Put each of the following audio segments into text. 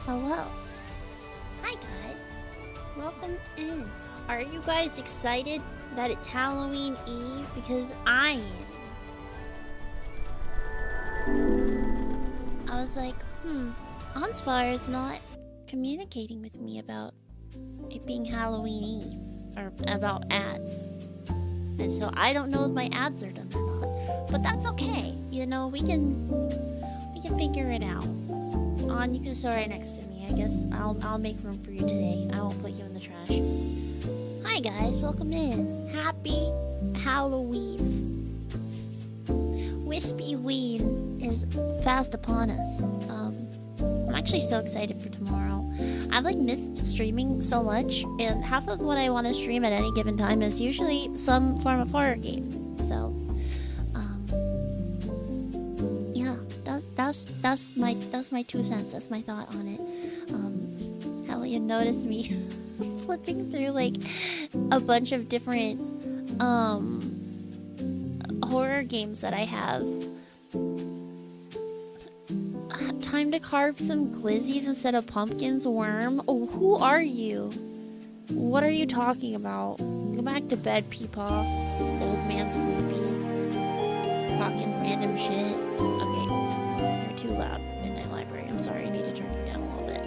Hello. Hi guys. Welcome in. Are you guys excited that it's Halloween Eve? Because I am. I was like, Onsfire is not communicating with me about it being Halloween Eve. Or about ads. And so I don't know if my ads are done or not. But that's okay. You know, we can figure it out. You can sit right next to me. I guess I'll make room for you today. I won't put you in the trash. Hi guys, welcome in. Happy Halloween. Wispy Ween is fast upon us. I'm actually so excited for tomorrow. I've missed streaming so much, and half of what I want to stream at any given time is usually some form of horror game. So that's my 2 cents. That's my thought on it. Hellion noticed me flipping through a bunch of different horror games that I have. Time to carve some glizzies instead of pumpkins. Worm. Oh, who are you? What are you talking about? Go back to bed, Peepaw. Old man sleepy. Talking random shit. Okay. You're too loud in the library. I'm sorry, I need to turn you down a little bit.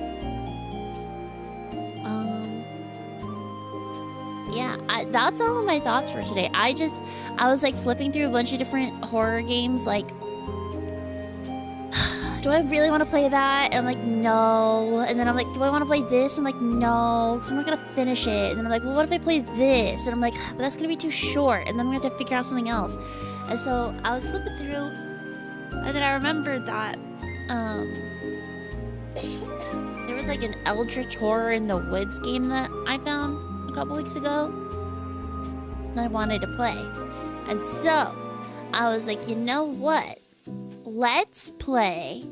Yeah, that's all of my thoughts for today. I was flipping through a bunch of different horror games, do I really want to play that? And I'm like, no. And then I'm like, do I want to play this? I'm like, no, because I'm not going to finish it. And then I'm like, well, what if I play this? And I'm like, but that's going to be too short. And then I'm going to have to figure out something else. And so I was flipping through, and then I remembered that there was an Eldritch Horror in the Woods game that I found a couple weeks ago that I wanted to play. And so I was like, you know what? Let's play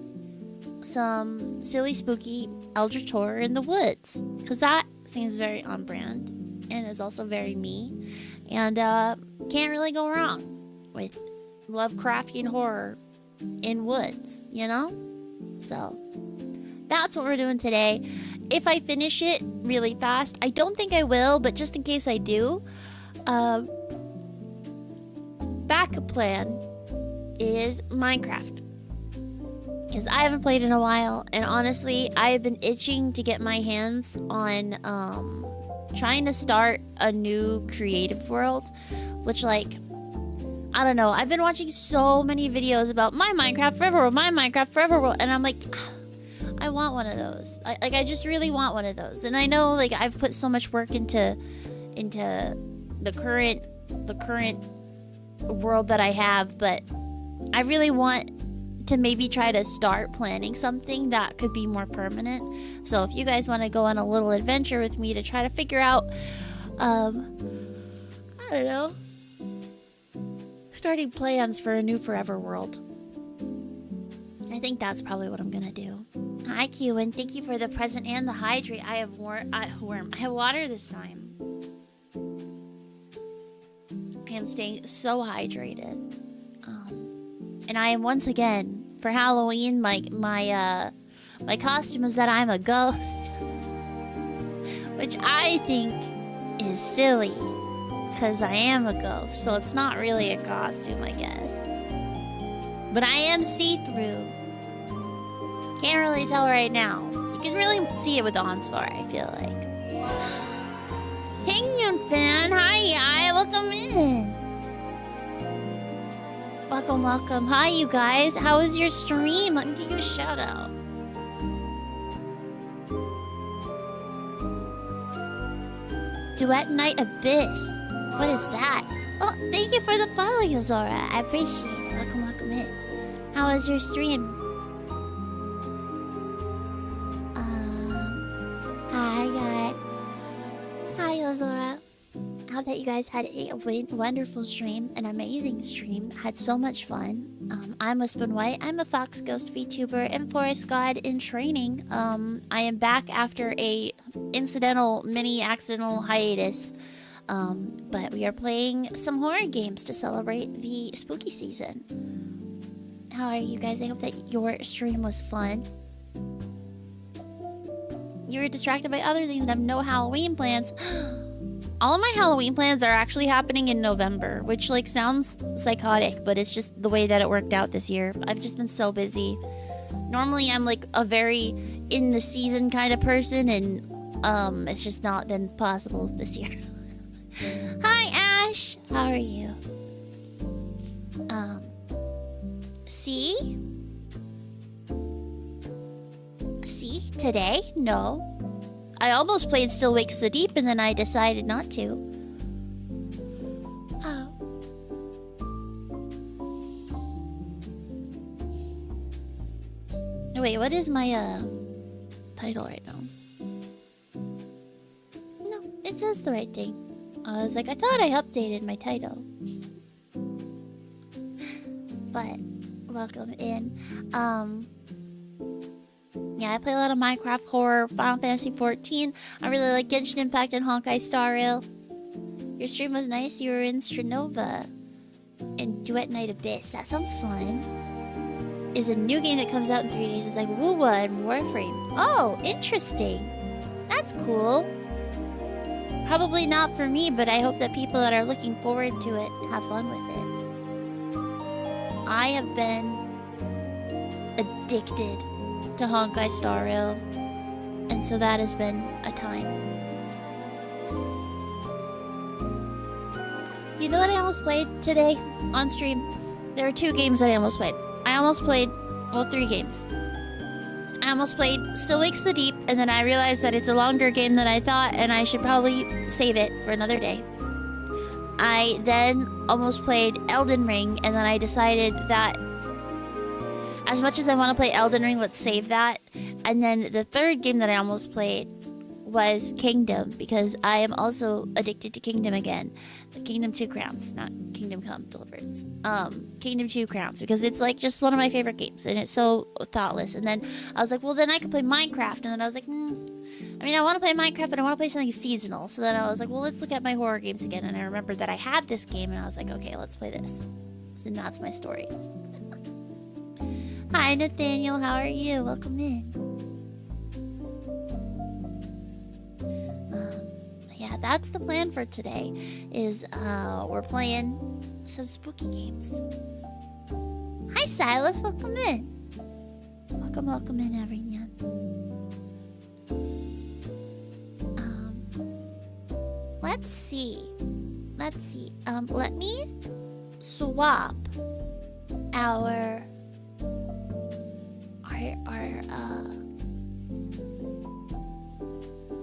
some silly, spooky Eldritch Horror in the Woods. Because that seems very on brand and is also very me. And can't really go wrong with Lovecraftian horror in woods, you know? So that's what we're doing today. If I finish it really fast, I don't think I will, but just in case I do, backup plan is Minecraft. Because I haven't played in a while, and honestly, I have been itching to get my hands on trying to start a new creative world, which I don't know, I've been watching so many videos about my Minecraft Forever World, and I'm like, I want one of those. I just really want one of those. And I know I've put so much work into the current world that I have, but I really want to maybe try to start planning something that could be more permanent. So if you guys want to go on a little adventure with me to try to figure out I don't know, starting plans for a new forever world, I think that's probably what I'm gonna do. Hi Q, and thank you for the present and the hydrate. I have water this time. I am staying so hydrated. And I am once again, for Halloween, my costume is that I'm a ghost. Which I think is silly, because I am a ghost, so it's not really a costume, I guess. But I am see-through. Can't really tell right now. You can really see it with Onsfar, I feel like. Tingyun fan, hi, welcome in. Welcome. Hi, you guys. How was your stream? Let me give you a shout out. Duet Night Abyss. What is that? Oh, thank you for the follow, Yozora. I appreciate it. Welcome in. How was your stream? Hi, guys. Hi, Yozora. I hope that you guys had a wonderful stream, an amazing stream, had so much fun. I'm Wispen White, I'm a Fox Ghost VTuber and Forest God in training. I am back after a mini accidental hiatus. But we are playing some horror games to celebrate the spooky season. How are you guys? I hope that your stream was fun. You were distracted by other things and have no Halloween plans. All of my Halloween plans are actually happening in November, which like sounds psychotic, but it's just the way that it worked out this year. I've just been so busy. Normally I'm like a very in the season kind of person, and it's just not been possible this year. Hi Ash, how are you? See? See? Today? No. I almost played Still Wakes the Deep and then I decided not to. Oh. Wait, what is my title right now? No, it says the right thing. I was like, I thought I updated my title. But welcome in. Yeah, I play a lot of Minecraft, horror, Final Fantasy 14. I really like Genshin Impact and Honkai Star Rail. Your stream was nice. You were in Stranova and Duet Night Abyss. That sounds fun. Is a new game that comes out in 3 days. It's like Wuwa and Warframe. Oh, interesting. That's cool. Probably not for me, but I hope that people that are looking forward to it have fun with it. I have been addicted to Honkai Star Rail, and so that has been a time. You know what I almost played today on stream? There were 2 games that I almost played. I almost played, well, 3 games. I almost played Still Wakes the Deep, and then I realized that it's a longer game than I thought, and I should probably save it for another day. I then almost played Elden Ring, and then I decided that as much as I want to play Elden Ring, let's save that. And then the third game that I almost played was Kingdom, because I am also addicted to Kingdom again. Kingdom 2 Crowns, not Kingdom Come Deliverance. Kingdom 2 Crowns, because it's like just one of my favorite games, and it's so thoughtless. And then I was like, well, then I could play Minecraft. And then I was like, I mean, I want to play Minecraft, but I want to play something seasonal. So then I was like, well, let's look at my horror games again. And I remembered that I had this game, and I was like, okay, let's play this. So that's my story. Hi, Nathaniel. How are you? Welcome in. Yeah, that's the plan for today. Is we're playing some spooky games. Hi, Silas. Welcome in. Welcome in, everyone. Let's see. Let me swap our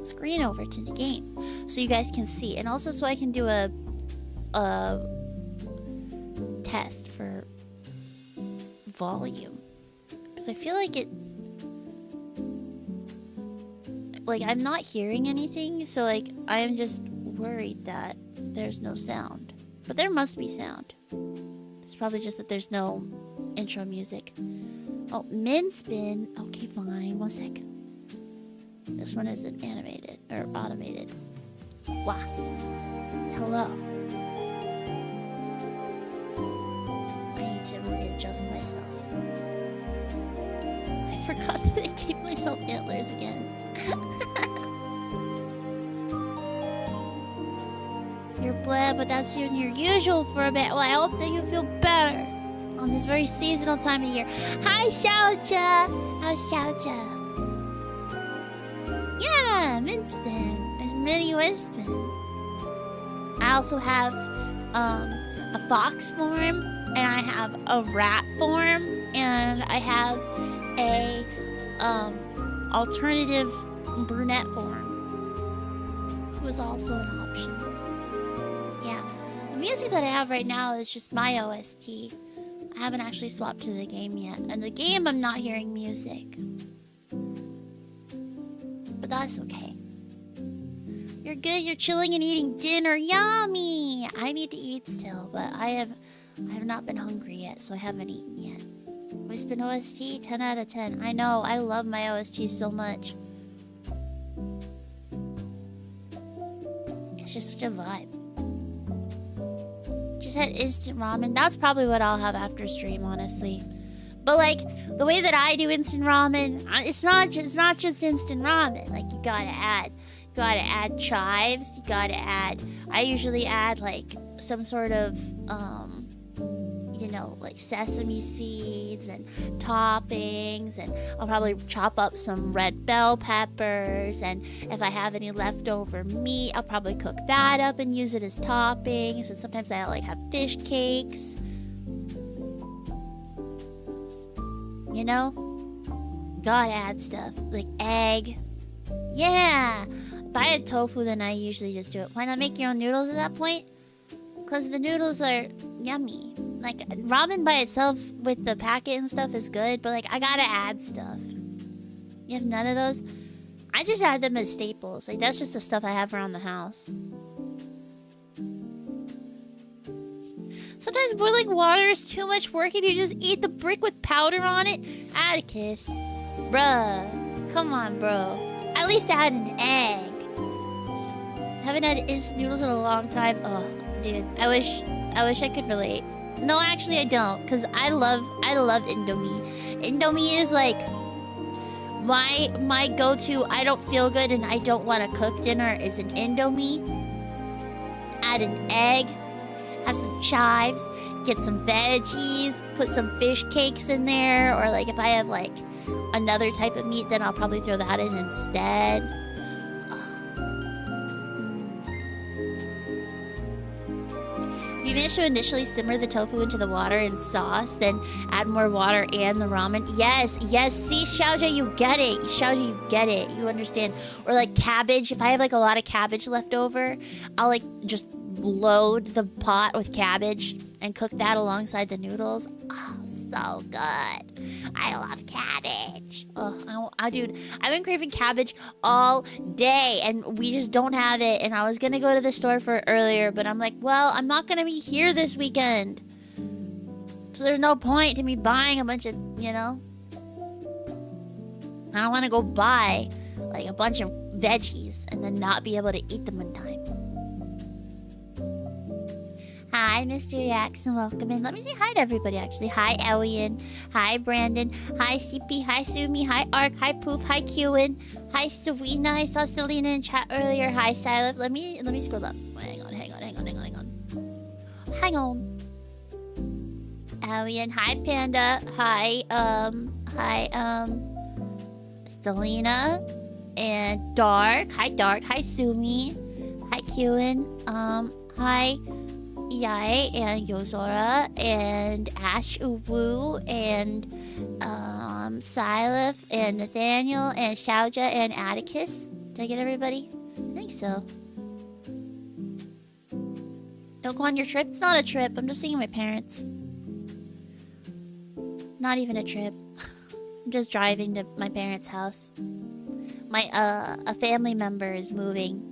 screen over to the game so you guys can see, and also so I can do a test for volume, because I feel like I'm not hearing anything, so like I'm just worried that there's no sound, but there must be sound. It's probably just that there's no intro music. Oh, Minspin. Okay, fine. 1 sec. This one isn't animated or automated. Wow. Hello. I need to readjust myself. I forgot that I gave myself antlers again. You're blah, but that's your usual for a bit. Well, I hope that you feel better on this very seasonal time of year. Hi, Xiaocha. How's Xiaocha? Yeah, Minspin. There's mini wispen. I also have a fox form, and I have a rat form, and I have a alternative brunette form, who is also an option. Yeah, the music that I have right now is just my OST. I haven't actually swapped to the game yet, and the game I'm not hearing music. But that's okay. You're good, you're chilling and eating dinner. Yummy! I need to eat still, but I have not been hungry yet, so I haven't eaten yet. Wispen OST, 10 out of 10. I know, I love my OST so much. It's just such a vibe. Just had instant ramen. That's probably what I'll have after stream, honestly. But like the way that I do instant ramen, it's not just instant ramen. Like you gotta add chives. You gotta add. I usually add like some sort of like sesame seeds and toppings, and I'll probably chop up some red bell peppers, and if I have any leftover meat, I'll probably cook that up and use it as toppings, and sometimes I like have fish cakes. You know? Gotta add stuff. Like egg. Yeah! If I had tofu, then I usually just do it. Why not make your own noodles at that point? Because the noodles are yummy. Like, ramen by itself with the packet and stuff is good, but like, I gotta add stuff. You have none of those? I just add them as staples. Like, that's just the stuff I have around the house. Sometimes boiling water is too much work and you just eat the brick with powder on it. Atticus. Bruh. Come on, bro. At least add an egg. Haven't had instant noodles in a long time. Oh, dude. I wish I could relate. No, actually I don't, because I love Indomie. Indomie is like my go-to. I don't feel good and I don't want to cook dinner is an Indomie. Add an egg, have some chives, get some veggies, put some fish cakes in there, or like if I have like another type of meat, then I'll probably throw that in instead. If you manage to initially simmer the tofu into the water and sauce, then add more water and the ramen. Yes, see, Xiaojia, you get it. Xiaojia, you get it. You understand. Or like cabbage. If I have like a lot of cabbage left over, I'll like just load the pot with cabbage and cook that alongside the noodles. Oh, so good. I love cabbage. Oh, dude, I've been craving cabbage all day and we just don't have it. And I was gonna go to the store for it earlier, but I'm like, well, I'm not gonna be here this weekend. So there's no point to me buying a bunch of, I don't want to go buy like a bunch of veggies and then not be able to eat them in time. Hi, Mr. Jackson. Welcome in. Let me say hi to everybody, actually. Hi, Elian. Hi, Brandon. Hi, CP. Hi, Sumi. Hi, Ark. Hi, Poof. Hi, Qin. Hi, Stawina. I saw Stelina in chat earlier. Hi, Silent. Let me scroll up. Hang on. Elian. Hi, Panda. Hi, Stelina. And Dark. Hi, Dark. Hi, Sumi. Hi, Qin. Hi, Yai and Yozora and Ash Uwu and Silif and Nathaniel and Xiaojia and Atticus. Did I get everybody? I think so. Don't go on your trip? It's not a trip. I'm just seeing my parents. Not even a trip. I'm just driving to my parents' house. A family member is moving.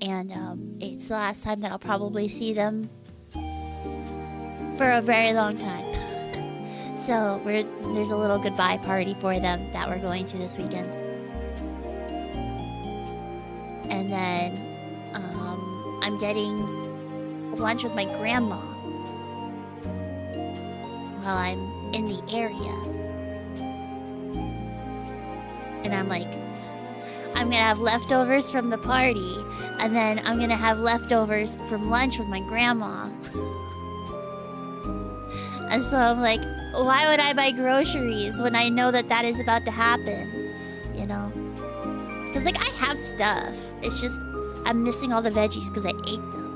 And it's the last time that I'll probably see them for a very long time. So there's a little goodbye party for them that we're going to this weekend. And then I'm getting lunch with my grandma while I'm in the area. And I'm like, I'm gonna have leftovers from the party, and then I'm gonna have leftovers from lunch with my grandma. And so I'm like, why would I buy groceries when I know that is about to happen? Because like I have stuff. It's just I'm missing all the veggies because I ate them.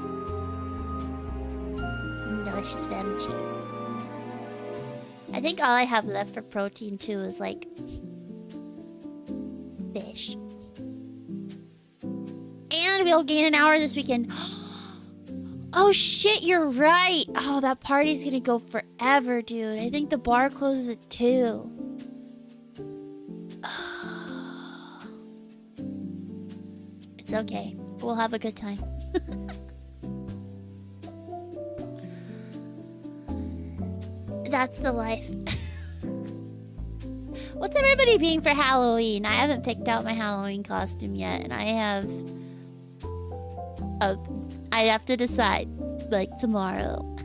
Delicious fam cheese. I think all I have left for protein too is like fish. And we'll gain an hour this weekend. Oh shit, you're right. Oh, that party's gonna go forever, dude. I think the bar closes at 2. It's okay. We'll have a good time. That's the life. What's everybody being for Halloween? I haven't picked out my Halloween costume yet, and I have to decide, like, tomorrow.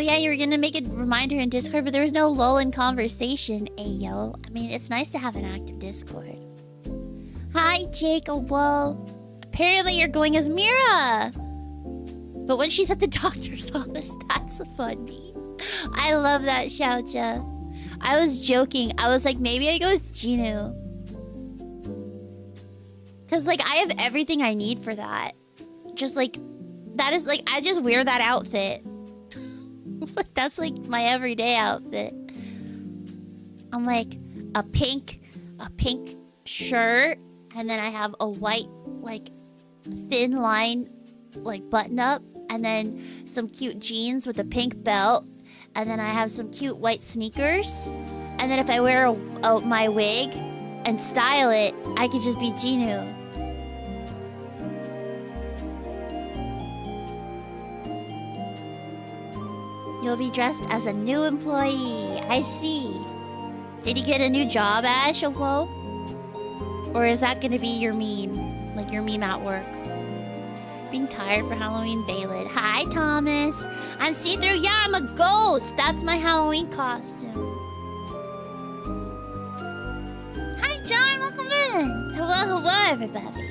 Oh yeah, you were gonna make a reminder in Discord, but there was no lull in conversation. Ayo. I mean, it's nice to have an active Discord. Hi, Jake. Oh, whoa. Apparently you're going as Mira. But when she's at the doctor's office, that's funny. I love that, Xiaojia. I was joking. I was like, maybe I go as Jinu. Because, like, I have everything I need for that. Just, like, that is, like, I just wear that outfit. That's, like, my everyday outfit. I'm, like, a pink shirt. And then I have a white, like, thin line, like, button-up. And then some cute jeans with a pink belt. And then I have some cute white sneakers. And then if I wear my wig and style it, I could just be Jinu. You'll be dressed as a new employee. I see. Did you get a new job, Ash? Oh, whoa? Or is that gonna be your meme? Like your meme at work? Being tired for Halloween, Valid. Hi, Thomas. I'm see-through. Yeah, I'm a ghost. That's my Halloween costume. Hi, John. Welcome in. Hello, everybody.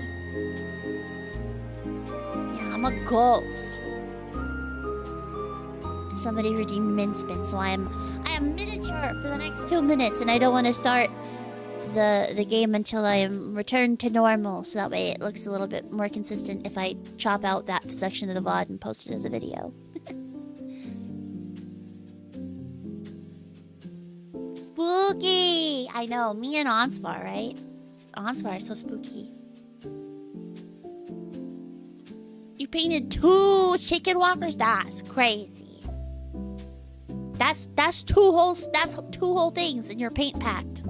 Yeah, I'm a ghost. Somebody redeemed Minspin, so I am miniature for the next 2 minutes, and I don't want to start the game until I am returned to normal, so that way it looks a little bit more consistent if I chop out that section of the VOD and post it as a video. Spooky! I know, me and Onsvar, right? Onsvar is so spooky. You painted 2 chicken walkers? That's crazy. That's two whole things in your paint packed.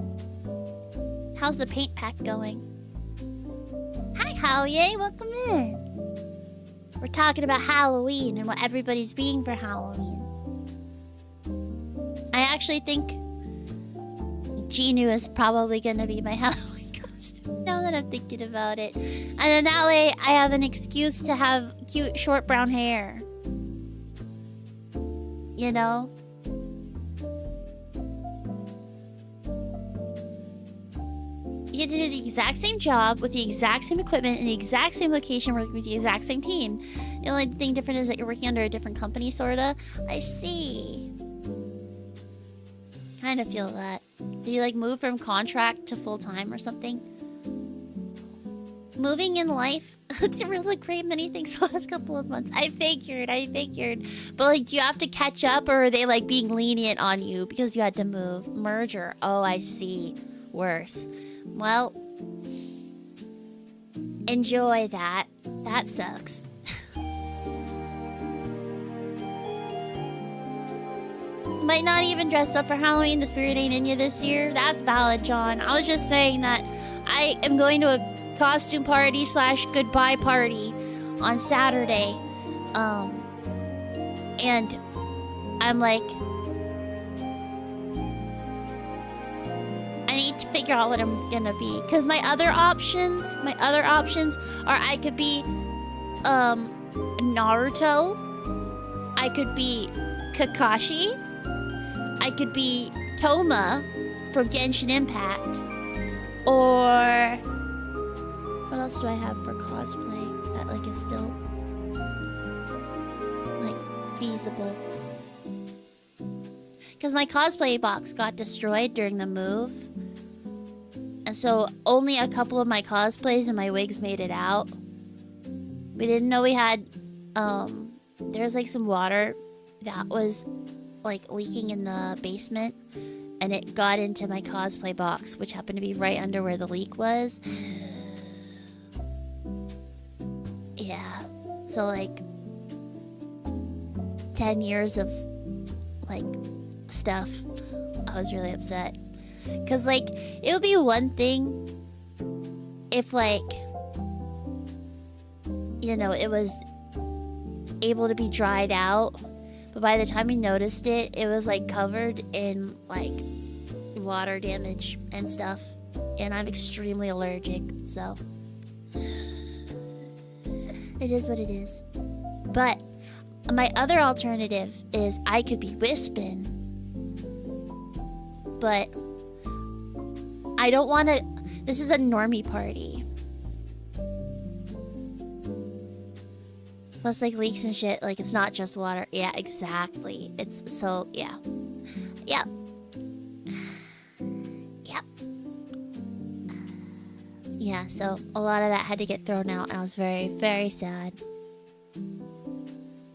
How's the paint pack going? Hi, Howye, welcome in. We're talking about Halloween and what everybody's being for Halloween. I actually think Jinu is probably gonna be my Halloween costume now that I'm thinking about it. And then that way I have an excuse to have cute short brown hair. You know? You get to do the exact same job with the exact same equipment in the exact same location working with the exact same team. The only thing different is that you're working under a different company, sorta. I see. Kind of feel that. Did you like move from contract to full-time or something? Moving in life, it's really great many things the last couple of months. I figured. But like, do you have to catch up, or are they like being lenient on you because you had to move? Merger. Oh, I see. Worse. Well, enjoy that. That sucks. Might not even dress up for Halloween. The spirit ain't in you this year. That's valid, John. I was just saying that I am going to a costume party / goodbye party on Saturday. And I'm like, I need to figure out what I'm gonna be, because my other options are I could be Naruto, I could be Kakashi, I could be Toma from Genshin Impact, or what else do I have for cosplay that like is still like feasible? Because my cosplay box got destroyed during the move. And so only a couple of my cosplays and my wigs made it out. We didn't know we had, there's like some water that was like leaking in the basement. And it got into my cosplay box, which happened to be right under where the leak was. Yeah. So like 10 years of like stuff. I was really upset. Cause like it would be one thing if like, you know, it was able to be dried out, but by the time we noticed it, it was like covered in like water damage and stuff, and I'm extremely allergic, so it is what it is. But My other alternative is I could be wispen. But I don't want to... This is a normie party. Plus, like, leaks and shit. Like, it's not just water. Yeah, exactly. It's so... Yeah. Yep. Yep. Yeah, so a lot of that had to get thrown out. And I was very, very sad.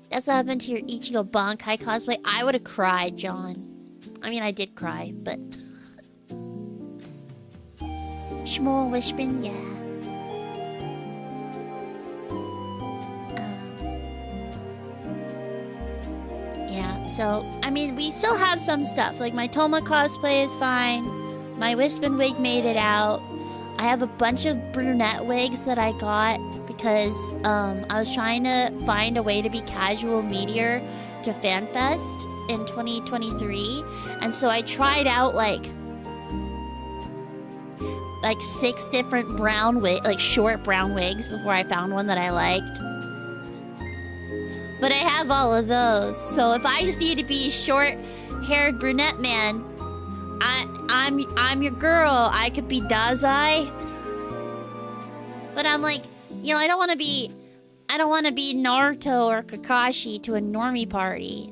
That's what happened to your Ichigo Bankai cosplay. I would have cried, John. I mean, I did cry, but... Shmuel Wishpin, yeah. Yeah, so, I mean, we still have some stuff. Like, my Toma cosplay is fine. My Wispin wig made it out. I have a bunch of brunette wigs that I got because I was trying to find a way to be casual meteor to FanFest in 2023. And so I tried out, like 6 different brown short brown wigs before I found one that I liked. But I have all of those. So if I just need to be short-haired brunette man, I'm your girl. I could be Dazai. But I'm like, you know, I don't want to be Naruto or Kakashi to a normie party.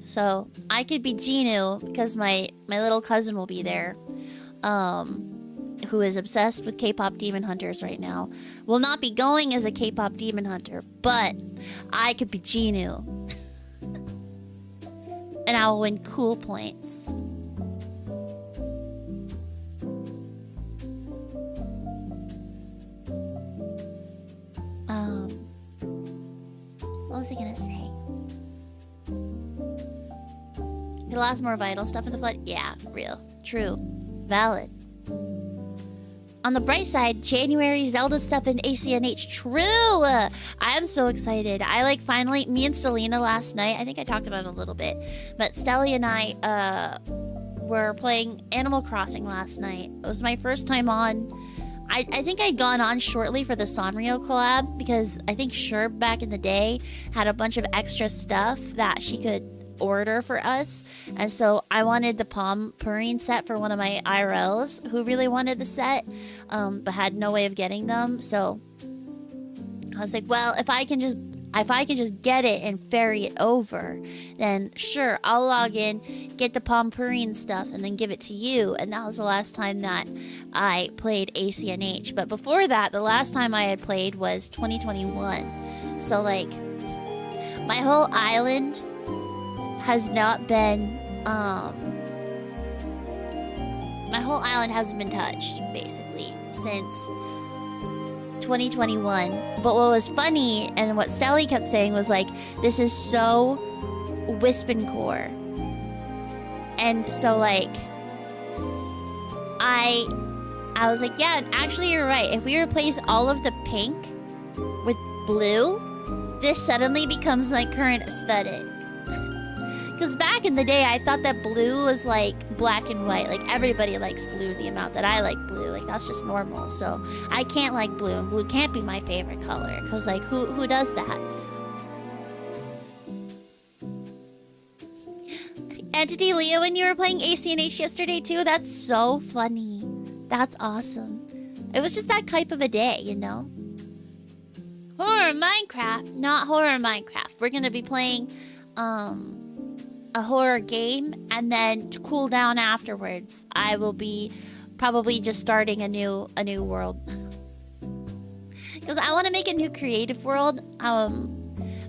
So I could be Ginu because my little cousin will be there, who is obsessed with K-pop demon hunters right now. Will not be going as a K-pop demon hunter, but I could be Ginu. And I will win cool points. What was I gonna say? Get a lot more vital stuff in the flood? Yeah, real. True. Valid. On the bright side, January Zelda stuff in ACNH. True! I am so excited. I finally... Me and Stellina last night, I think I talked about it a little bit, but Stelly and I were playing Animal Crossing last night. It was my first time on. I think I'd gone on shortly for the Sanrio collab because I think Sherb back in the day had a bunch of extra stuff that she could order for us, and so I wanted the Palm Purine set for one of my IRLs who really wanted the set, but had no way of getting them. So I was like, well, if I can just get it and ferry it over, then sure, I'll log in, get the Palm Purine stuff, and then give it to you. And that was the last time that I played ACNH. But before that, the last time I had played was 2021. So my whole island has not been, my whole island hasn't been touched, basically, since 2021. But what was funny, and what Stelly kept saying was this is so Wispen core. And so I was like, yeah, actually you're right. If we replace all of the pink with blue, this suddenly becomes my current aesthetic. Because back in the day, I thought that blue was black and white. Everybody likes blue the amount that I like blue. That's just normal. So I can't like blue, and blue can't be my favorite color. Because who does that? Entity Leo, when you were playing ACNH yesterday too, that's so funny. That's awesome. It was just that type of a day, you know? Horror Minecraft, not horror Minecraft. We're gonna be playing a horror game, and then to cool down afterwards, I will be probably just starting a new world. Because I want to make a new creative world.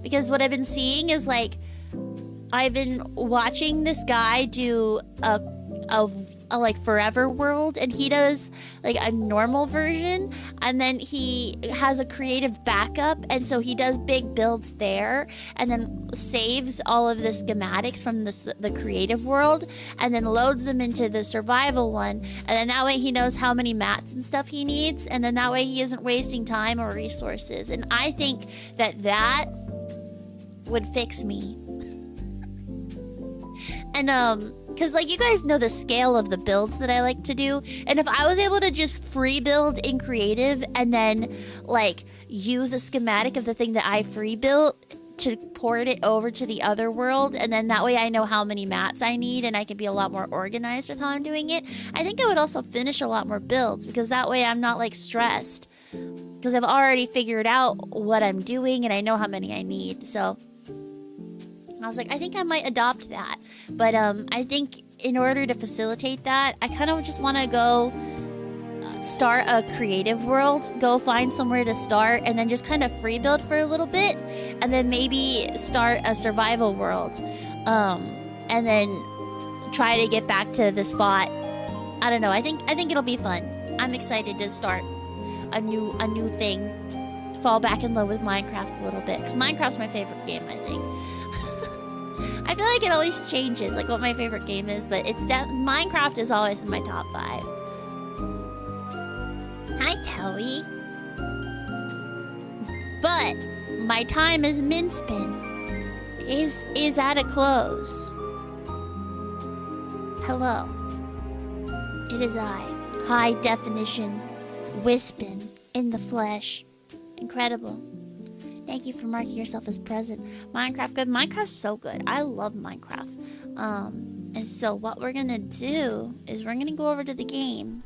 Because what I've been seeing is I've been watching this guy do a forever world, and he does a normal version, and then he has a creative backup, and so he does big builds there, and then saves all of the schematics from the creative world, and then loads them into the survival one, and then that way he knows how many mats and stuff he needs, and then that way he isn't wasting time or resources. And I think that would fix me. And because like you guys know the scale of the builds that I like to do, and if I was able to just free build in creative and then like use a schematic of the thing that I free built to port it over to the other world, and then that way I know how many mats I need and I can be a lot more organized with how I'm doing it, I think I would also finish a lot more builds, because that way I'm not like stressed, because I've already figured out what I'm doing and I know how many I need. So I was like, I think I might adopt that. But I think in order to facilitate that, I kind of just want to go start a creative world, go find somewhere to start, and then just kind of free build for a little bit, and then maybe start a survival world, and then try to get back to the spot. I don't know. I think it'll be fun. I'm excited to start a new thing. Fall back in love with Minecraft a little bit, because Minecraft's my favorite game, I think. I feel like it always changes, like what my favorite game is, but Minecraft is always in my top 5. Hi, Towie. But my time as Minspin is at a close. Hello. It is I, high definition wispen in the flesh. Incredible. Thank you for marking yourself as present. Minecraft good. Minecraft's so good. I love Minecraft. And so what we're gonna do is we're gonna go over to the game.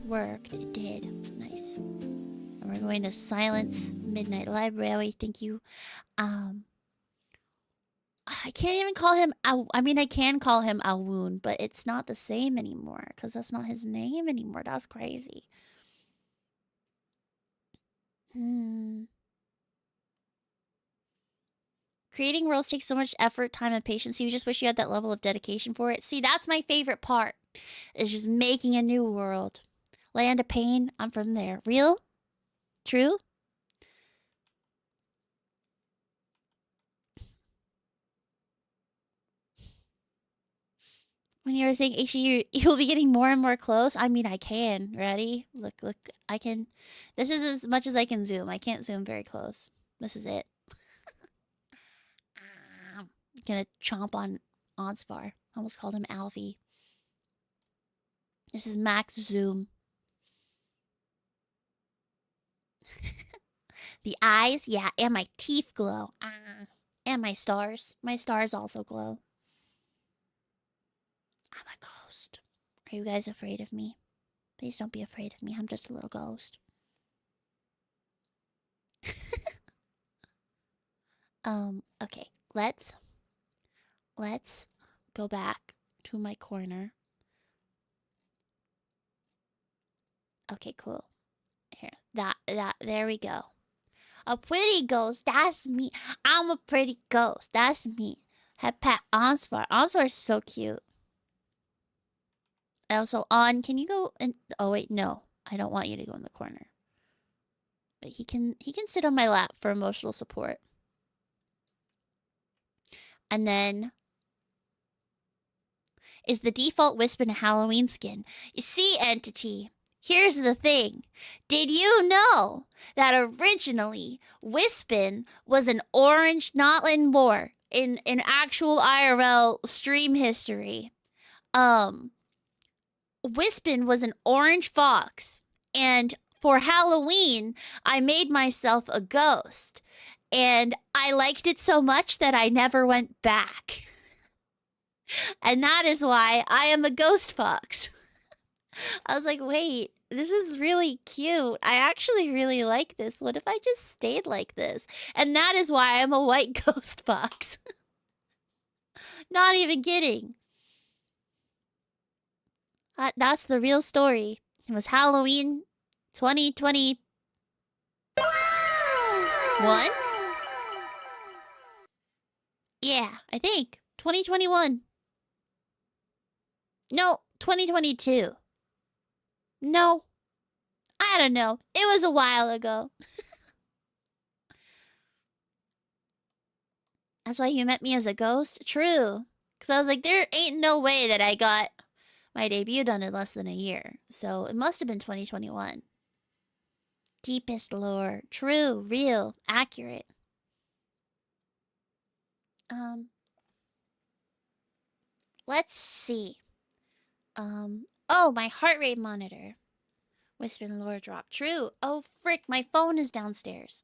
Worked. It did. Nice. And we're going to silence Midnight Library. Thank you. I can't even call him. I mean, I can call him Alwoon, but it's not the same anymore because that's not his name anymore. That's crazy. Creating worlds takes so much effort, time, and patience. You just wish you had that level of dedication for it. See, that's my favorite part. Is just making a new world. Land of Pain, I'm from there. Real? True? When you were saying, actually, you'll be getting more and more close. I mean, I can. Ready? Look, I can. This is as much as I can zoom. I can't zoom very close. This is it. I'm gonna chomp on Onsvar. Almost called him Alfie. This is max zoom. The eyes, yeah, and my teeth glow. And my stars. My stars also glow. I'm a ghost. Are you guys afraid of me? Please don't be afraid of me. I'm just a little ghost. Okay. Let's go back to my corner. Okay, cool. Here. There we go. A pretty ghost, that's me. I'm a pretty ghost, that's me. Have pet Onsvar. Onsvar is so cute. Also, can you go and oh wait, no. I don't want you to go in the corner. But he can sit on my lap for emotional support. And then is the default wispen a Halloween skin? You see, Entity, here's the thing. Did you know that originally wispen was an orange, not in lore, in actual IRL stream history? Wispen was an orange fox, and for Halloween, I made myself a ghost, and I liked it so much that I never went back. And that is why I am a ghost fox. I was like, wait, this is really cute. I actually really like this. What if I just stayed like this? And that is why I'm a white ghost fox. Not even kidding. That's the real story. It was Halloween 2021? Yeah, I think. 2021. No, 2022. No. I don't know. It was a while ago. That's why you met me as a ghost? True. Because I was like, there ain't no way that I got my debut done in less than a year. So it must have been 2021. Deepest lore. True. Real. Accurate. Um, let's see. Oh, my heart rate monitor. Wispen lore drop. True. Oh, frick, my phone is downstairs.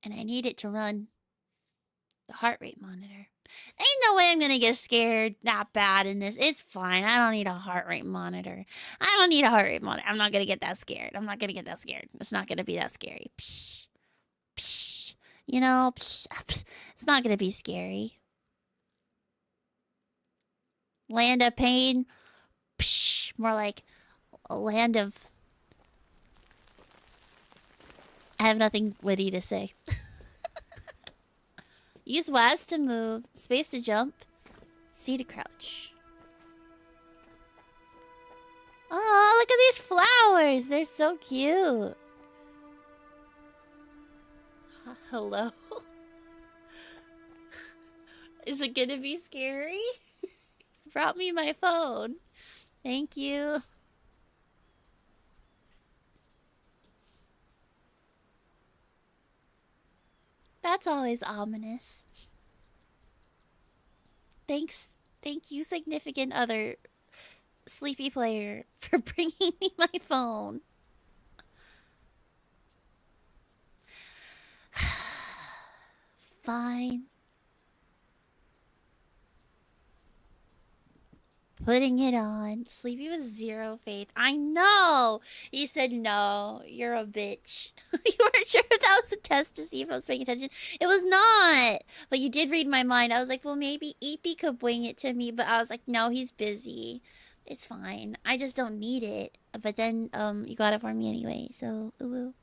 And I need it to run the heart rate monitor. Ain't no way I'm gonna get scared that bad in this. It's fine. I don't need a heart rate monitor. I don't need a heart rate monitor. I'm not gonna get that scared. I'm not gonna get that scared. It's not gonna be that scary. Psh, psh. You know, psh, psh. It's not gonna be scary. Land of pain. Psh. More like a land of... I have nothing witty to say. Use WAS to move, space to jump, C to crouch. Oh, look at these flowers. They're so cute. Hello? Is it gonna be scary? Brought me my phone. Thank you. That's always ominous. Thanks. Thank you, significant other sleepy player, for bringing me my phone. Fine. Putting it on. Sleepy with zero faith. I know! You said no. You're a bitch. You weren't sure if that was a test to see if I was paying attention. It was not! But you did read my mind. I was like, well, maybe Eepy could wing it to me. But I was like, no, he's busy. It's fine. I just don't need it. But then, you got it for me anyway. So, ooh.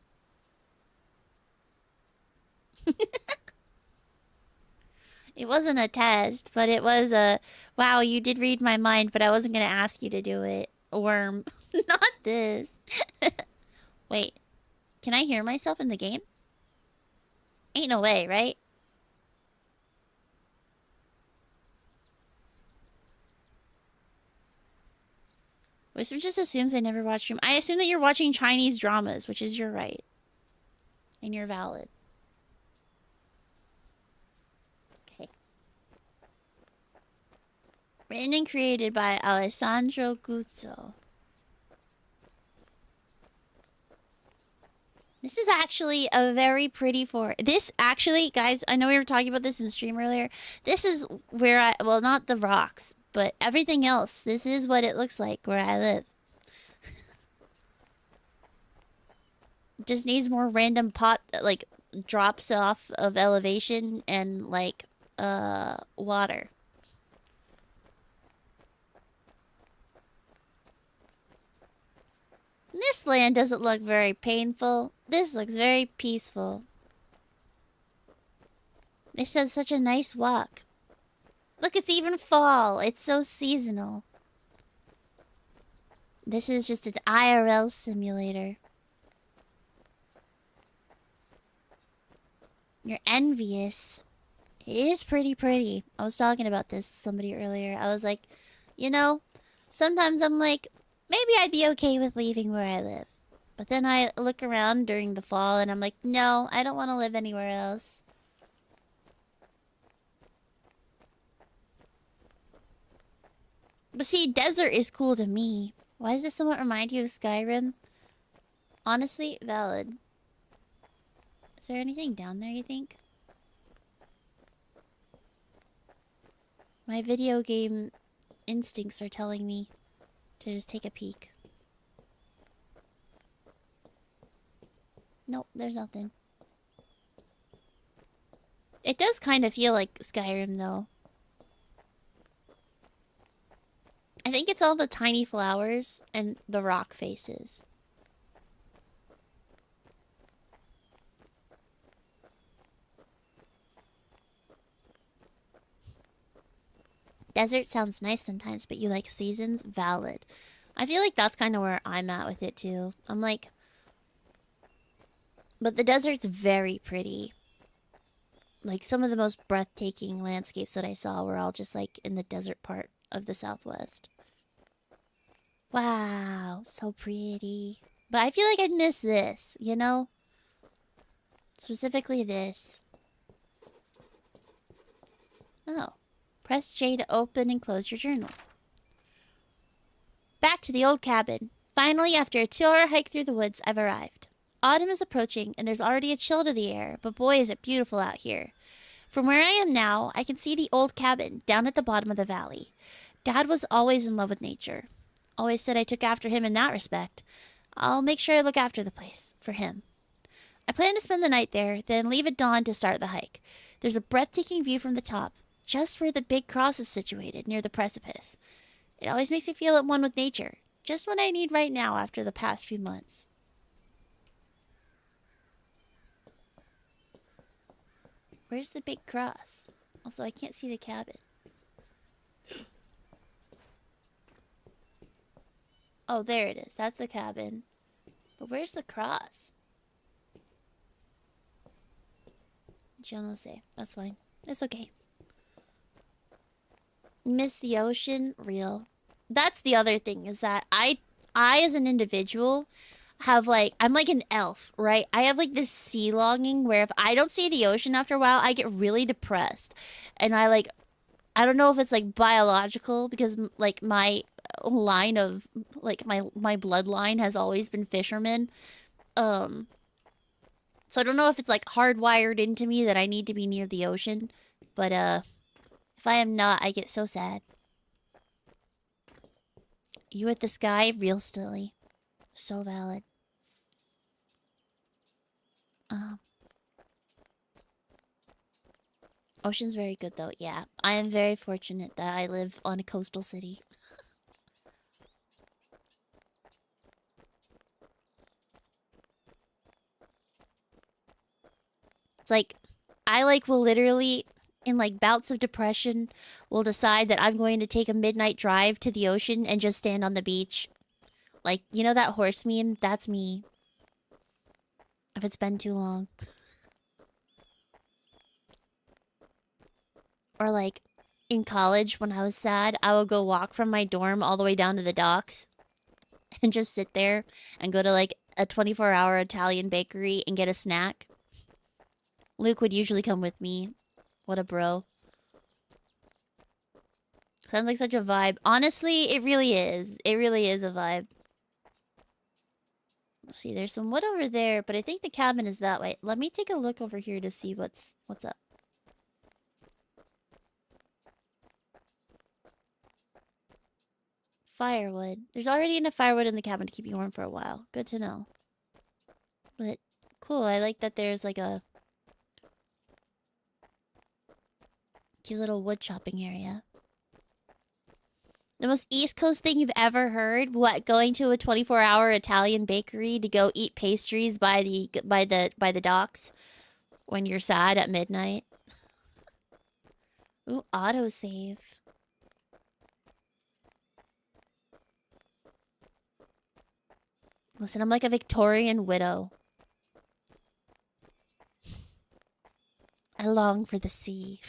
It wasn't a test, but it was a, wow, you did read my mind, but I wasn't going to ask you to do it. Worm. Not this. Wait. Can I hear myself in the game? Ain't no way, right? Wisdom just assumes I never watch stream. I assume that you're watching Chinese dramas, which is your right. And you're valid. Okay. Written and created by Alessandro Guzzo. This is actually a very pretty forest. This actually, guys, I know we were talking about this in the stream earlier. This is where I, well, not the rocks, but everything else. This is what it looks like where I live. Just needs more random pot, like, drops off of elevation and, like, water. This land doesn't look very painful. This looks very peaceful. This is such a nice walk. Look, it's even fall. It's so seasonal. This is just an IRL simulator. You're envious. It is pretty pretty. I was talking about this to somebody earlier. I was like, you know, sometimes I'm like, maybe I'd be okay with leaving where I live. But then I look around during the fall and I'm like, no, I don't want to live anywhere else. But see, desert is cool to me. Why does this somewhat remind you of Skyrim? Honestly, valid. Is there anything down there, you think? My video game instincts are telling me to just take a peek. Nope, there's nothing. It does kind of feel like Skyrim, though. I think it's all the tiny flowers and the rock faces. Desert sounds nice sometimes, but you like seasons? Valid. I feel like that's kind of where I'm at with it, too. I'm like... But the desert's very pretty. Like, some of the most breathtaking landscapes that I saw were all just, like, in the desert part of the Southwest. Wow, so pretty. But I feel like I'd miss this, you know? Specifically this. Oh. Press J to open and close your journal. Back to the old cabin. Finally, after a 2-hour hike through the woods, I've arrived. Autumn is approaching, and there's already a chill to the air, but boy is it beautiful out here. From where I am now, I can see the old cabin down at the bottom of the valley. Dad was always in love with nature. Always said I took after him in that respect. I'll make sure I look after the place, for him. I plan to spend the night there, then leave at dawn to start the hike. There's a breathtaking view from the top, just where the big cross is situated, near the precipice. It always makes me feel at one with nature, just what I need right now after the past few months. Where's the big cross? Also, I can't see the cabin. Oh, there it is. That's the cabin. But where's the cross? She'll not say. That's fine. It's okay. Miss the ocean? Real. That's the other thing, is that I as an individual have like, I'm like an elf, right? I have like this sea longing where if I don't see the ocean after a while, I get really depressed. And I don't know if it's like biological, because like my line of like my bloodline has always been fishermen. So I don't know if it's like hardwired into me that I need to be near the ocean, but if I am not, I get so sad. You at the sky, real stilly. So valid. Ocean's very good though, yeah. I am very fortunate that I live on a coastal city. It's like, I like will literally, in like bouts of depression, will decide that I'm going to take a midnight drive to the ocean and just stand on the beach. Like, you know that horse meme? That's me. If it's been too long. Or like, in college, when I was sad, I would go walk from my dorm all the way down to the docks. And just sit there and go to like a 24-hour Italian bakery and get a snack. Luke would usually come with me. What a bro. Sounds like such a vibe. Honestly, it really is. It really is a vibe. Let's see, there's some wood over there, but I think the cabin is that way. Let me take a look over here to see what's up. Firewood. There's already enough firewood in the cabin to keep you warm for a while. Good to know. But cool, I like that there's like a cute little wood chopping area. The most East Coast thing you've ever heard? What, going to a 24-hour Italian bakery to go eat pastries by the docks when you're sad at midnight? Ooh, autosave. Listen, I'm like a Victorian widow. I long for the sea.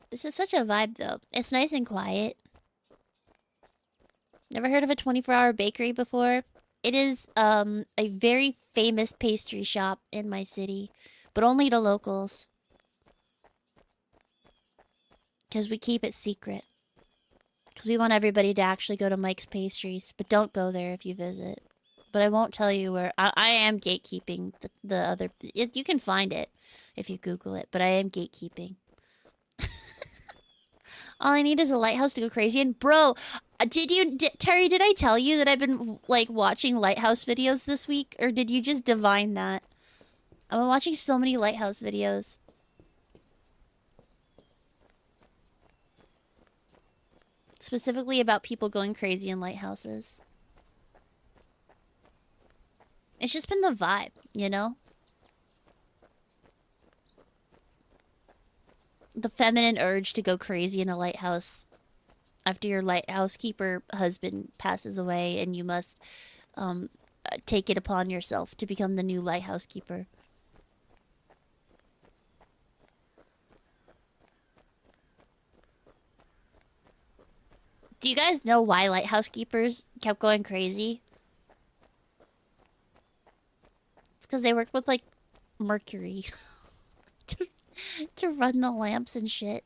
This is such a vibe, though. It's nice and quiet. Never heard of a 24-hour bakery before? It is a very famous pastry shop in my city, but only to locals. Because we keep it secret. Because we want everybody to actually go to Mike's Pastries, but don't go there if you visit. But I won't tell you where. I am gatekeeping the other. You can find it if you Google it, but I am gatekeeping. All I need is a lighthouse to go crazy. And bro, Terry, did I tell you that I've been like watching lighthouse videos this week? Or did you just divine that? I've been watching so many lighthouse videos. Specifically about people going crazy in lighthouses. It's just been the vibe, you know? The feminine urge to go crazy in a lighthouse after your lighthouse keeper husband passes away, and you must take it upon yourself to become the new lighthouse keeper. Do you guys know why lighthouse keepers kept going crazy? It's because they worked with, like, mercury to, to run the lamps and shit.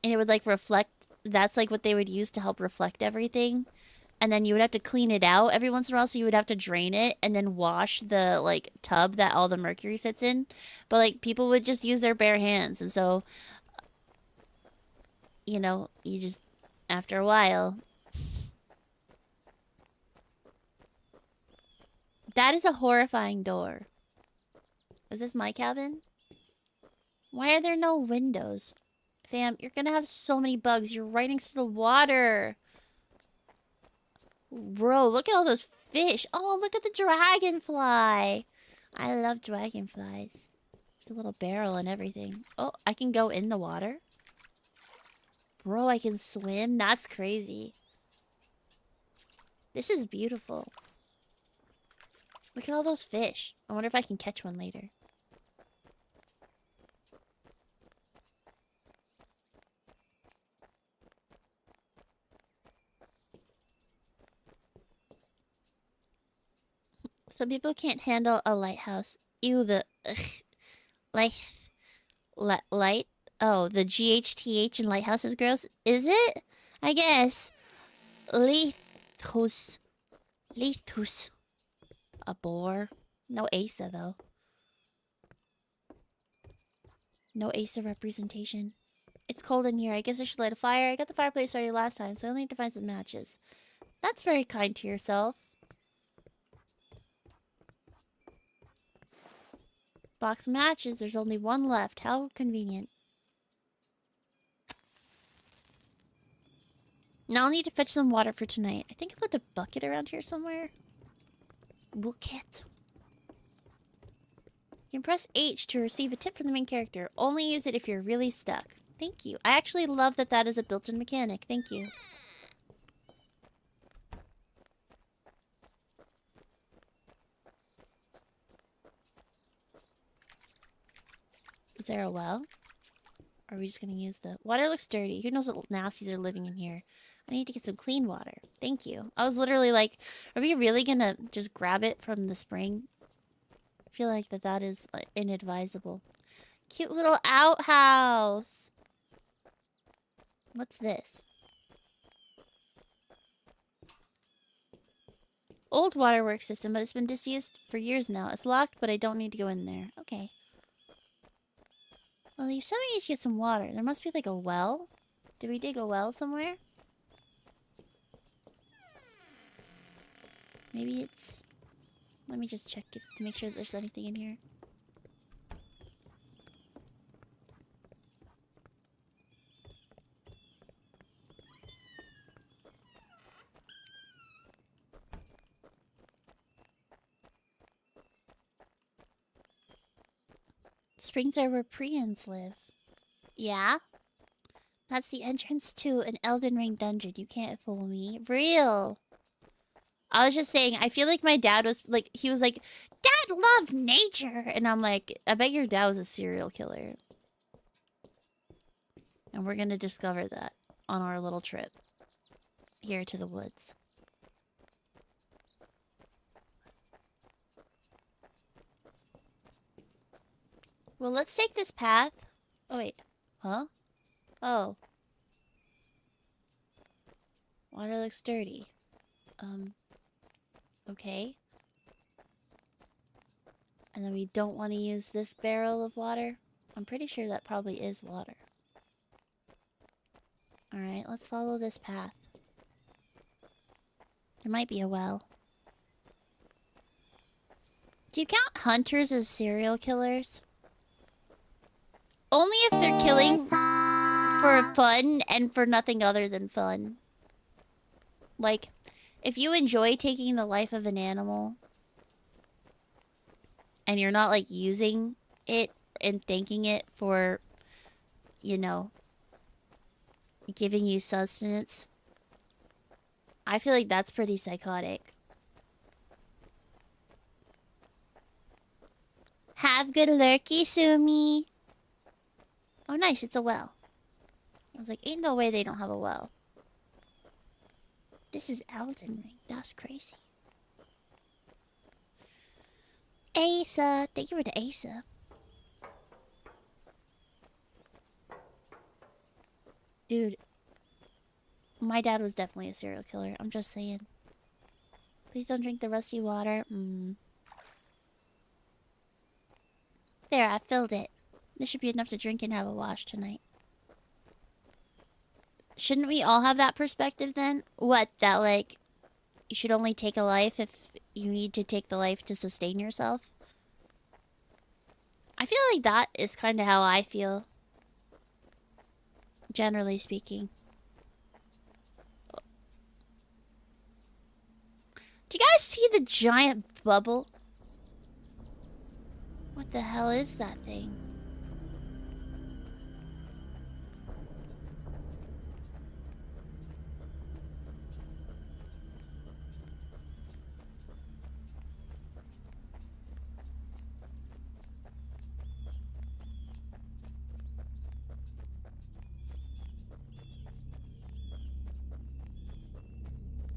And it would, like, reflect. That's, like, what they would use to help reflect everything. And then you would have to clean it out every once in a while, so you would have to drain it and then wash the, like, tub that all the mercury sits in. But, like, people would just use their bare hands. And so, you know, you just, after a while... That is a horrifying door. Is this my cabin? Why are there no windows? Fam, you're gonna have so many bugs. You're right next to the water. Bro, look at all those fish. Oh, look at the dragonfly. I love dragonflies. There's a little barrel and everything. Oh, I can go in the water? Bro, I can swim? That's crazy. This is beautiful. Look at all those fish. I wonder if I can catch one later. Some people can't handle a lighthouse. Ew, the... light? Oh, the GHTH in lighthouse is gross? Is it? I guess. Lethus. Lethus. A boar. No Asa, though. No Asa representation. It's cold in here. I guess I should light a fire. I got the fireplace ready last time, so I only need to find some matches. That's very kind to yourself. Box of matches. There's only one left. How convenient. Now I'll need to fetch some water for tonight. I think I left a bucket around here somewhere. Bucket. You can press H to receive a tip from the main character. Only use it if you're really stuck. Thank you. I actually love that that is a built-in mechanic. Thank you. Is there a well? Or are we just gonna use the... Water looks dirty. Who knows what nasties are living in here? I need to get some clean water. Thank you. I was literally like, are we really gonna just grab it from the spring? I feel like that is inadvisable. Cute little outhouse. What's this? Old waterworks system, but it's been disused for years now. It's locked, but I don't need to go in there. Okay. Well, you said we need to get some water. There must be like a well. Did we dig a well somewhere? Maybe it's... Let me just check to make sure that there's anything in here. Springs are where Prions live. Yeah? That's the entrance to an Elden Ring dungeon. You can't fool me. Real! I was just saying, I feel like my dad was like, he was like, Dad loved nature! And I'm like, I bet your dad was a serial killer. And we're gonna discover that on our little trip here to the woods. Well, let's take this path. Oh, wait. Huh? Oh. Water looks dirty. Okay. And then we don't want to use this barrel of water. I'm pretty sure that probably is water. Alright, let's follow this path. There might be a well. Do you count hunters as serial killers? Only if they're killing for fun and for nothing other than fun. Like, if you enjoy taking the life of an animal and you're not, like, using it and thanking it for, you know, giving you sustenance, I feel like that's pretty psychotic. Have good lurky, Sumi. Oh, nice. It's a well. I was like, ain't no way they don't have a well. This is Elden Ring. That's crazy. Asa. Thank you for the Asa. Dude. My dad was definitely a serial killer. I'm just saying. Please don't drink the rusty water. There, I filled it. This should be enough to drink and have a wash tonight. Shouldn't we all have that perspective then? What, that like, you should only take a life if you need to take the life to sustain yourself? I feel like that is kind of how I feel. Generally speaking. Do you guys see the giant bubble? What the hell is that thing?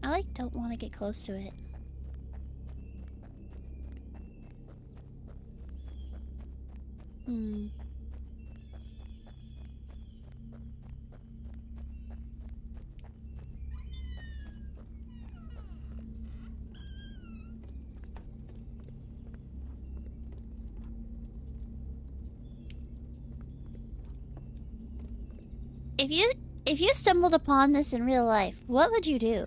I like don't want to get close to it. If you stumbled upon this in real life, what would you do?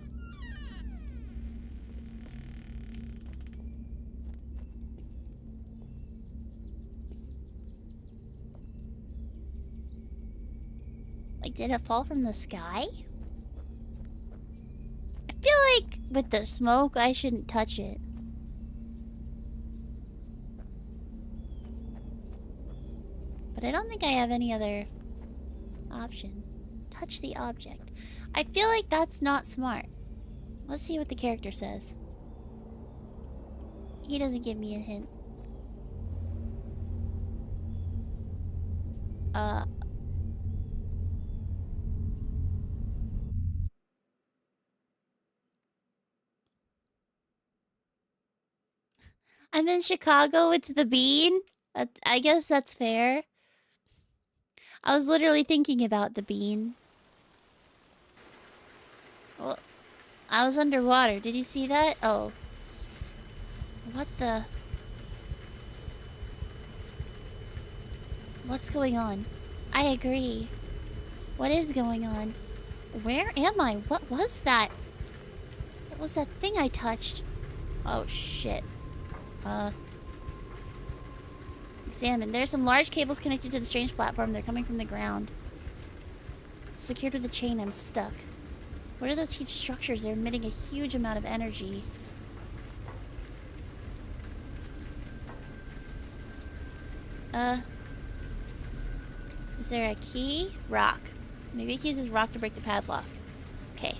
Like, did it fall from the sky? I feel like with the smoke, I shouldn't touch it. But I don't think I have any other option. Touch the object. I feel like that's not smart. Let's see what the character says. He doesn't give me a hint. I'm in Chicago, it's the bean. I guess that's fair. I was literally thinking about the bean. Well, I was underwater. Did you see that? Oh. What the? What's going on? I agree. What is going on? Where am I? What was that? What was that thing I touched? Oh, shit. Examine. There's some large cables connected to the strange platform. They're coming from the ground. Secured with a chain, I'm stuck. What are those huge structures? They're emitting a huge amount of energy. Is there a key? Rock. Maybe it uses rock to break the padlock. Okay.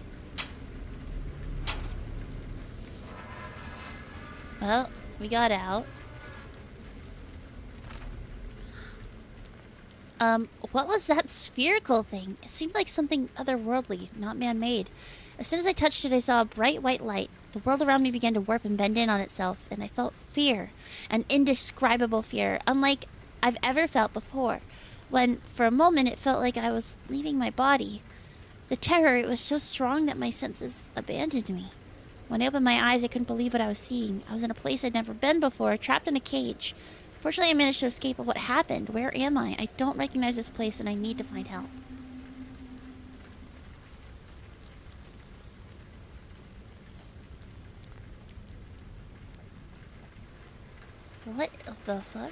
Well, we got out. What was that spherical thing? It seemed like something otherworldly, not man-made. As soon as I touched it, I saw a bright white light. The world around me began to warp and bend in on itself, and I felt fear. An indescribable fear, unlike I've ever felt before. When, for a moment, it felt like I was leaving my body. The terror, it was so strong that my senses abandoned me. When I opened my eyes, I couldn't believe what I was seeing. I was in a place I'd never been before, trapped in a cage. Fortunately, I managed to escape, but what happened? Where am I? I don't recognize this place, and I need to find help. What the fuck?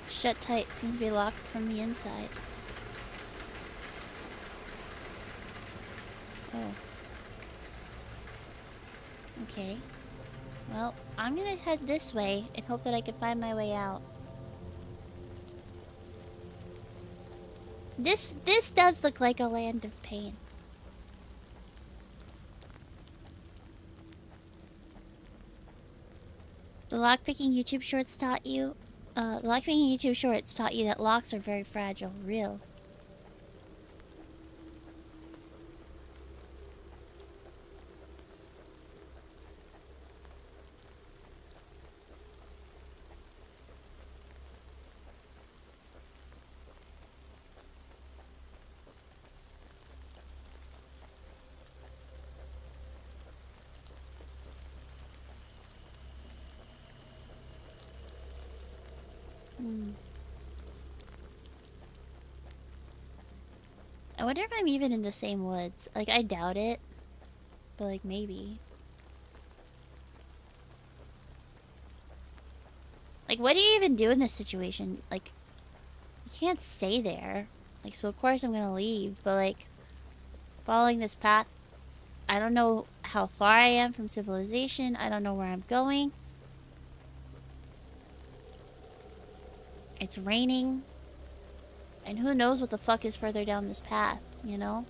Shut tight. Seems to be locked from the inside. Oh. Okay. Well, I'm gonna head this way and hope that I can find my way out. This does look like a land of pain. The lockpicking YouTube shorts taught you... the lockpicking YouTube shorts taught you that locks are very fragile. Real. I wonder if I'm even in the same woods. Like, I doubt it. But, like, maybe. Like, what do you even do in this situation? Like, you can't stay there. Like, so of course I'm gonna leave. But, like, following this path, I don't know how far I am from civilization. I don't know where I'm going. It's raining. And who knows what the fuck is further down this path, you know?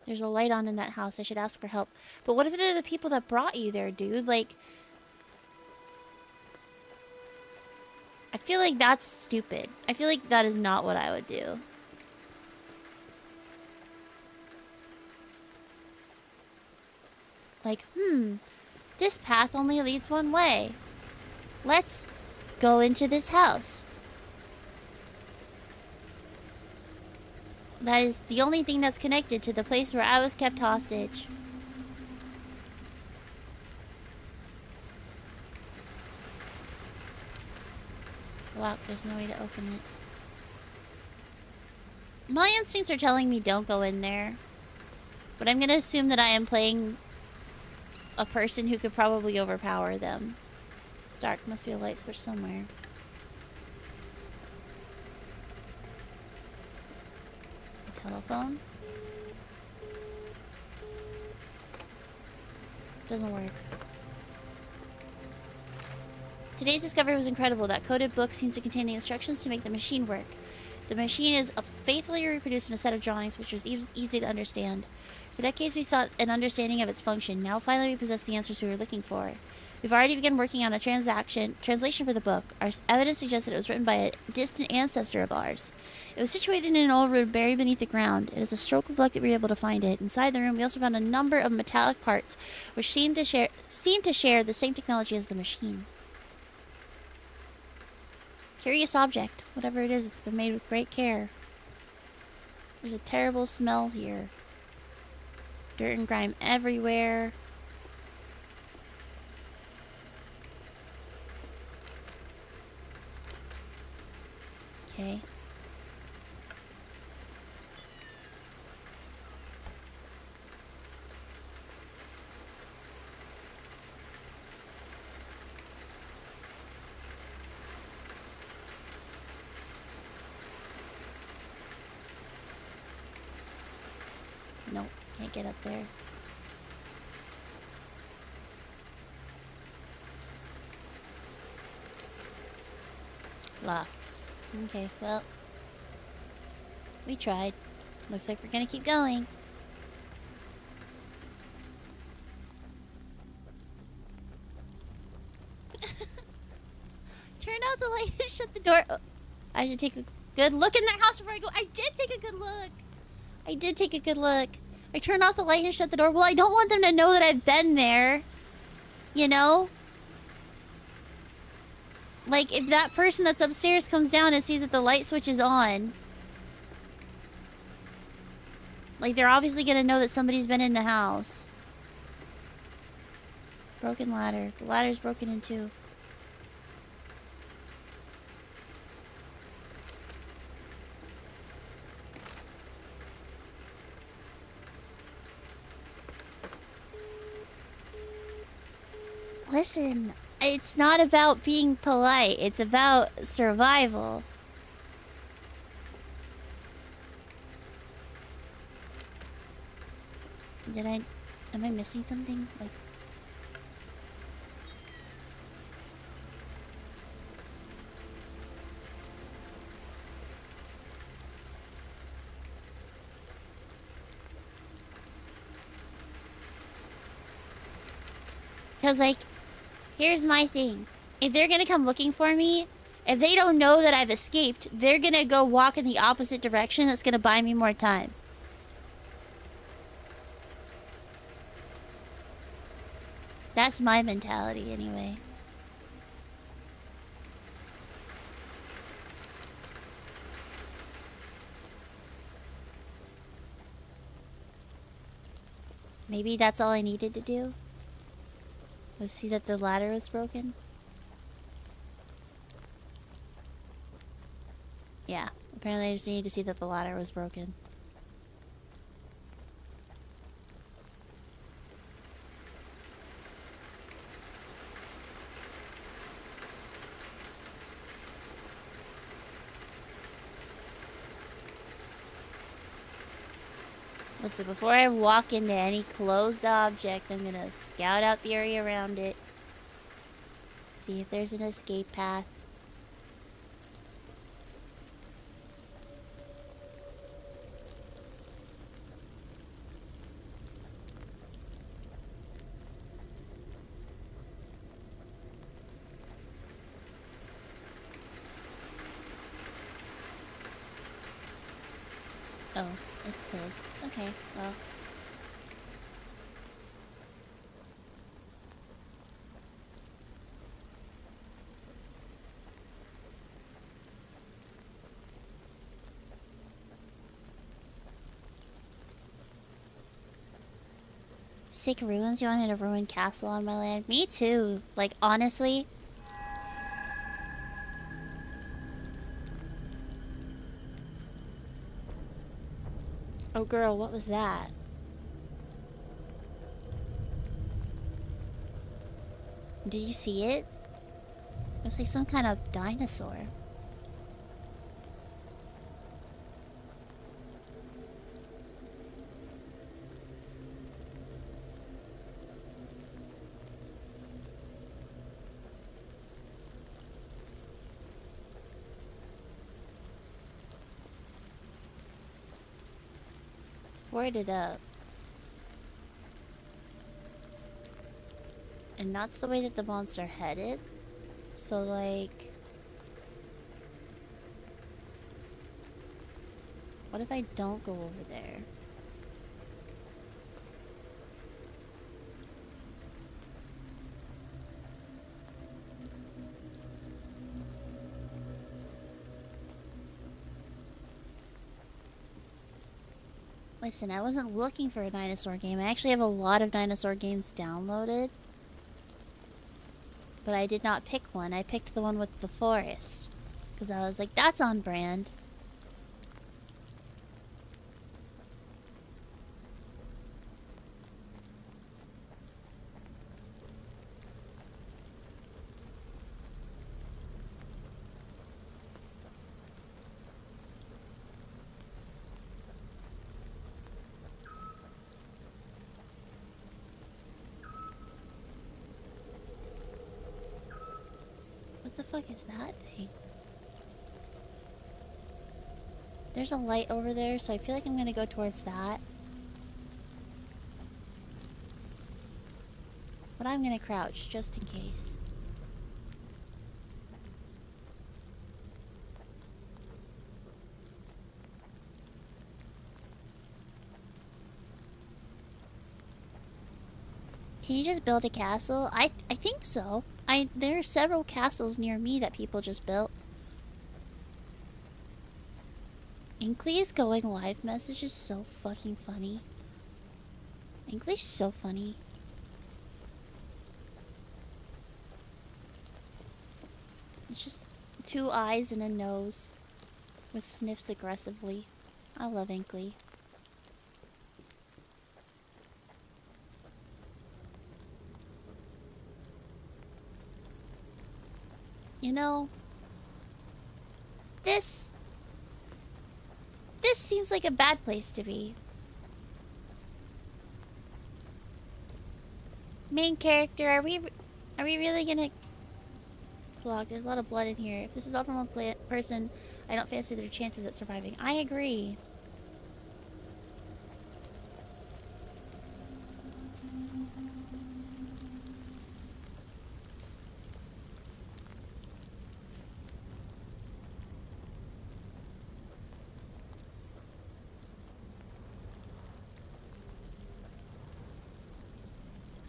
There's a light on in that house. I should ask for help. But what if they're the people that brought you there, dude? Like... I feel like that's stupid. I feel like that is not what I would do. Like, this path only leads one way. Let's go into this house. That is the only thing that's connected to the place where I was kept hostage. Wow, there's no way to open it. My instincts are telling me don't go in there. But I'm gonna assume that I am playing a person who could probably overpower them. It's dark. Must be a light switch somewhere. A telephone? Doesn't work. Today's discovery was incredible. That coded book seems to contain the instructions to make the machine work. The machine is faithfully reproduced in a set of drawings, which was easy to understand. For decades, we sought an understanding of its function. Now, finally, we possess the answers we were looking for. We've already begun working on a translation for the book. Our evidence suggests that it was written by a distant ancestor of ours. It was situated in an old room buried beneath the ground. It is a stroke of luck that we were able to find it. Inside the room, we also found a number of metallic parts, which seemed to share the same technology as the machine. Curious object. Whatever it is, it's been made with great care. There's a terrible smell here. Dirt and grime everywhere. Okay. Nope, can't get up there. Locked. Okay, well. We tried. Looks like we're gonna keep going. Turn out the light and shut the door. Oh, I should take a good look in that house before I go. I did take a good look. I did take a good look. I turned off the light and shut the door. Well, I don't want them to know that I've been there. You know? Like, if that person that's upstairs comes down and sees that the light switch is on, like, they're obviously gonna know that somebody's been in the house. Broken ladder. The ladder's broken in two. Listen, it's not about being polite. It's about survival. Am I missing something? Like... Because, like, here's my thing. If they're gonna come looking for me, if they don't know that I've escaped, they're gonna go walk in the opposite direction. That's gonna buy me more time. That's my mentality, anyway. Maybe that's all I needed to do? Was see that the ladder was broken? Yeah, apparently I just needed to see that the ladder was broken. Listen, before I walk into any closed object, I'm gonna scout out the area around it. See if there's an escape path. Oh, it's closed. Okay, well. Sick ruins? You wanted a ruined castle on my land? Me too. Like, honestly. Oh girl, what was that? Did you see it? It was like some kind of dinosaur. It's boarded up. And that's the way that the monster headed. So, like... what if I don't go over there? Listen, I wasn't looking for a dinosaur game. I actually have a lot of dinosaur games downloaded. But I did not pick one. I picked the one with the forest. Because I was like, that's on brand. What the fuck is that thing? There's a light over there, so I feel like I'm gonna go towards that. But I'm gonna crouch, just in case. Can you just build a castle? I think so. There are several castles near me that people just built. Inkley's going live message is so fucking funny. Inkley's so funny. It's just 2 eyes and a nose with sniffs aggressively. I love Inkley. You know, this seems like a bad place to be. Main character, are we really gonna... It's locked. There's a lot of blood in here. If this is all from a person, I don't fancy their chances at surviving. I agree.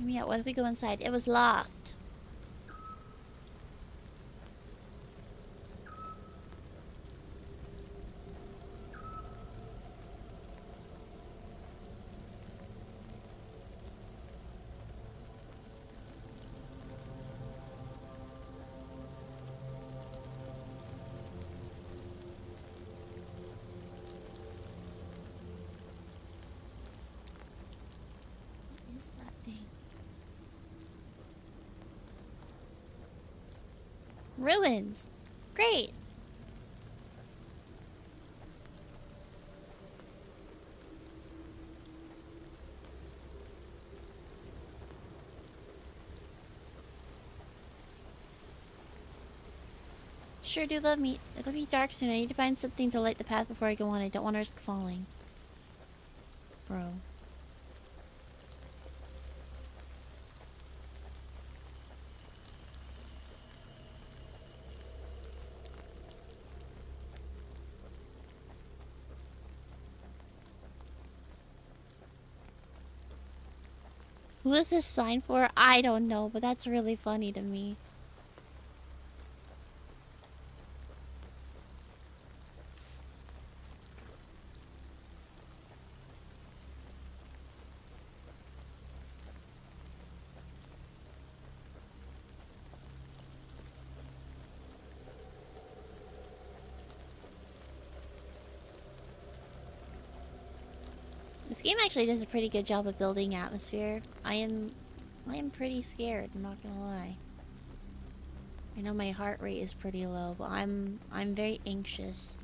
Hear me out. What if we go inside? It was locked. What is that thing? Ruins. Great. Sure do love me. It'll be dark soon. I need to find something to light the path before I go on. I don't want to risk falling. Bro. Who is this sign for? I don't know, but that's really funny to me. This game actually does a pretty good job of building atmosphere. I am pretty scared, I'm not gonna lie. I know my heart rate is pretty low, but I'm very anxious.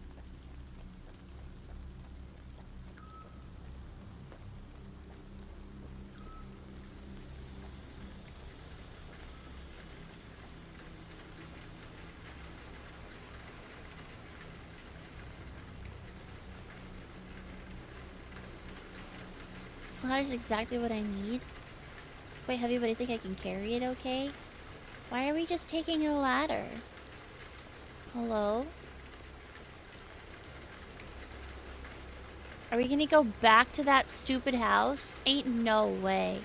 This ladder's exactly what I need. It's quite heavy, but I think I can carry it okay. Why are we just taking a ladder? Hello? Are we gonna go back to that stupid house? Ain't no way.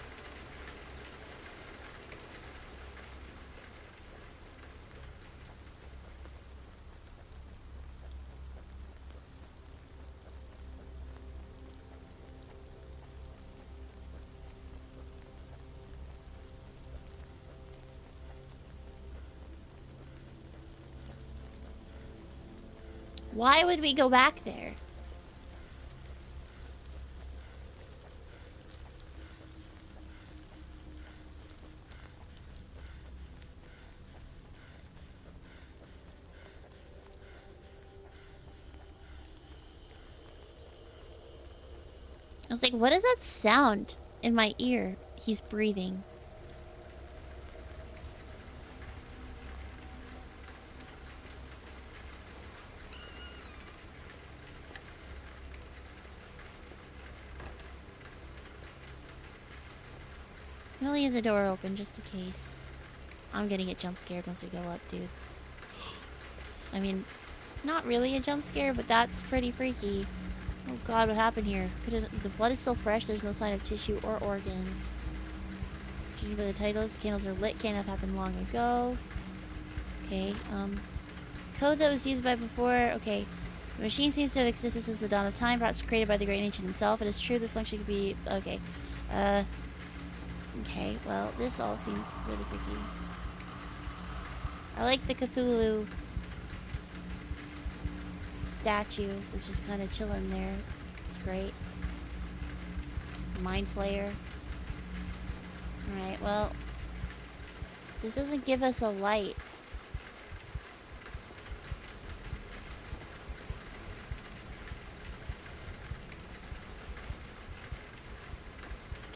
Why would we go back there? I was like, what is that sound in my ear? He's breathing. I'm gonna leave the door open just in case. I'm gonna get jump scared once we go up, dude. I mean, not really a jump scare, but that's pretty freaky. Oh god, what happened here? The blood is still fresh, there's no sign of tissue or organs. Judging by the titles, the candles are lit, can't have happened long ago. Okay, code that was used by before, okay. The machine seems to have existed since the dawn of time, perhaps created by the great ancient himself. It is true this function could be, okay. Okay, well, this all seems really freaky. I like the Cthulhu statue that's just kind of chilling there. It's great. Mind Flayer. Alright, well, this doesn't give us a light.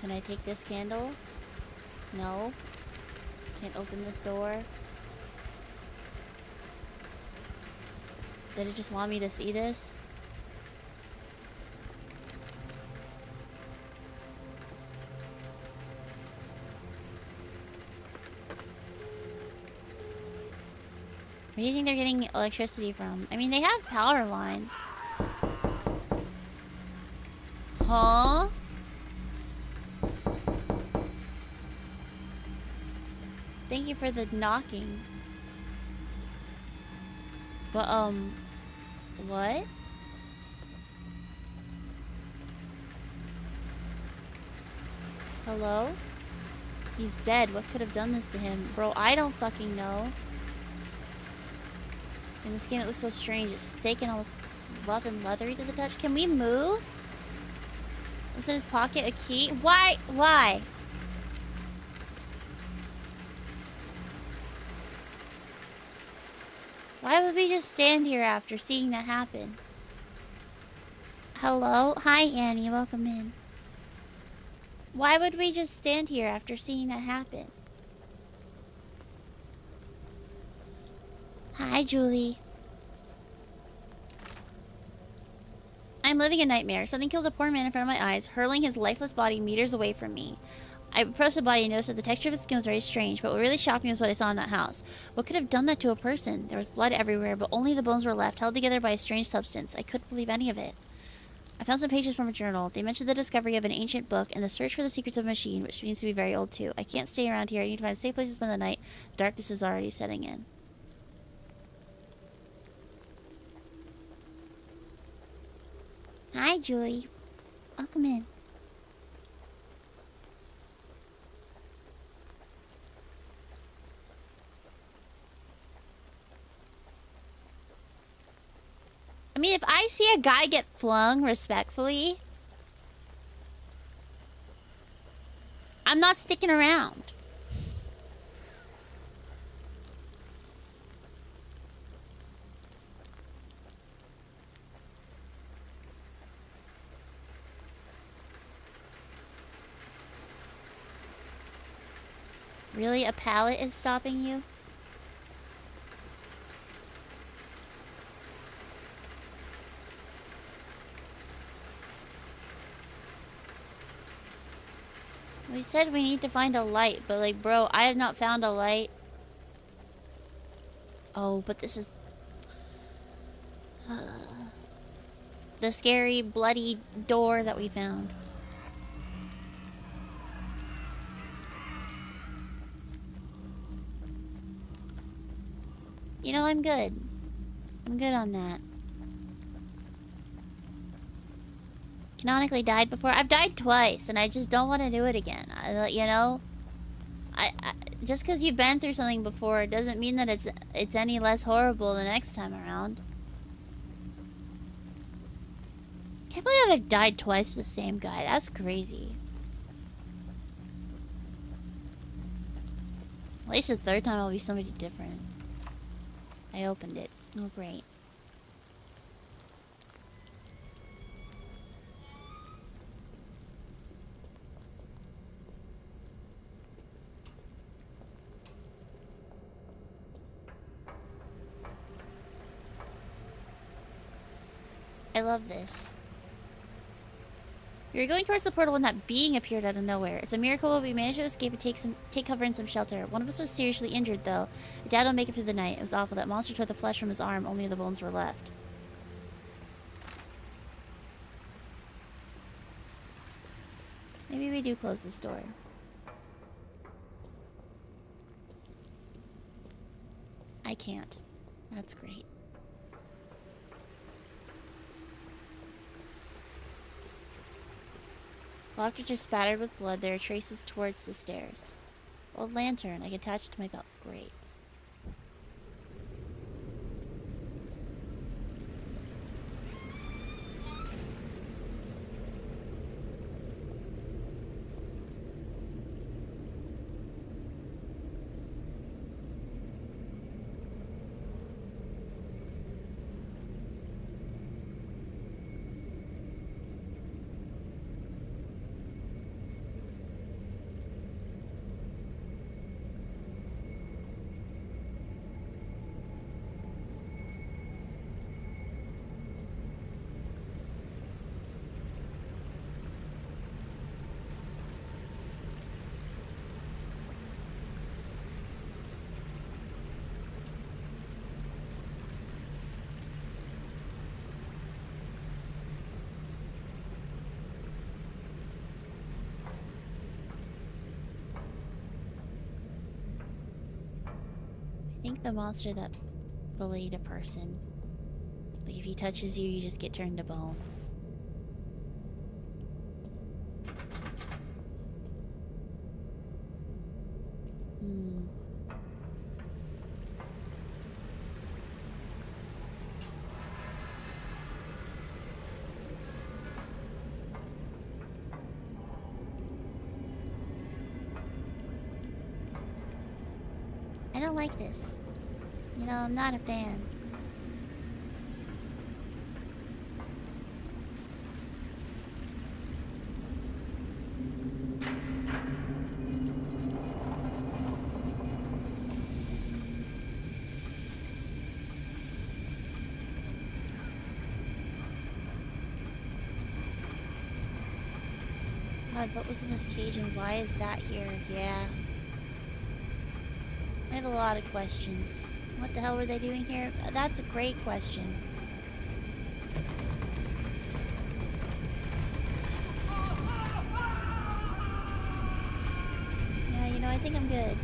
Can I take this candle? No. Can't open this door. Did it just want me to see this? Where do you think they're getting electricity from? I mean, they have power lines. Huh? Thank you for the knocking. But, what? Hello? He's dead. What could have done this to him? Bro, I don't fucking know. In the skin, it looks so strange. It's thick and almost rough and leathery to the touch. Can we move? What's in his pocket? A key? Why? Why? Why would we just stand here after seeing that happen? Hello? Hi, Annie. Welcome in. Why would we just stand here after seeing that happen? Hi, Julie. I'm living a nightmare. Something killed a poor man in front of my eyes, hurling his lifeless body meters away from me. I approached the body and noticed that the texture of its skin was very strange, but what really shocked me was what I saw in that house. What could have done that to a person? There was blood everywhere, but only the bones were left, held together by a strange substance. I couldn't believe any of it. I found some pages from a journal. They mentioned the discovery of an ancient book and the search for the secrets of a machine, which means to be very old too. I can't stay around here. I need to find a safe place to spend the night. Darkness is already setting in. Hi, Julie. Welcome in. I mean, if I see a guy get flung respectfully, I'm not sticking around. Really? A pallet is stopping you? We said we need to find a light, but like, bro, I have not found a light. Oh, but this is... the scary, bloody door that we found. You know, I'm good. I'm good on that. Canonically died before. I've died twice, and I just don't want to do it again. You know? I just because you've been through something before doesn't mean that it's any less horrible the next time around. Can't believe I've died twice to the same guy. That's crazy. At least the third time I'll be somebody different. I opened it. Oh, great. I love this. We were going towards the portal when that being appeared out of nowhere. It's a miracle we managed to escape and take cover in some shelter. One of us was seriously injured, though. Dad will make it through the night. It was awful. That monster tore the flesh from his arm. Only the bones were left. Maybe we do close this door. I can't. That's great. Lockers are spattered with blood. There are traces towards the stairs. Old lantern. I can attach it to my belt. Great. I think the monster that filleted a person. Like, if he touches you, you just get turned to bone. I don't like this. You know, I'm not a fan. God, what was in this cage and why is that here? Yeah. I have a lot of questions. What the hell were they doing here? That's a great question. Yeah, you know, I think I'm good.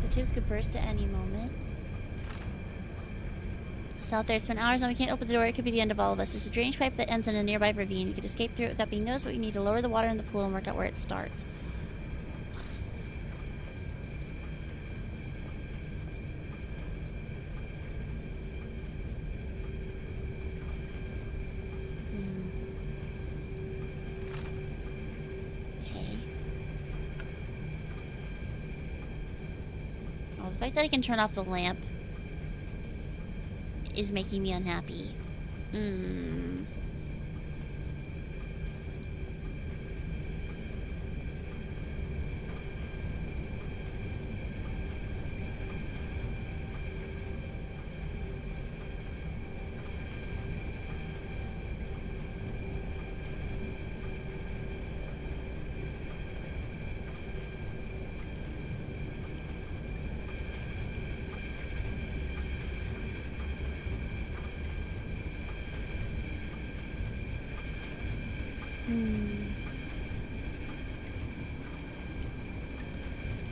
The tubes could burst at any moment. It's out there. It's been hours and we can't open the door. It could be the end of all of us. There's a drainage pipe that ends in a nearby ravine. You could escape through it without being noticed, but you need to lower the water in the pool and work out where it starts. Okay. Oh, the fact that I can turn off the lamp is making me unhappy.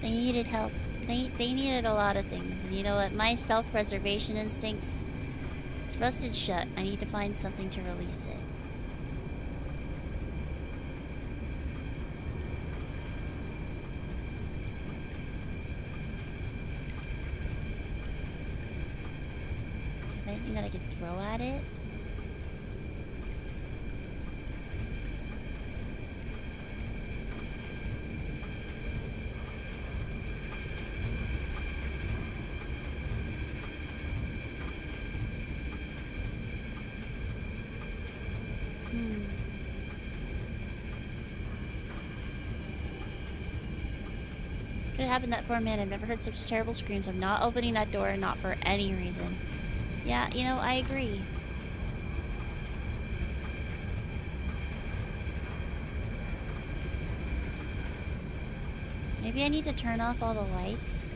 They needed help. They needed a lot of things, and you know what? My self-preservation instincts, it's rusted shut. I need to find something to release it. Do you have anything that I could throw at it? Could have happened to that poor man. I've never heard such terrible screams. I'm not opening that door, not for any reason. Yeah, you know, I agree. Maybe I need to turn off all the lights.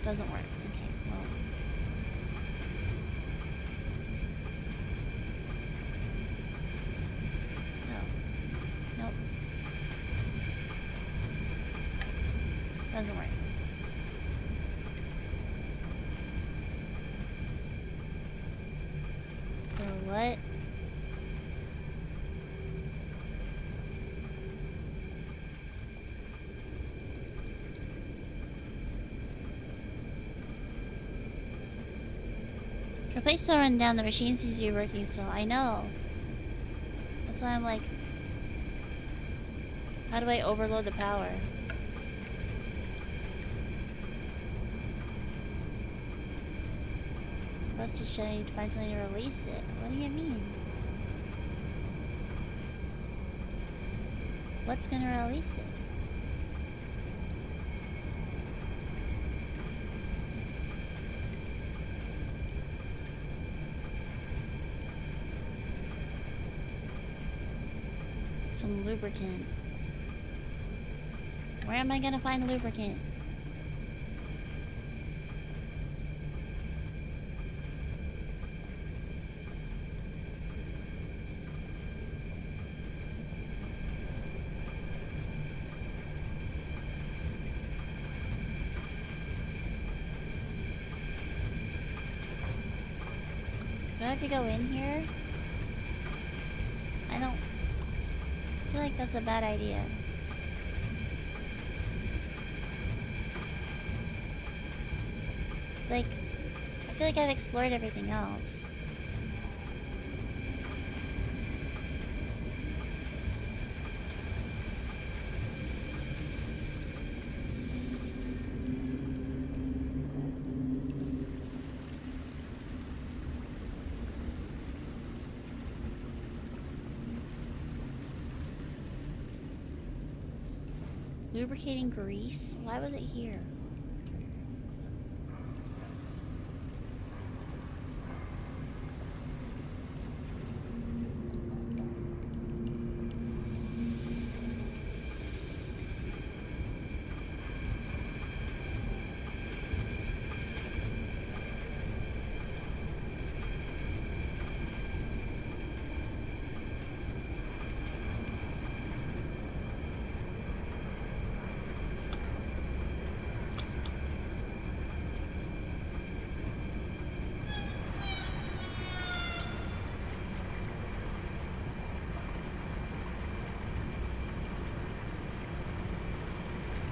Doesn't work. Okay, well. No. Nope. Doesn't work. Bro, what? Replace still run down. The machine seems to be working still. I know. That's why I'm like, how do I overload the power? Rusted shut. I need to find something to release it. What do you mean? What's gonna release it? Some lubricant. Where am I gonna find lubricant? have to go in here? I don't feel like that's a bad idea. Like, I feel like I've explored everything else. Lubricating grease? Why was it here?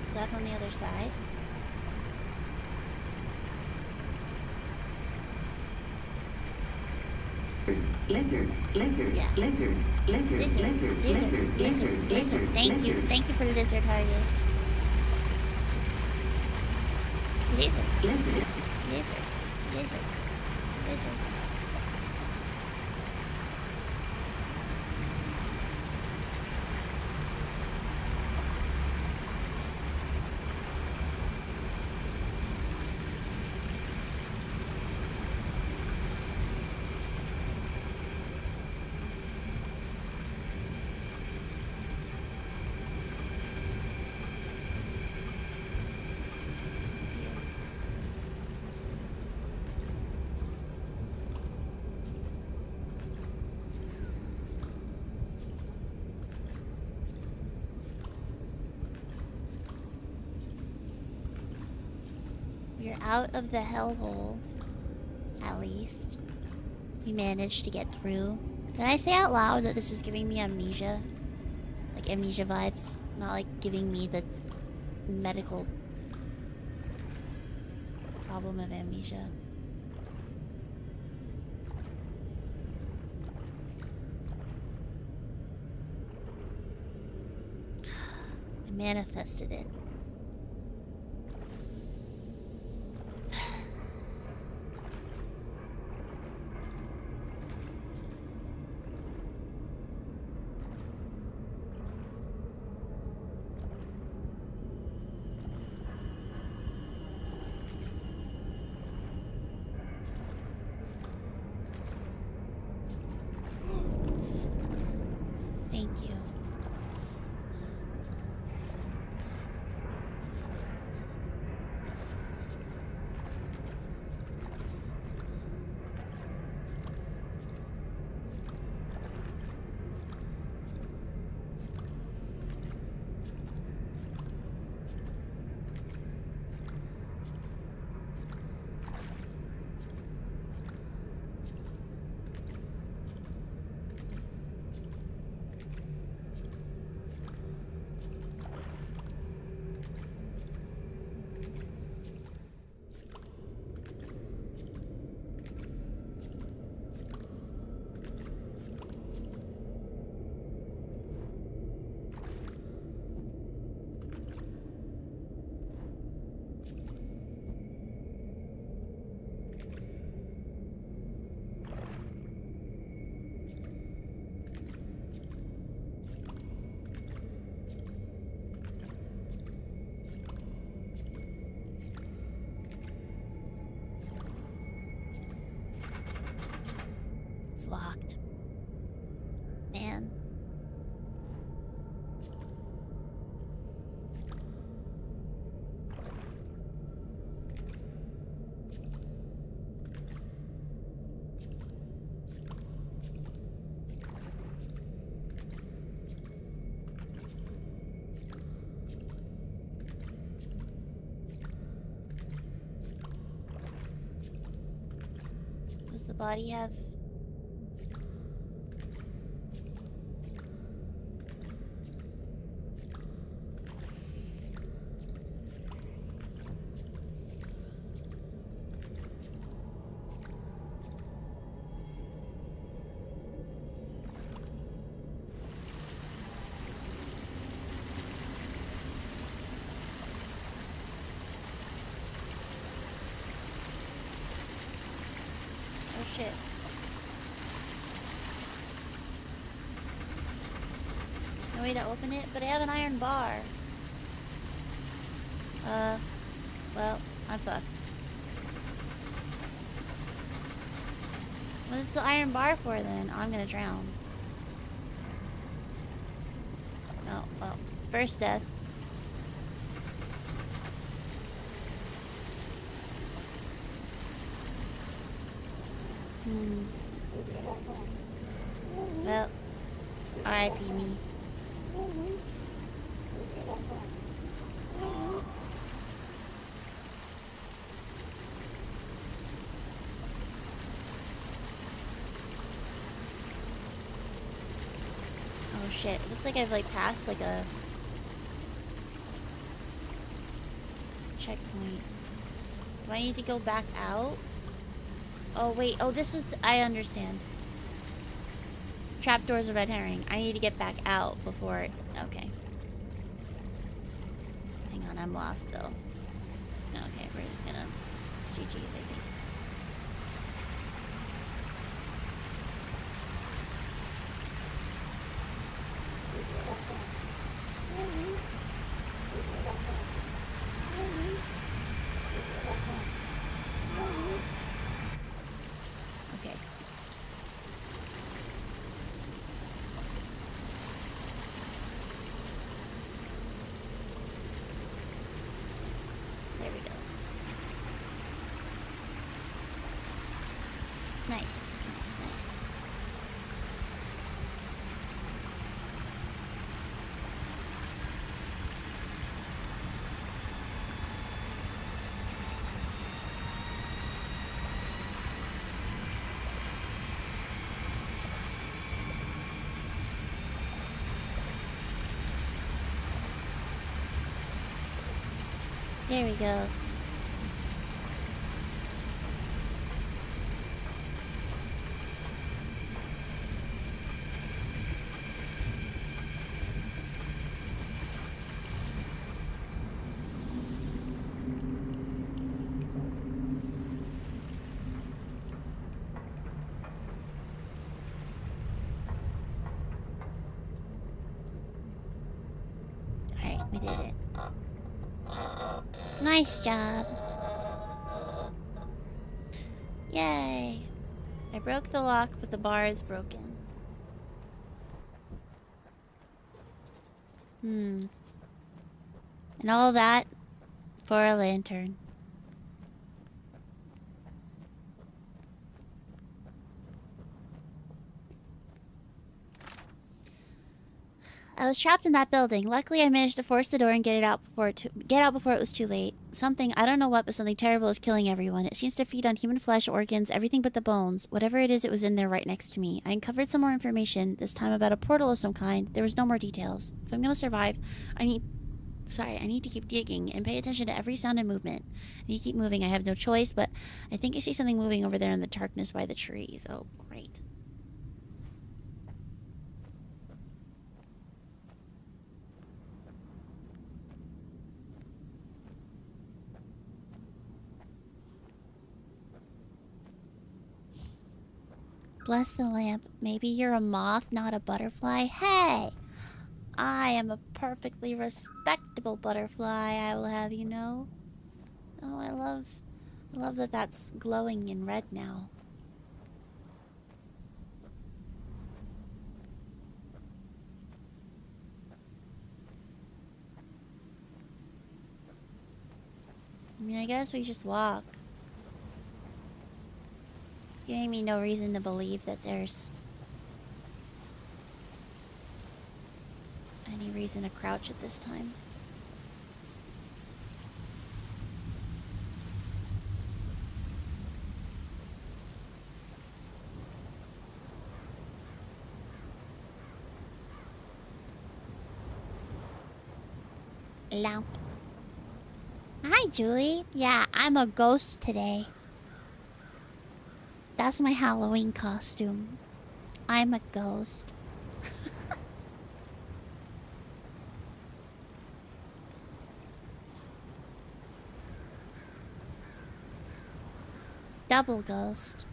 Is that from the other side? Lizard, lizard, Yeah. lizard, lizard, lizard, lizard, lizard, lizard. Thank you. Thank you for the lizard, how are you? Lizard. Lizard. Lizard. Lizard. Lizard. You're out of the hellhole. At least. We managed to get through. Did I say out loud that this is giving me amnesia? Like amnesia vibes? Not like giving me the medical problem of amnesia. I manifested it. Thank you. It's locked. Man. Does the body have shit. No way to open it, but I have an iron bar. Well, I'm fucked. What's the iron bar for then? Oh, I'm gonna drown. Oh, well. First death. Well, R.I.P. me. Oh shit, it looks like I've like passed like a checkpoint. Do I need to go back out? Oh wait, oh this is, I understand. Trapdoor's a red herring. I need to get back out before it, okay. Hang on, I'm lost though. Okay, we're just gonna, it's GG's I think. Okay. There we go. Nice, nice, nice. There we go. Alright, we did it. Nice job. Yay. I broke the lock, but the bar is broken. And all that for a lantern. I was trapped in that building. Luckily, I managed to force the door and get out before it was too late. Something, I don't know what, but something terrible is killing everyone. It seems to feed on human flesh, organs, everything but the bones. Whatever it is, it was in there right next to me. I uncovered some more information, this time about a portal of some kind. There was no more details. If I'm gonna survive, I need to keep digging and pay attention to every sound and movement. I need to keep moving. I have no choice, but I think I see something moving over there in the darkness by the trees. Oh, great. Bless the lamp. Maybe you're a moth, not a butterfly. Hey! I am a perfectly respectable butterfly, I will have you know. Oh, I love that that's glowing in red now. I mean, I guess we just walk. It's giving me no reason to believe that there's any reason to crouch at this time. Lamp. Hi, Julie. Yeah, I'm a ghost today. That's my Halloween costume. I'm a ghost. Double ghost.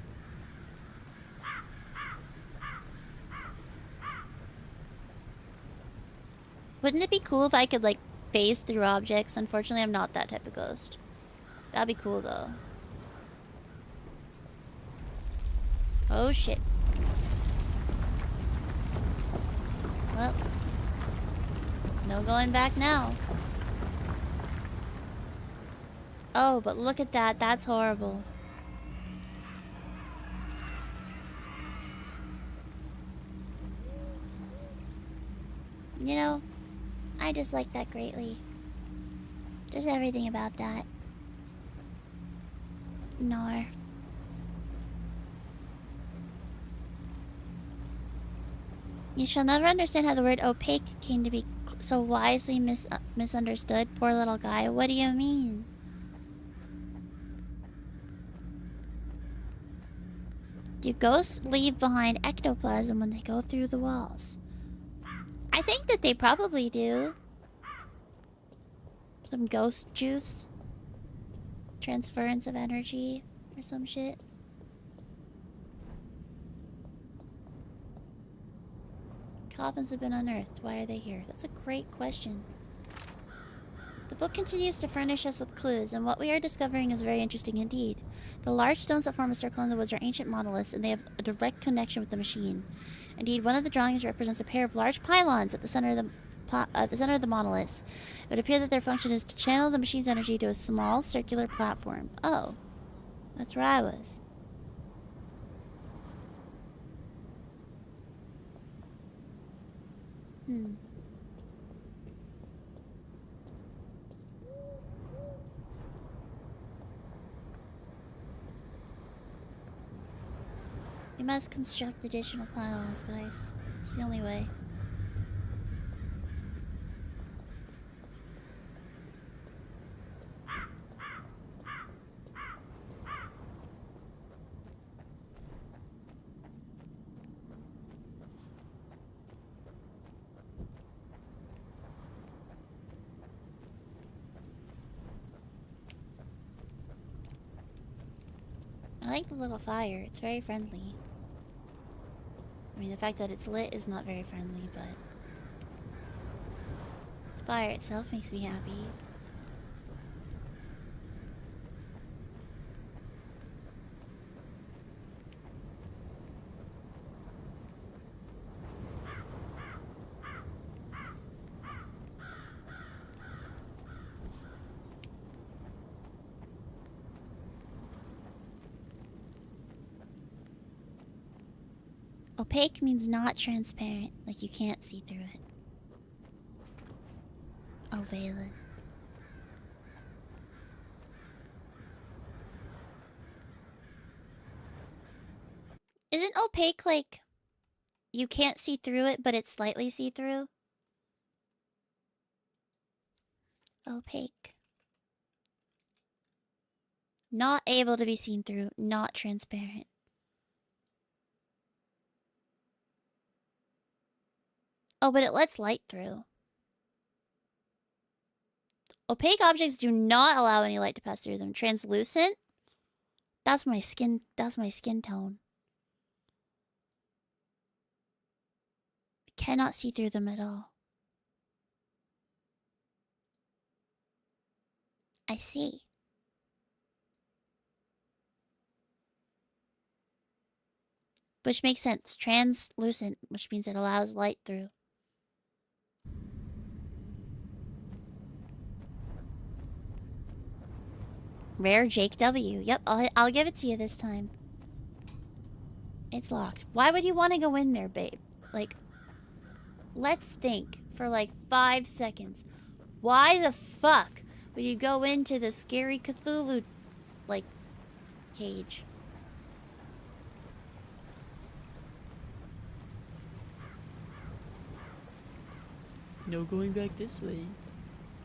Wouldn't it be cool if I could, like, phase through objects? Unfortunately, I'm not that type of ghost. That'd be cool, though. Oh, shit. Well. No going back now. Oh, but look at that. That's horrible. You know, I just like that greatly. Just everything about that. Nar. You shall never understand how the word opaque came to be so wisely misunderstood. Poor little guy. What do you mean? Do ghosts leave behind ectoplasm when they go through the walls? I think that they probably do. Some ghost juice. Transference of energy or some shit. Coffins have been unearthed. Why are they here? That's a great question. The book continues to furnish us with clues, and what we are discovering is very interesting indeed. The large stones that form a circle in the woods are ancient monoliths, and they have a direct connection with the machine. Indeed, one of the drawings represents a pair of large pylons at the center of the monoliths. It would appear that their function is to channel the machine's energy to a small circular platform. Oh, that's where I was. We must construct additional pylons, guys. It's the only way. I like the little fire. It's very friendly. I mean, the fact that it's lit is not very friendly, but the fire itself makes me happy. Opaque means not transparent, like you can't see through it. Ovalent. Isn't opaque like you can't see through it, but it's slightly see-through? Opaque. Not able to be seen through, not transparent. Oh, but it lets light through. Opaque objects do not allow any light to pass through them. Translucent? That's my skin tone. Cannot see through them at all. I see. Which makes sense. Translucent, which means it allows light through. Rare Jake W. Yep, I'll give it to you this time. It's locked. Why would you want to go in there, babe? Like, let's think for like 5 seconds. Why the fuck would you go into the scary Cthulhu, like, cage? No going back this way.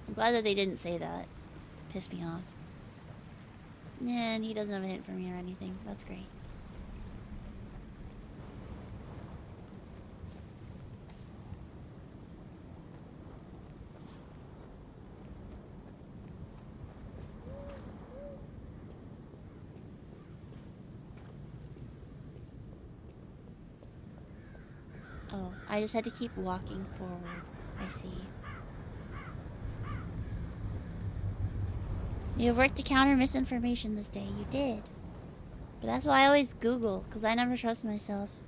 I'm glad that they didn't say that. Pissed me off. Yeah, and he doesn't have a hint for me or anything. That's great. Oh, I just had to keep walking forward. I see. You worked to counter misinformation this day. You did. But that's why I always Google, because I never trust myself.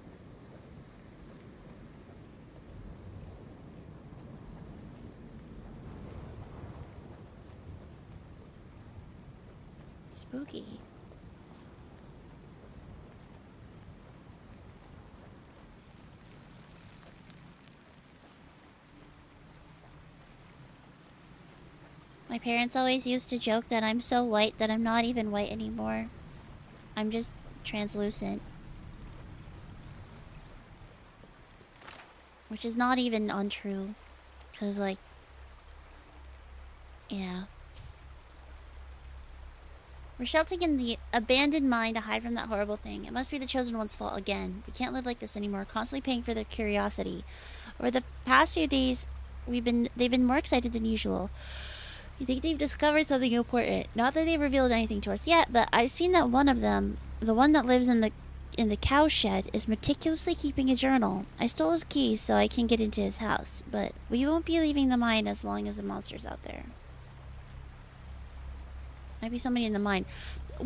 Spooky. My parents always used to joke that I'm so white that I'm not even white anymore. I'm just translucent. Which is not even untrue. Because, like... Yeah. We're sheltering in the abandoned mine to hide from that horrible thing. It must be the Chosen One's fault again. We can't live like this anymore, constantly paying for their curiosity. Over the past few days, they've been more excited than usual. You think they've discovered something important. Not that they've revealed anything to us yet, but I've seen that one of them, the one that lives in the cow shed, is meticulously keeping a journal. I stole his keys so I can get into his house, but we won't be leaving the mine as long as the monster's out there. Might be somebody in the mine.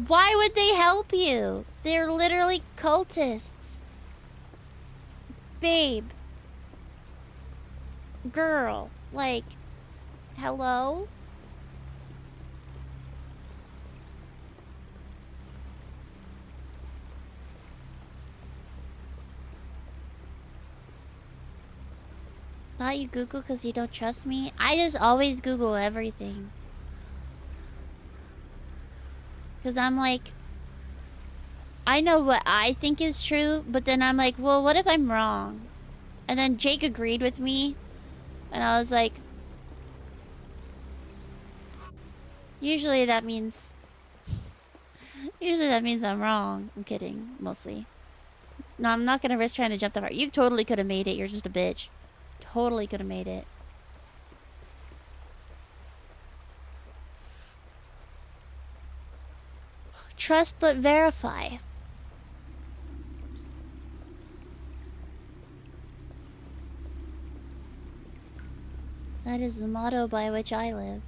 Why would they help you? They're literally cultists. Babe. Girl. Like, hello? Thought you Google because you don't trust me? I just always Google everything. Because I'm like, I know what I think is true, but then I'm like, well, what if I'm wrong? And then Jake agreed with me, and I was like, usually that means I'm wrong. I'm kidding, mostly. No, I'm not gonna risk trying to jump that far. You totally could have made it. You're just a bitch. Totally could have made it. Trust but verify. That is the motto by which I live.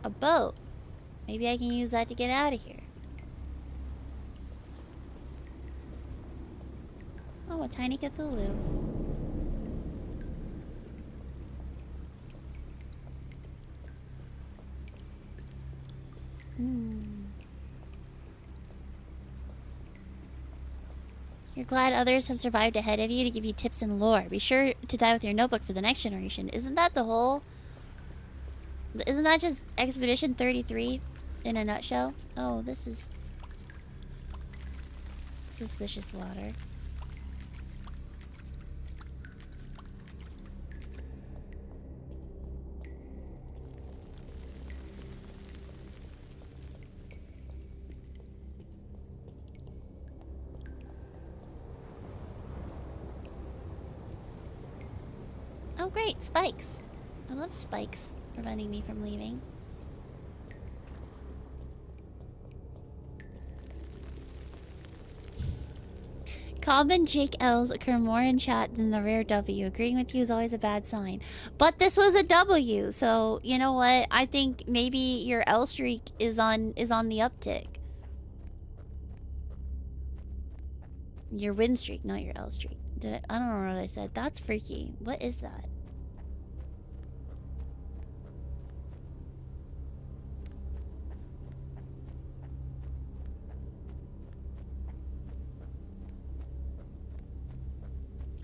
A boat. Maybe I can use that to get out of here. Oh, a tiny Cthulhu. You're glad others have survived ahead of you to give you tips and lore. Be sure to die with your notebook for the next generation. Isn't that the whole... Isn't that just Expedition 33 in a nutshell? Oh, this is... suspicious water. Oh great, spikes. I love spikes preventing me from leaving. Cobb and Jake L's occur more in chat than the rare W. Agreeing with you is always a bad sign. But this was a W, so you know what? I think maybe your L streak is on the uptick. Your win streak, not your L streak. I don't know what I said. That's freaky. What is that?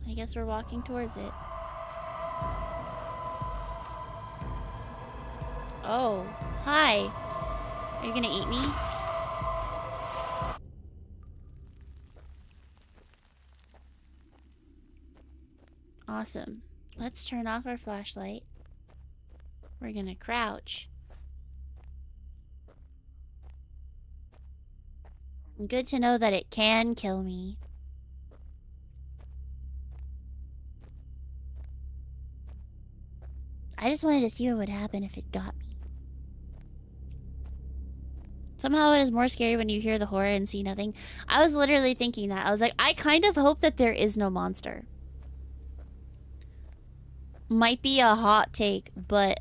I guess we're walking towards it. Oh, hi. Are you gonna eat me? Awesome. Let's turn off our flashlight. We're gonna crouch. Good to know that it can kill me. I just wanted to see what would happen if it got me. Somehow it is more scary when you hear the horror and see nothing. I was literally thinking that. I was like, I kind of hope that there is no monster. might be a hot take, but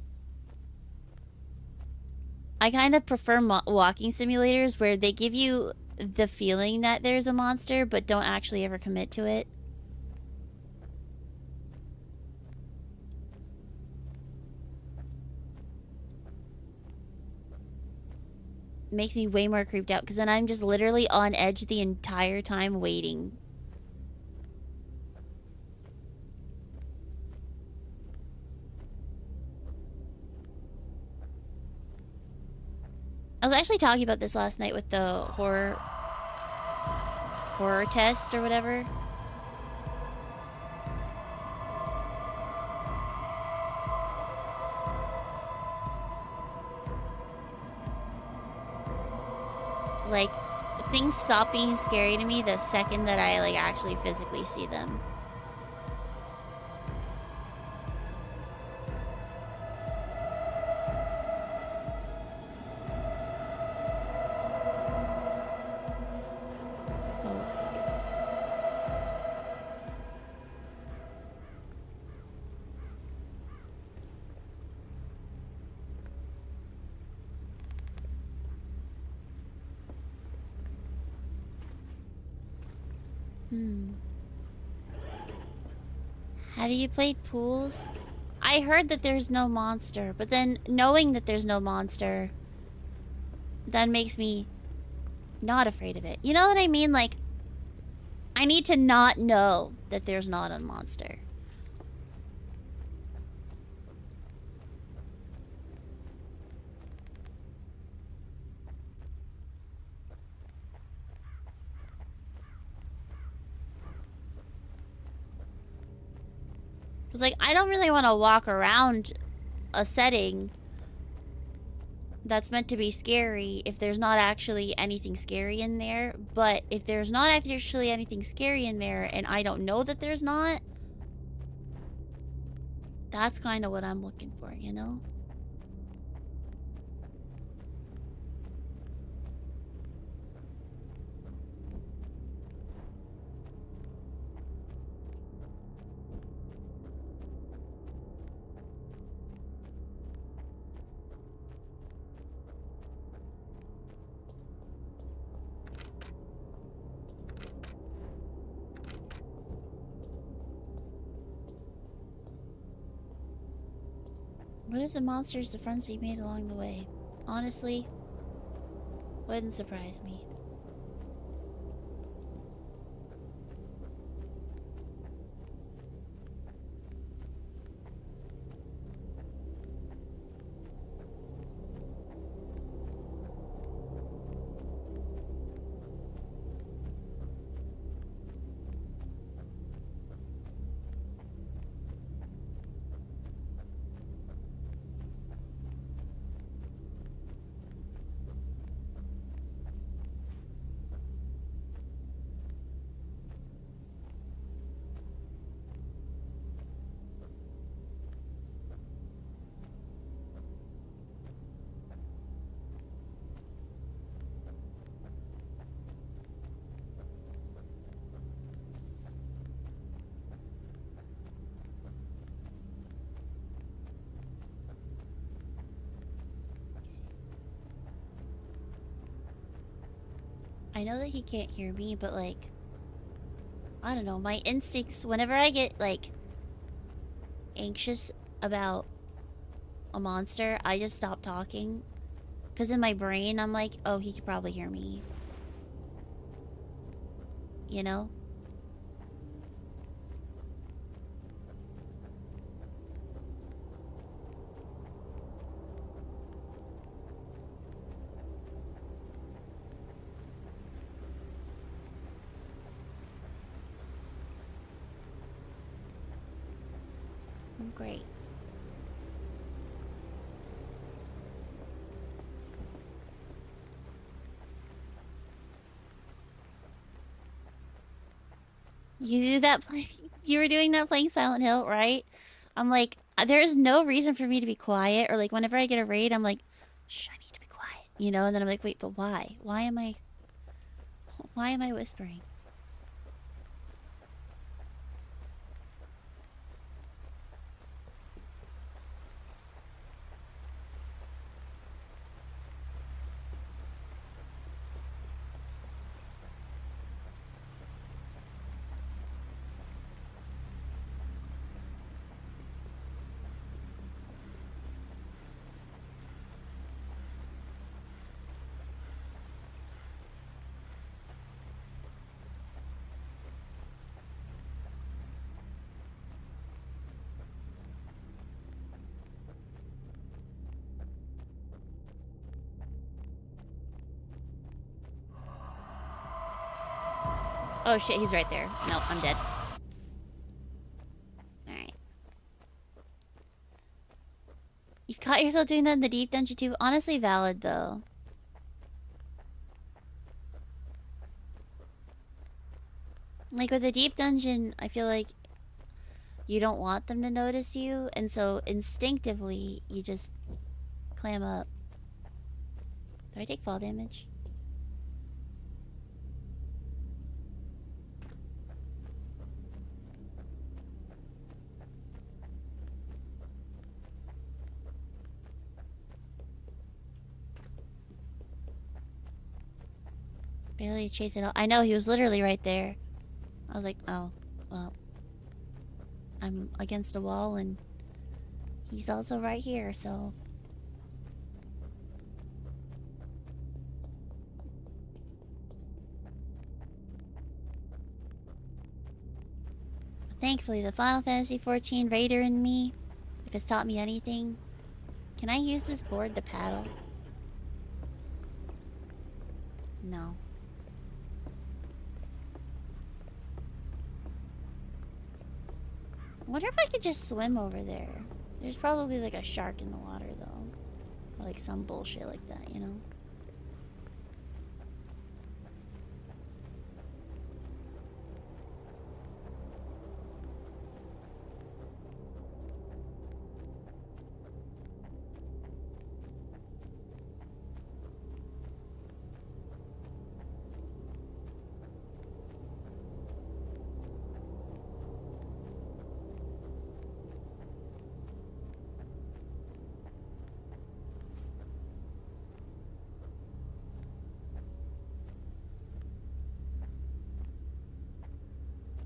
I kind of prefer walking simulators where they give you the feeling that there's a monster, but don't actually ever commit to it. Makes me way more creeped out, because then I'm just literally on edge the entire time waiting. I was actually talking about this last night with the horror test or whatever. Like, things stop being scary to me the second that I like actually physically see them. Have you played pools? I heard that there's no monster, but then knowing that there's no monster, that makes me not afraid of it. You know what I mean? Like, I need to not know that there's not a monster. Because, like, I don't really want to walk around a setting that's meant to be scary if there's not actually anything scary in there. But if there's not actually anything scary in there and I don't know that there's not, that's kind of what I'm looking for, you know? What if the monster's the friends he made along the way? Honestly, wouldn't surprise me. I know that he can't hear me, but like, I don't know, my instincts, whenever I get like anxious about a monster, I just stop talking. Because in my brain, I'm like, oh, he could probably hear me. You know? Great. You do that you were doing that playing Silent Hill, right? I'm like, there is no reason for me to be quiet, or like whenever I get a raid, I'm like, shh, I need to be quiet, you know? And then I'm like, wait, but why? Why am I whispering? Oh shit, he's right there. Nope, I'm dead. Alright. You've caught yourself doing that in the deep dungeon too? Honestly valid, though. Like, with the deep dungeon, I feel like you don't want them to notice you, and so instinctively, you just clam up. Do I take fall damage? Barely chase it out. I know, he was literally right there. I was like, oh, well. I'm against a wall, and he's also right here, so... Thankfully, the Final Fantasy XIV Raider in me, if it's taught me anything... Can I use this board to paddle? No. I wonder if I could just swim over there. There's probably like a shark in the water though. Or like some bullshit like that, you know?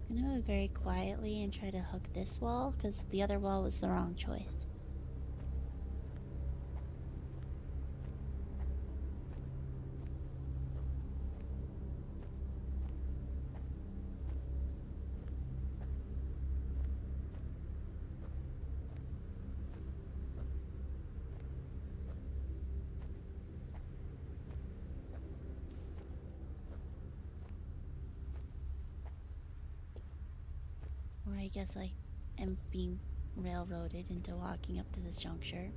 I'm gonna move very quietly and try to hook this wall, because the other wall was the wrong choice. Or I guess I am being railroaded into walking up to this juncture.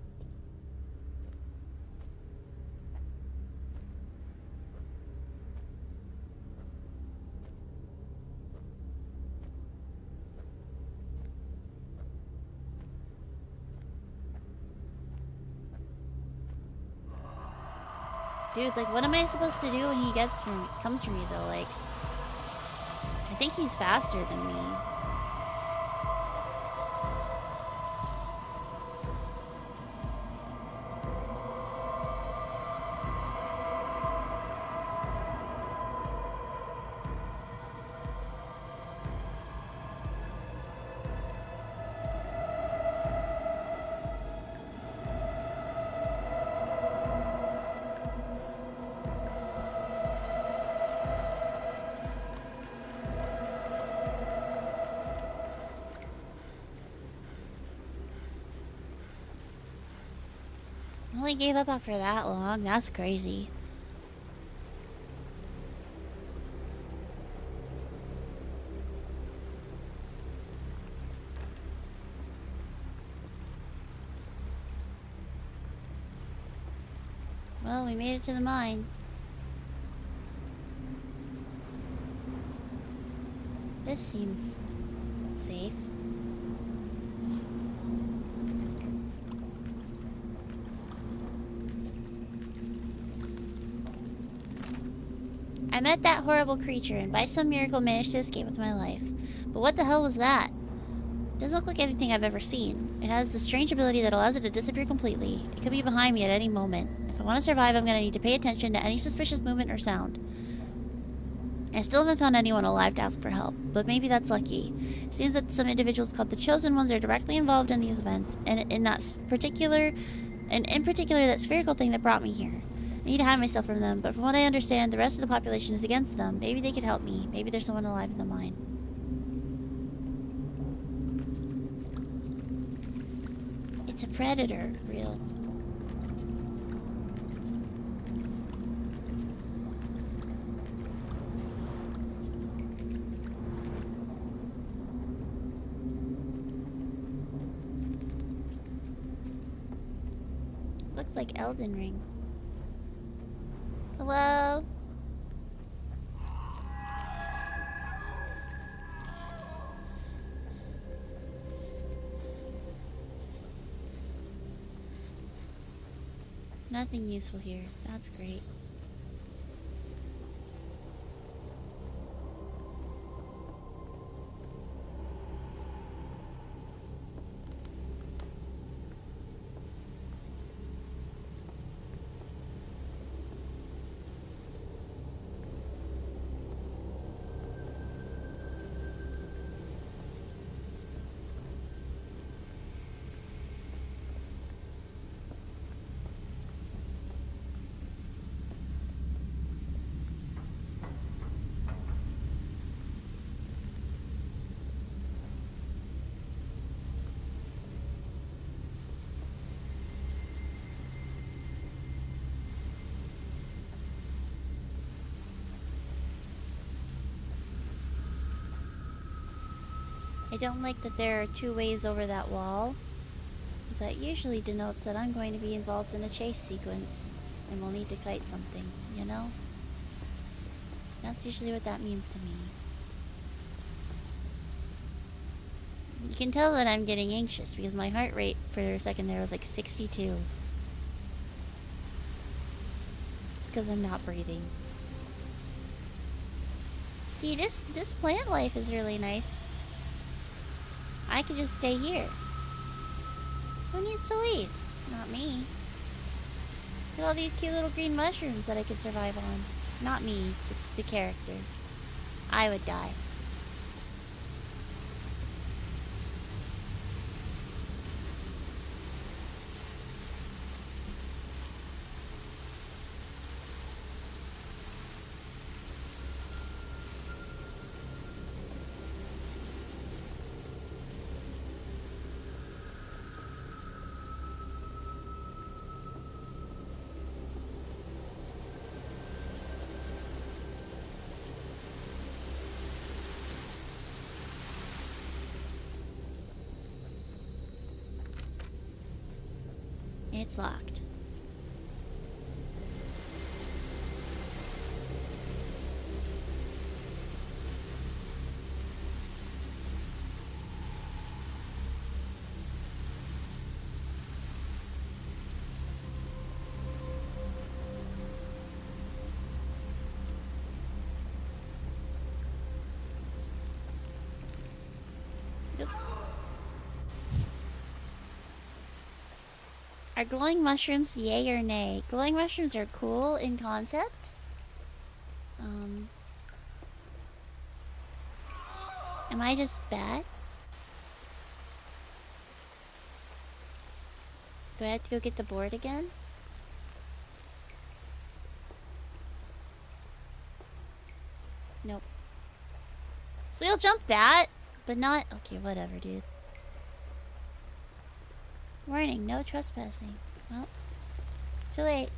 Dude, like, what am I supposed to do when he comes for me though? Like, I think he's faster than me. I only gave up after that long. That's crazy. Well, we made it to the mine. This seems safe. I met that horrible creature and by some miracle managed to escape with my life. But what the hell was that? It doesn't look like anything I've ever seen. It has this strange ability that allows it to disappear completely. It could be behind me at any moment. If I want to survive, I'm gonna need to pay attention to any suspicious movement or sound. I still haven't found anyone alive to ask for help, but maybe that's lucky. It seems that some individuals called the Chosen Ones are directly involved in these events, and in particular that spherical thing that brought me here. I need to hide myself from them, but from what I understand, the rest of the population is against them. Maybe they could help me. Maybe there's someone alive in the mine. It's a predator, real. like Elden Ring. Hello? Nothing useful here. That's great. I don't like that there are two ways over that wall. That usually denotes that I'm going to be involved in a chase sequence and will need to kite something, you know? That's usually what that means to me. You can tell that I'm getting anxious because my heart rate for a second there was like 62. It's because I'm not breathing. See, this plant life is really nice. I could just stay here. Who needs to leave? Not me. Look at all these cute little green mushrooms that I could survive on. Not me, the character. I would die. It's locked. Oops. Are glowing mushrooms yay or nay? Glowing mushrooms are cool in concept. Am I just bad? Do I have to go get the board again? Nope. So you'll jump that, but not... Okay, whatever, dude. Warning, no trespassing. Well, too late.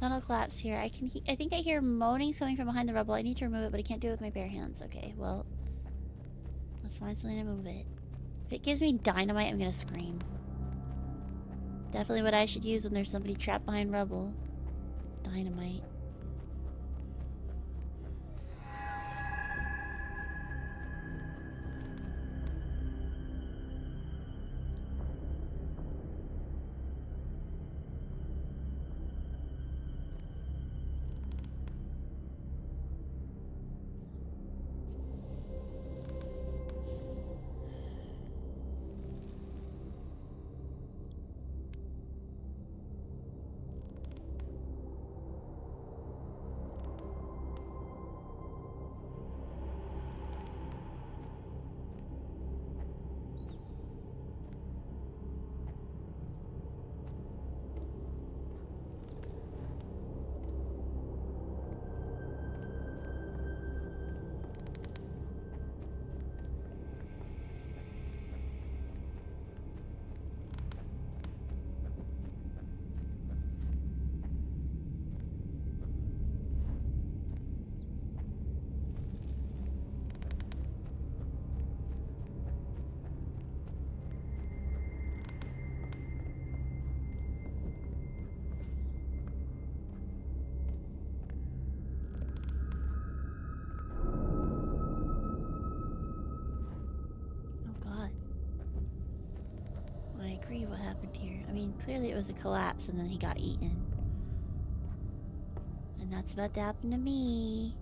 Tunnel collapse here. I think I hear moaning coming from behind the rubble. I need to remove it, but I can't do it with my bare hands. Okay, well, let's find something to move it. If it gives me dynamite, I'm gonna scream. Definitely what I should use when there's somebody trapped behind rubble. Dynamite. agree what happened here. I mean, clearly it was a collapse and then he got eaten. And that's about to happen to me.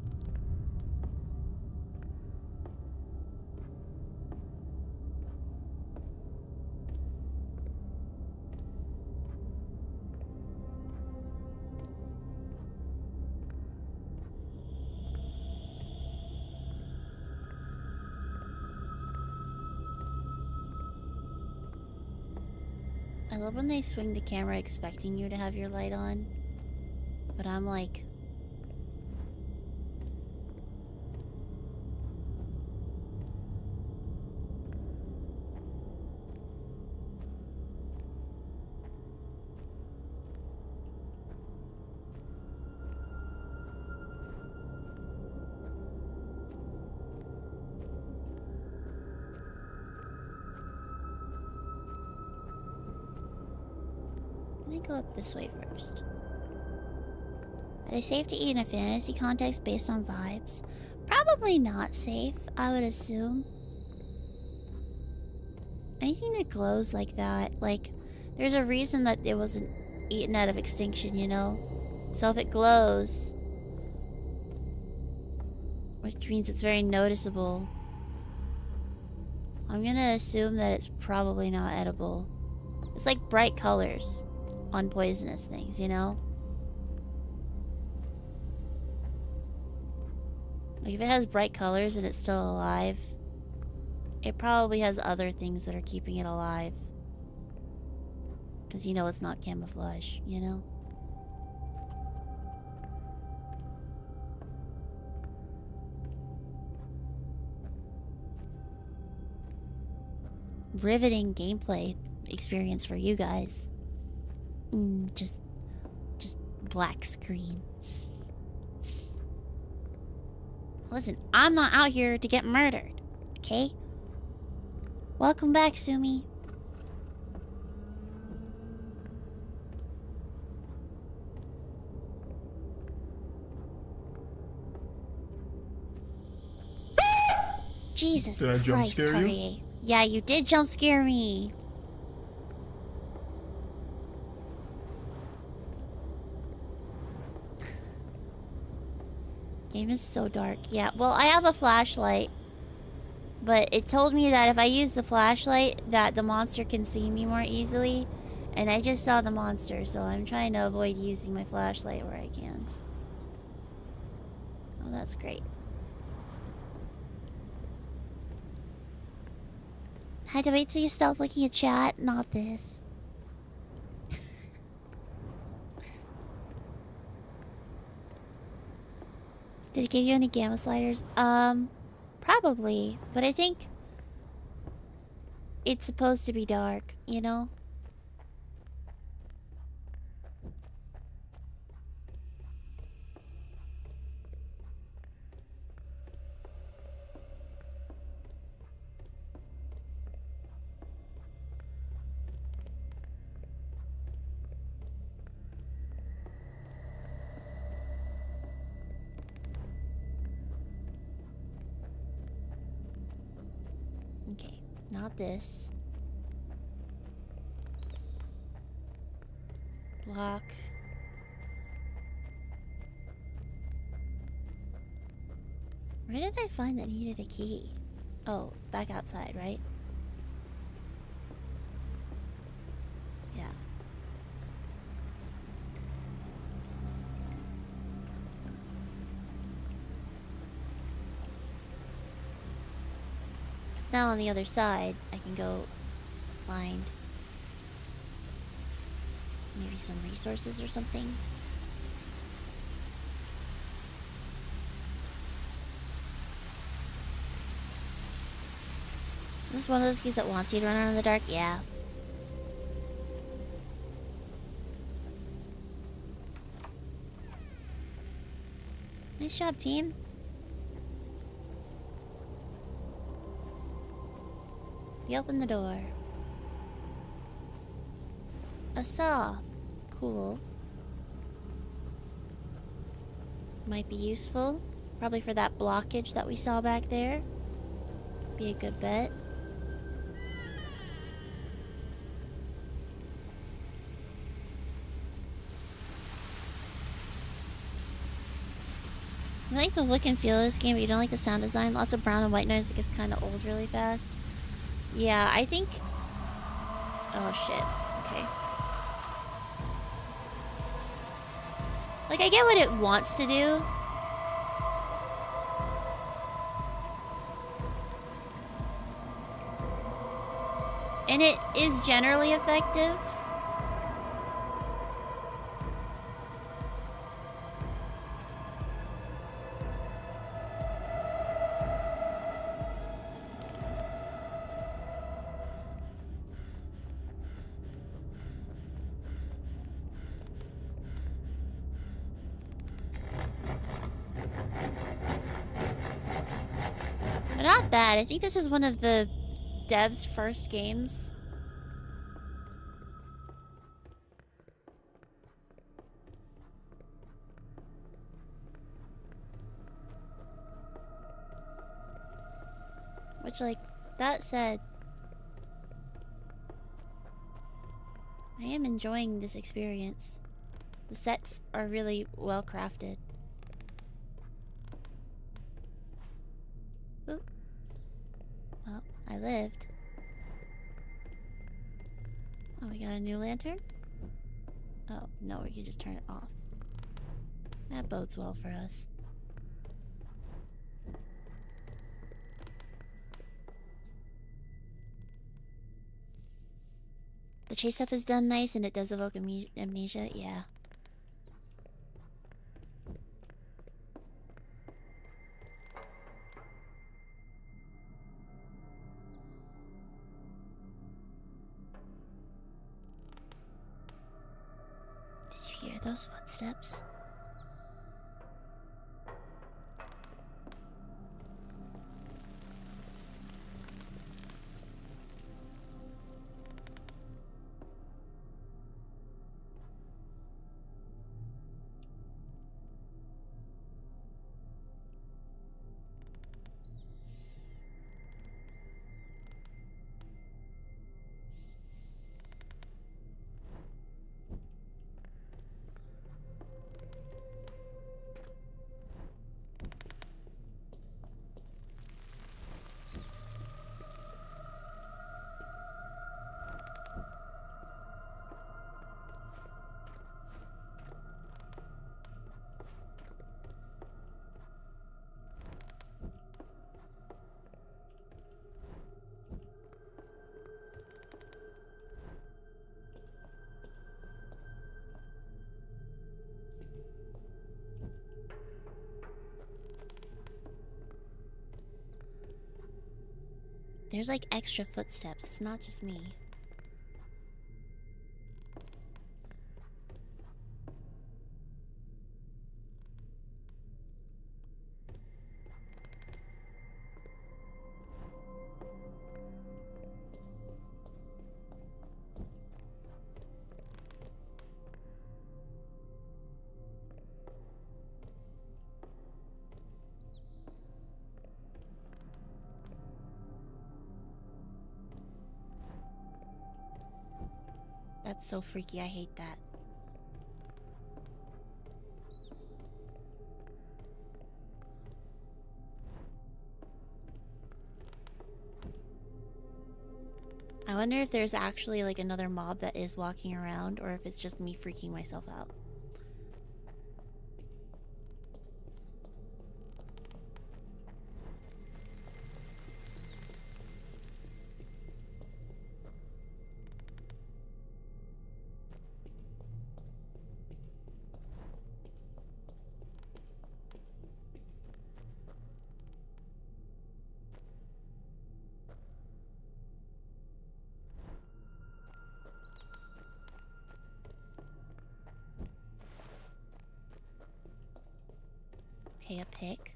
I love when they swing the camera expecting you to have your light on. But I'm like... Let me go up this way first. Are they safe to eat in a fantasy context based on vibes? Probably not safe, I would assume. Anything that glows like that, like, there's a reason that it wasn't eaten out of extinction, you know? So if it glows, which means it's very noticeable, I'm gonna assume that it's probably not edible. It's like bright colors on poisonous things, you know? Like if it has bright colors and it's still alive, it probably has other things that are keeping it alive. Because you know it's not camouflage, you know? Riveting gameplay experience for you guys. Just black screen. Listen, I'm not out here to get murdered, okay? Welcome back, Sumi. Jesus Did I jump Christ, scare you? Harie. Yeah, you did jump scare me. Game is so dark. Yeah, well, I have a flashlight. But it told me that if I use the flashlight, that the monster can see me more easily. And I just saw the monster, so I'm trying to avoid using my flashlight where I can. Oh, that's great. I had to wait till you stopped looking at chat, not this. Did it give you any gamma sliders? Probably. But I think it's supposed to be dark, you know? Okay, not this. Block. Where did I find that needed a key? Oh, back outside, right? Yeah. Because now on the other side, I can go find maybe some resources or something. This is one of those keys that wants you to run around in the dark? Yeah. Nice job, team. You open the door. A saw. Cool. Might be useful. Probably for that blockage that we saw back there. Be a good bet. like the look and feel of this game, but you don't like the sound design. Lots of brown and white noise. It gets kind of old really fast. Yeah, I think... Oh, shit. Okay. Like, I get what it wants to do. And it is generally effective. But not bad. I think this is one of the devs' first games. Which, like, that said, I am enjoying this experience. The sets are really well crafted. Oop. Well, I lived. Oh, we got a new lantern? Oh, no, we can just turn it off. That bodes well for us. The chase stuff is done nice and it does evoke amnesia, yeah. Did you hear those footsteps? There's like extra footsteps. It's not just me. That's so freaky. I hate that. I wonder if there's actually like another mob that is walking around or if it's just me freaking myself out. Okay, a pick.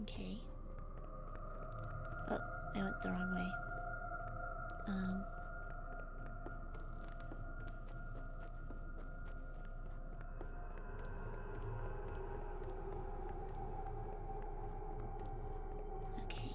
Okay. Oh, I went the wrong way. Okay.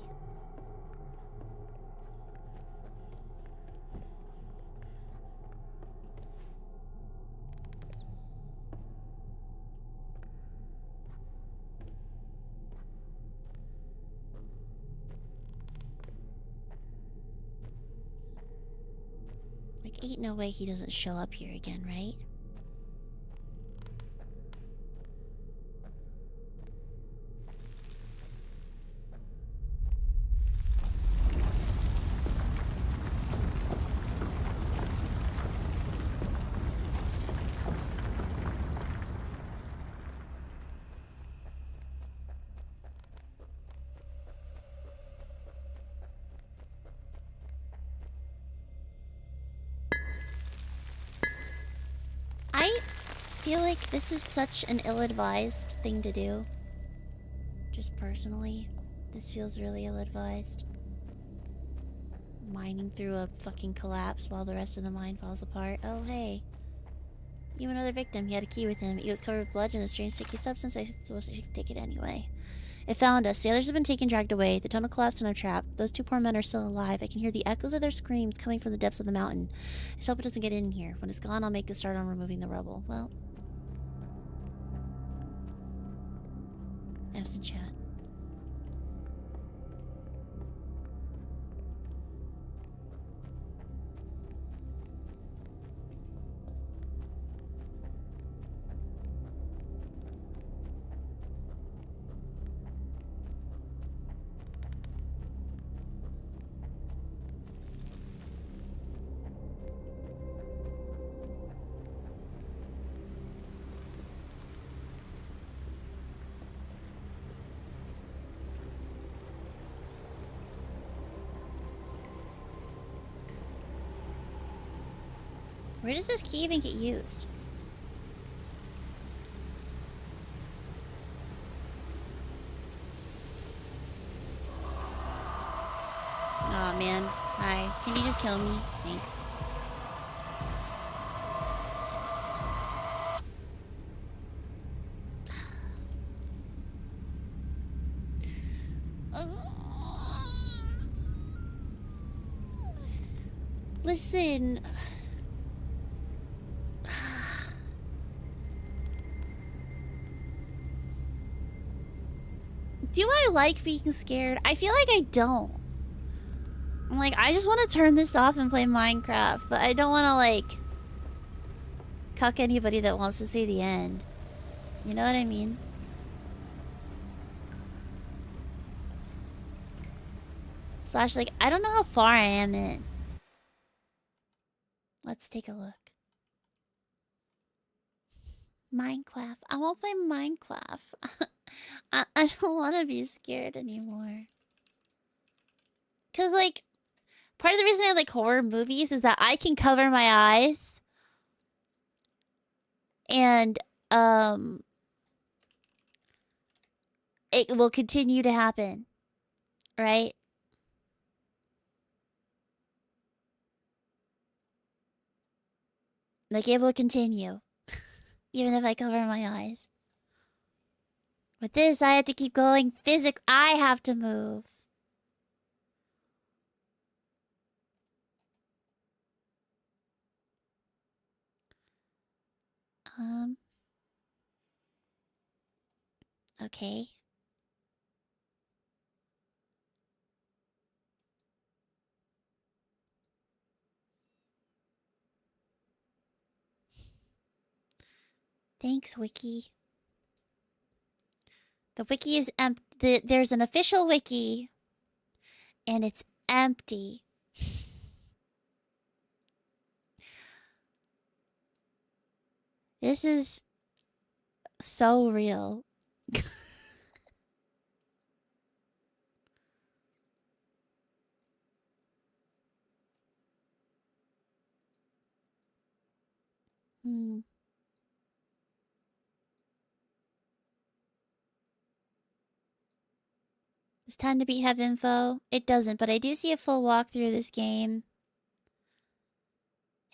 Like, ain't no way he doesn't show up here again, right? I feel like this is such an ill-advised thing to do. Just personally, this feels really ill-advised. Mining through a fucking collapse while the rest of the mine falls apart. Oh, hey. You another victim. He had a key with him. It was covered with blood and a strange sticky substance. I suppose I should take it anyway. It found us. The others have been taken, dragged away. The tunnel collapsed and I'm trapped. Those two poor men are still alive. I can hear the echoes of their screams coming from the depths of the mountain. I just hope it doesn't get in here. When it's gone, I'll make a start on removing the rubble. Well... I have some chat. Where does this key even get used? Aw, man. Hi. Can you just kill me? Thanks. Listen. Do I like being scared? I feel like I don't. I'm like, I just want to turn this off and play Minecraft, but I don't want to, like, cuck anybody that wants to see the end. You know what I mean? Slash, like, I don't know how far I am in. Let's take a look. Minecraft. I won't play Minecraft. I don't want to be scared anymore. Because, like, part of the reason I like horror movies is that I can cover my eyes. And, it will continue to happen. Right? Like, it will continue. Even if I cover my eyes. With this, I have to keep going. I have to move. Okay. Thanks, Wiki. The wiki is empty. There's an official wiki. And it's empty. This is so real. Hmm. Does time to beat have info? It doesn't, but I do see a full walkthrough of this game.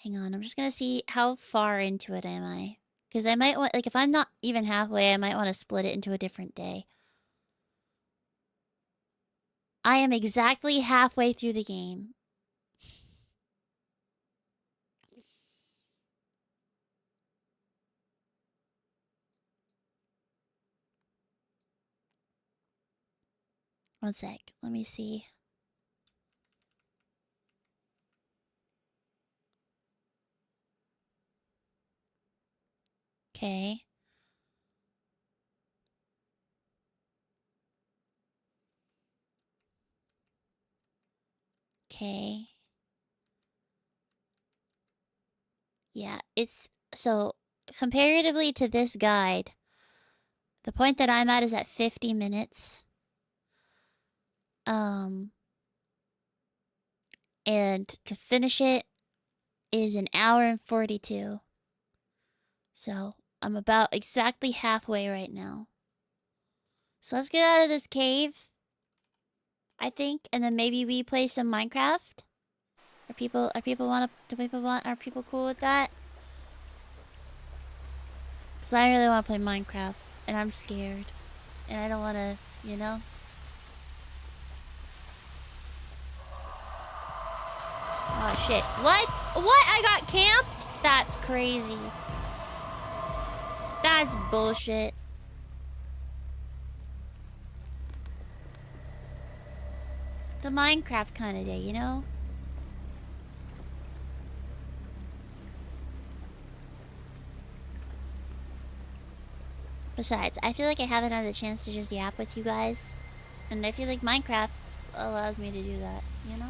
Hang on, I'm just gonna see how far into it am I. Because I might want, like, if I'm not even halfway, I might want to split it into a different day. I am exactly halfway through the game. One sec, let me see. Okay. Okay. Yeah, it's so comparatively to this guide, the point that I'm at is at 50 minutes. And to finish it is an hour and 42. So I'm about exactly halfway right now. So let's get out of this cave, I think, and then maybe we play some Minecraft. Are people cool with that? Cause I really want to play Minecraft, and I'm scared, and I don't want to, you know. Oh shit! What? What? I got camped? That's crazy. That's bullshit. It's a Minecraft kind of day, you know. Besides, I feel like I haven't had the chance to just yap with you guys. And I feel like Minecraft allows me to do that, you know?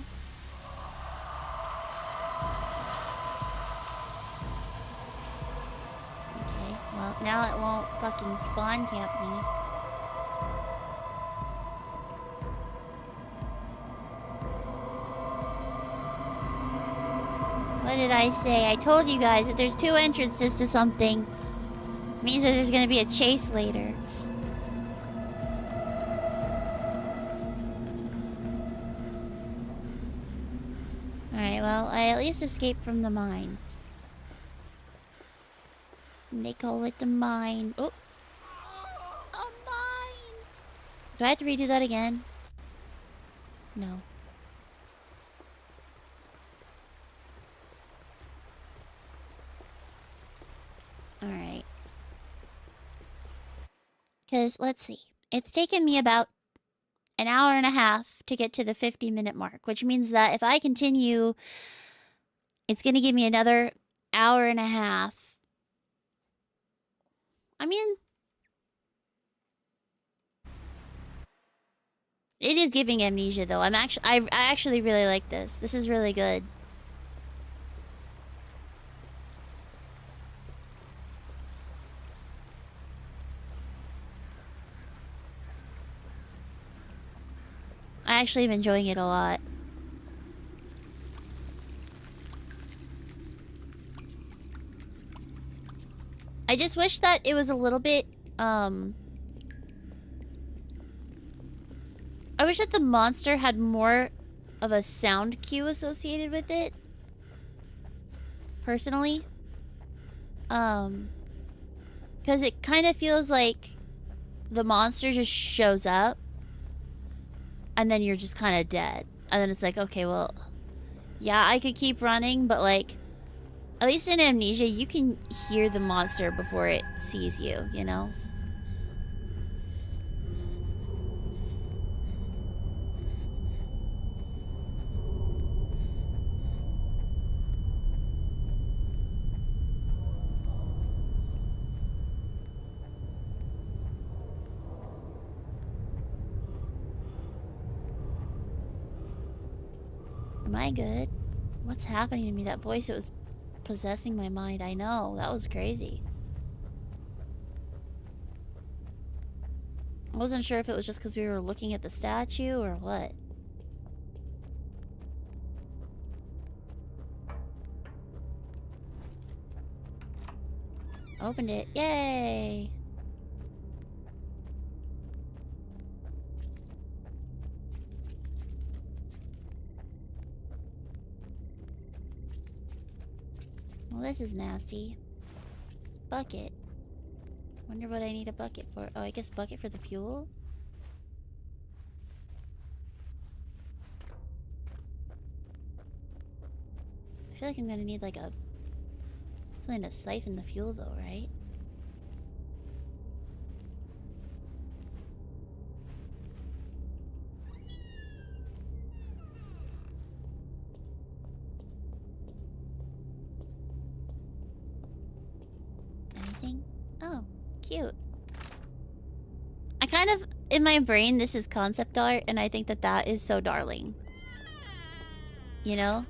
Okay, well, now it won't fucking spawn camp me. What did I say? I told you guys, if there's 2 entrances to something, it means that there's gonna be a chase later. Alright, well, I at least escaped from the mines. And they call it the mine. Oh! A mine! Do I have to redo that again? No. Alright. Because, let's see. It's taken me about an hour and a half to get to the 50-minute mark, which means that if I continue, it's going to give me another hour and a half. I mean, it is giving amnesia, though. I actually really like this. This is really good. I actually am enjoying it a lot. I just wish that it was a little bit, I wish that the monster had more of a sound cue associated with it. Personally. Because it kind of feels like the monster just shows up. And then you're just kind of dead. And then it's like, okay, well, yeah, I could keep running, but like, at least in Amnesia, you can hear the monster before it sees you, you know? Am I good? What's happening to me? That voice, it was possessing my mind. I know, that was crazy. I wasn't sure if it was just because we were looking at the statue or what. Opened it. Yay! this is nasty. Bucket. Wonder what I need a bucket for. Oh, I guess bucket for the fuel? I feel like I'm gonna need like a... something to siphon the fuel though, right? Anything? Oh, cute. I kind of, in my brain, this is concept art, and I think that that is so darling. You know?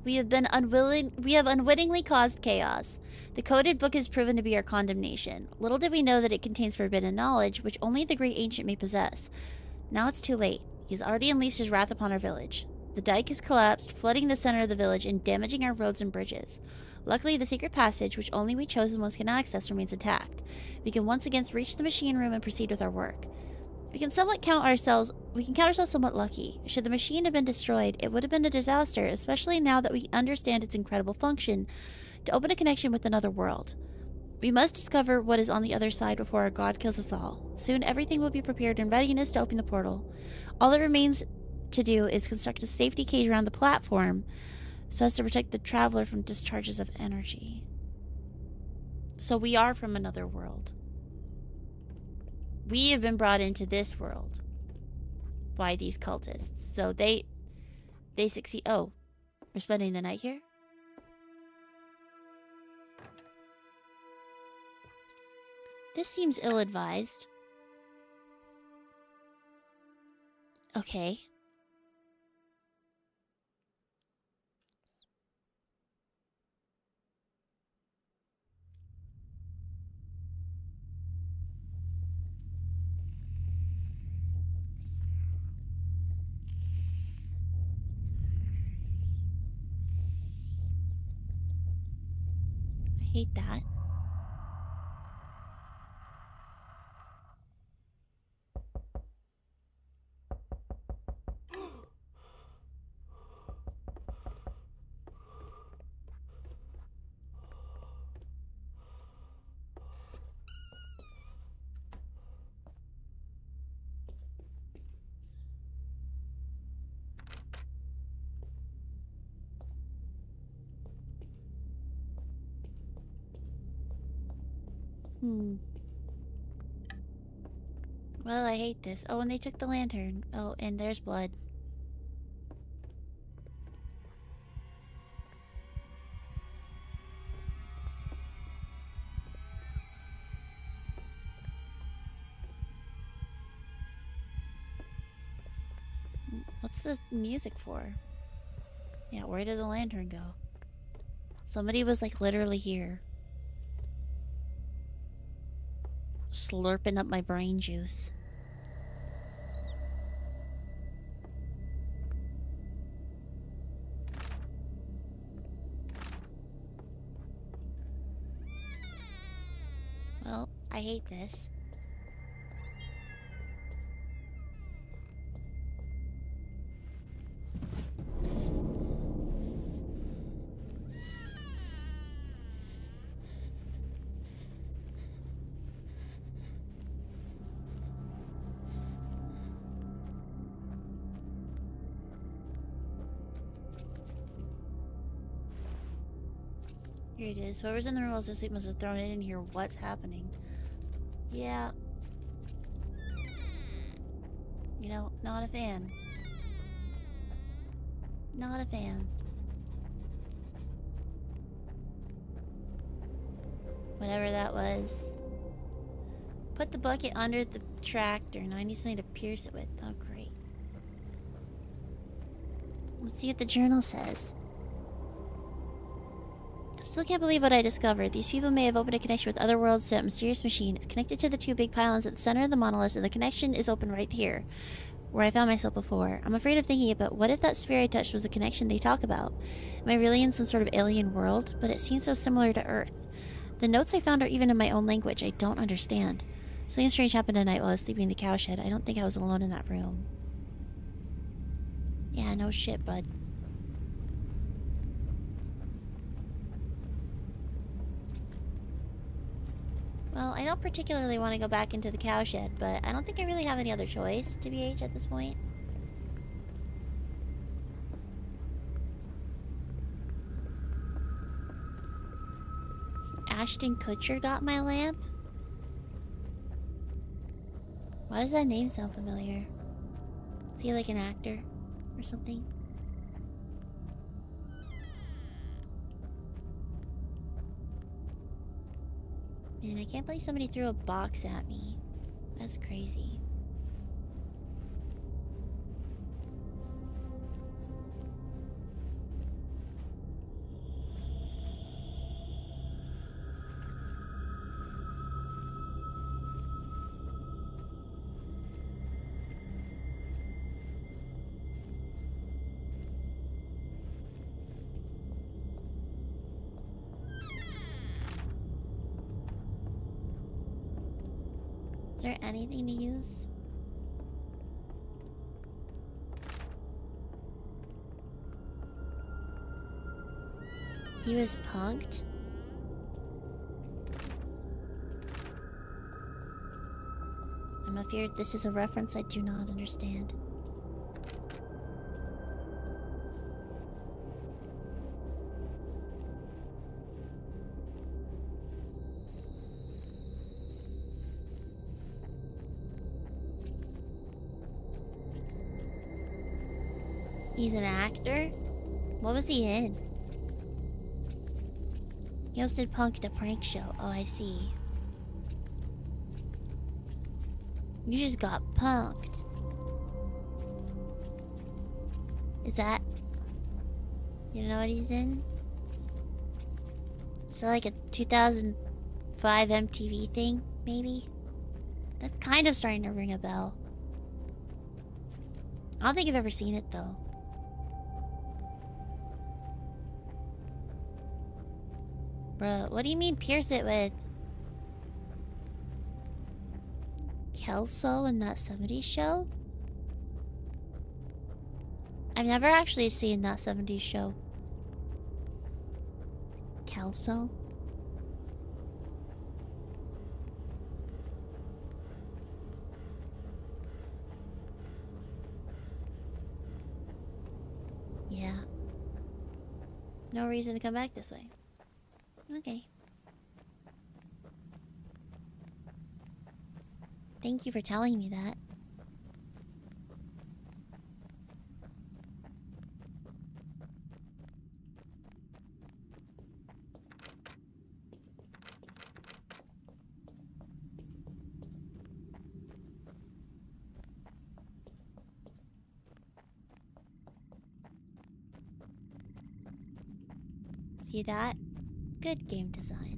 We have unwittingly caused chaos. The coded book has proven to be our condemnation. Little did we know that it contains forbidden knowledge, which only the great ancient may possess. Now it's too late. He has already unleashed his wrath upon our village. The dike has collapsed, flooding the center of the village and damaging our roads and bridges. Luckily, the secret passage, which only we chosen ones can access, remains intact. We can once again reach the machine room and proceed with our work. We can count ourselves somewhat lucky. Should the machine have been destroyed, it would have been a disaster, especially now that we understand its incredible function to open a connection with another world. We must discover what is on the other side before our god kills us all. Soon everything will be prepared in readiness to open the portal. All that remains to do is construct a safety cage around the platform so as to protect the traveler from discharges of energy. So we are from another world. We have been brought into this world by these cultists. So they succeed. Oh, we're spending the night here? This seems ill-advised. Okay. I hate that. Well, I hate this. Oh, and they took the lantern. Oh, and there's blood. What's the music for? Yeah, where did the lantern go? Somebody was like literally here. Slurping up my brain juice. Well, I hate this. Here it is. Whoever's in the room while asleep must have thrown it in here. What's happening? Yeah. You know, not a fan. Not a fan. Whatever that was. Put the bucket under the tractor. Now I need something to pierce it with. Oh, great. Let's see what the journal says. I still can't believe what I discovered. These people may have opened a connection with other worlds to that mysterious machine. It's connected to the two big pylons at the center of the monolith, and the connection is open right here, where I found myself before. I'm afraid of thinking it, but what if that sphere I touched was the connection they talk about? Am I really in some sort of alien world? But it seems so similar to Earth. The notes I found are even in my own language. I don't understand. Something strange happened tonight while I was sleeping in the cowshed. I don't think I was alone in that room. Yeah, no shit, bud. Well, I don't particularly want to go back into the cowshed, but I don't think I really have any other choice, to BH, at this point. Ashton Kutcher got my lamp? Why does that name sound familiar? Is he like an actor or something? Man, I can't believe somebody threw a box at me. That's crazy. Is there anything to use? He was punked? I'm afraid this is a reference I do not understand. He's an actor? What was he in? He hosted Punked, a prank show. Oh, I see. You just got punked. Is that... You know what he's in? Is that like a 2005 MTV thing, maybe? That's kind of starting to ring a bell. I don't think I've ever seen it, though. Bruh, what do you mean pierce it with? Kelso in that 70s show? I've never actually seen that 70s show. Kelso? Yeah. No reason to come back this way. Okay. Thank you for telling me that. See that? Good game design.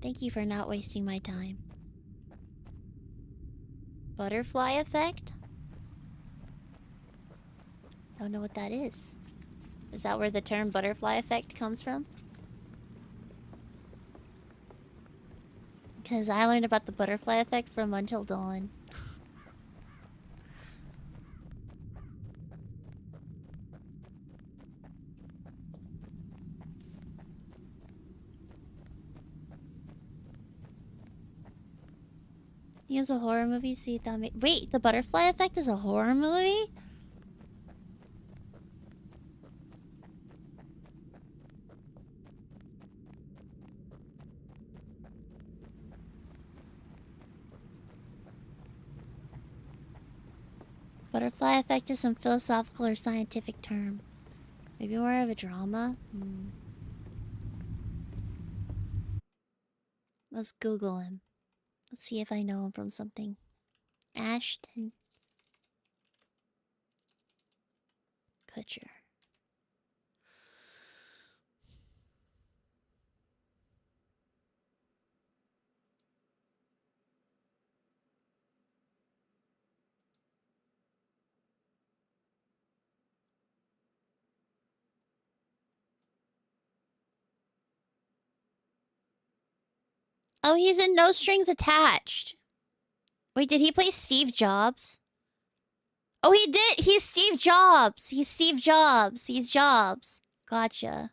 Thank you for not wasting my time. Butterfly effect? Don't know what that is. Is that where the term butterfly effect comes from? Because I learned about the butterfly effect from Until Dawn. He was a horror movie, so you thought wait, the butterfly effect is a horror movie? Butterfly effect is some philosophical or scientific term. Maybe more of a drama? Let's Google him. Let's see if I know him from something. Ashton Kutcher. Oh, he's in No Strings Attached. Wait, did he play Steve Jobs? Oh, he did! He's Steve Jobs! He's Steve Jobs! He's Jobs. Gotcha.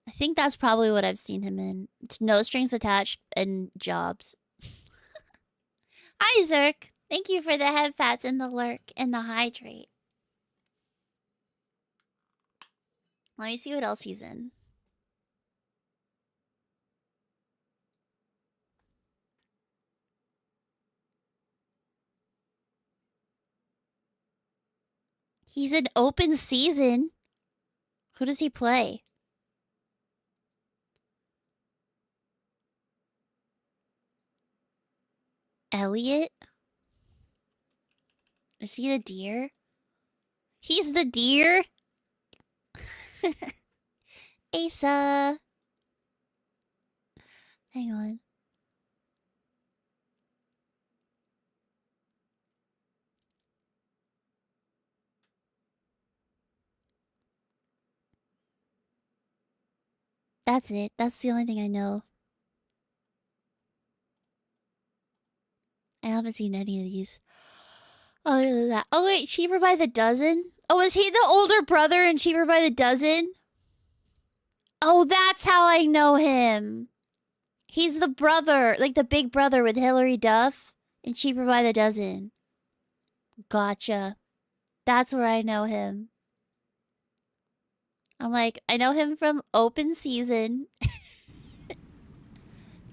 I think that's probably what I've seen him in. It's No Strings Attached and Jobs. Hi, Zerk. Thank you for the head pats and the lurk and the hydrate. Let me see what else he's in. He's an open season. Who does he play? Elliot? Is he the deer? He's the deer? Asa. Hang on. That's it. That's the only thing I know. I haven't seen any of these. Other than that. Oh, wait. Cheaper by the dozen? Oh, is he the older brother in Cheaper by the dozen? Oh, that's how I know him. He's the brother, like the big brother with Hilary Duff in Cheaper by the Dozen. Gotcha. That's where I know him. I'm like, I know him from Open Season.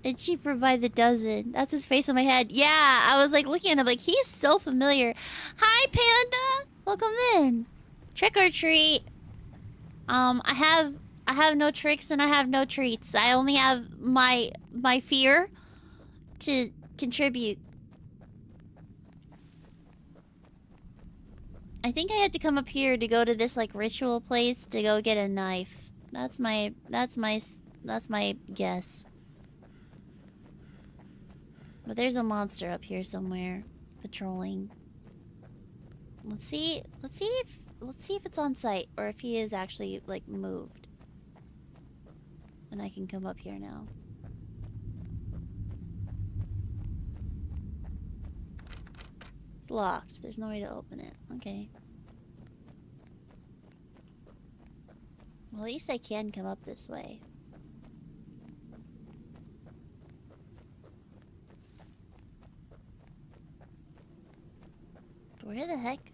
And Cheaper by the Dozen. That's his face on my head. Yeah, I was like looking at him like, he's so familiar. Hi, Panda. Welcome in. Trick or treat. I have no tricks and I have no treats. I only have my fear to contribute. I think I had to come up here to go to this like ritual place to go get a knife. That's my guess. But there's a monster up here somewhere patrolling. Let's see if it's on site or if he is actually like moved. And I can come up here now. It's locked. There's no way to open it. Okay. Well, at least I can come up this way. Where the heck?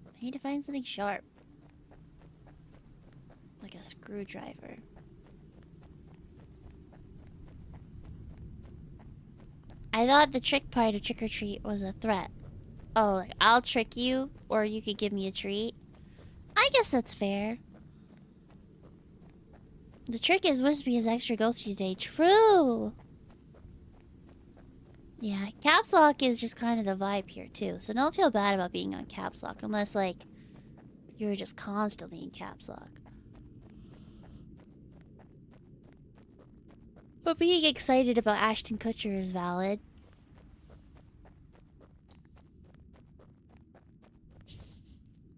I need to find something sharp. Like a screwdriver. I thought the trick part of trick or treat was a threat. Oh, like I'll trick you, or you could give me a treat. I guess that's fair. The trick is Wispy is extra ghosty today. True! Yeah, caps lock is just kind of the vibe here too. So don't feel bad about being on caps lock unless like you're just constantly in caps lock. But being excited about Ashton Kutcher is valid.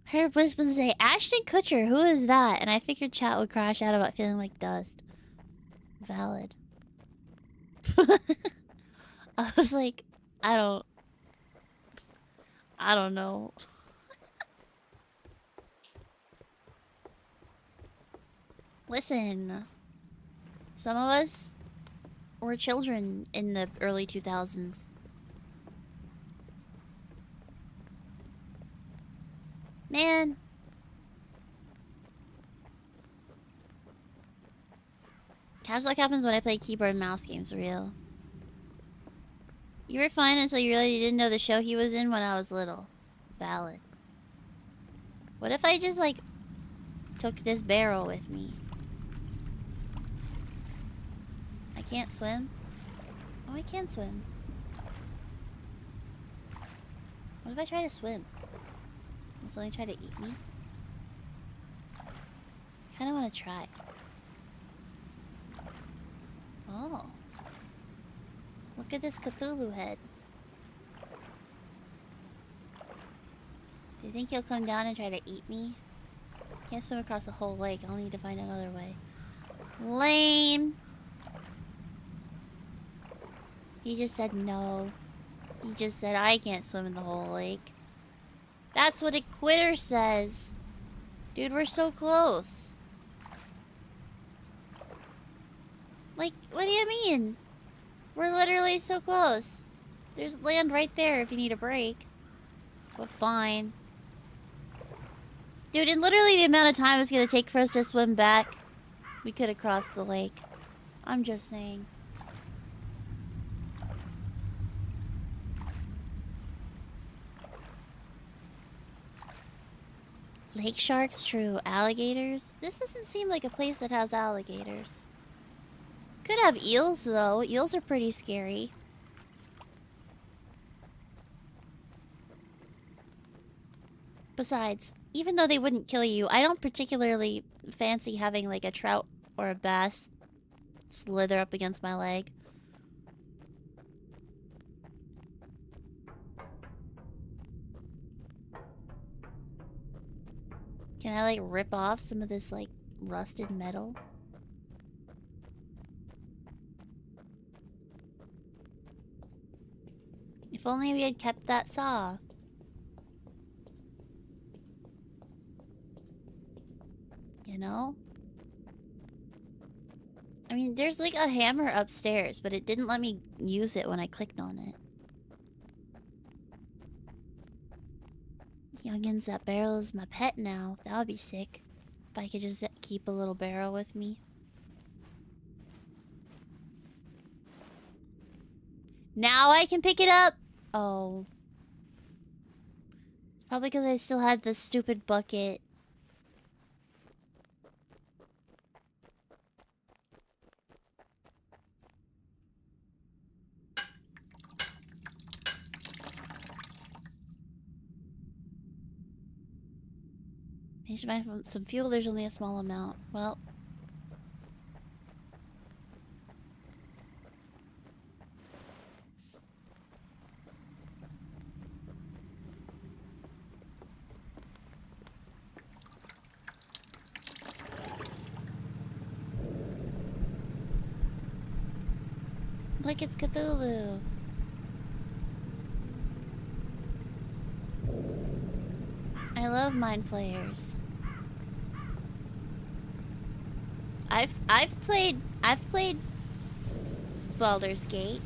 I heard Wispen say, Ashton Kutcher, who is that? And I figured chat would crash out about feeling like dust. Valid. I was like, I don't know. Listen, some of us were children in the early 2000s. Man. Caps lock happens when I play keyboard and mouse games, real. You were fine until you realized you didn't know the show he was in when I was little. Valid. What if I just, like, took this barrel with me? I can't swim? Oh, I can swim. What if I try to swim? Will something try to eat me? I kinda wanna try. Oh. Look at this Cthulhu head. Do you think he'll come down and try to eat me? Can't swim across the whole lake. I'll need to find another way. Lame. He just said no. He just said I can't swim in the whole lake. That's what a quitter says. Dude, we're so close. Like, what do you mean? We're literally so close. There's land right there if you need a break. But fine. Dude, and literally the amount of time it's gonna take for us to swim back, we could have crossed the lake. I'm just saying. Lake sharks, true. Alligators? This doesn't seem like a place that has alligators. Could have eels, though. Eels are pretty scary. Besides, even though they wouldn't kill you, I don't particularly fancy having, like, a trout or a bass slither up against my leg. Can I, like, rip off some of this, like, rusted metal? If only we had kept that saw. You know? I mean, there's like a hammer upstairs, but it didn't let me use it when I clicked on it. Youngins, that barrel is my pet now. That would be sick. If I could just keep a little barrel with me. Now I can pick it up! Oh. It's probably because I still had this stupid bucket. I should buy some fuel. There's only a small amount. Well. Look, it's Cthulhu. I love mind flayers. I've played Baldur's Gate.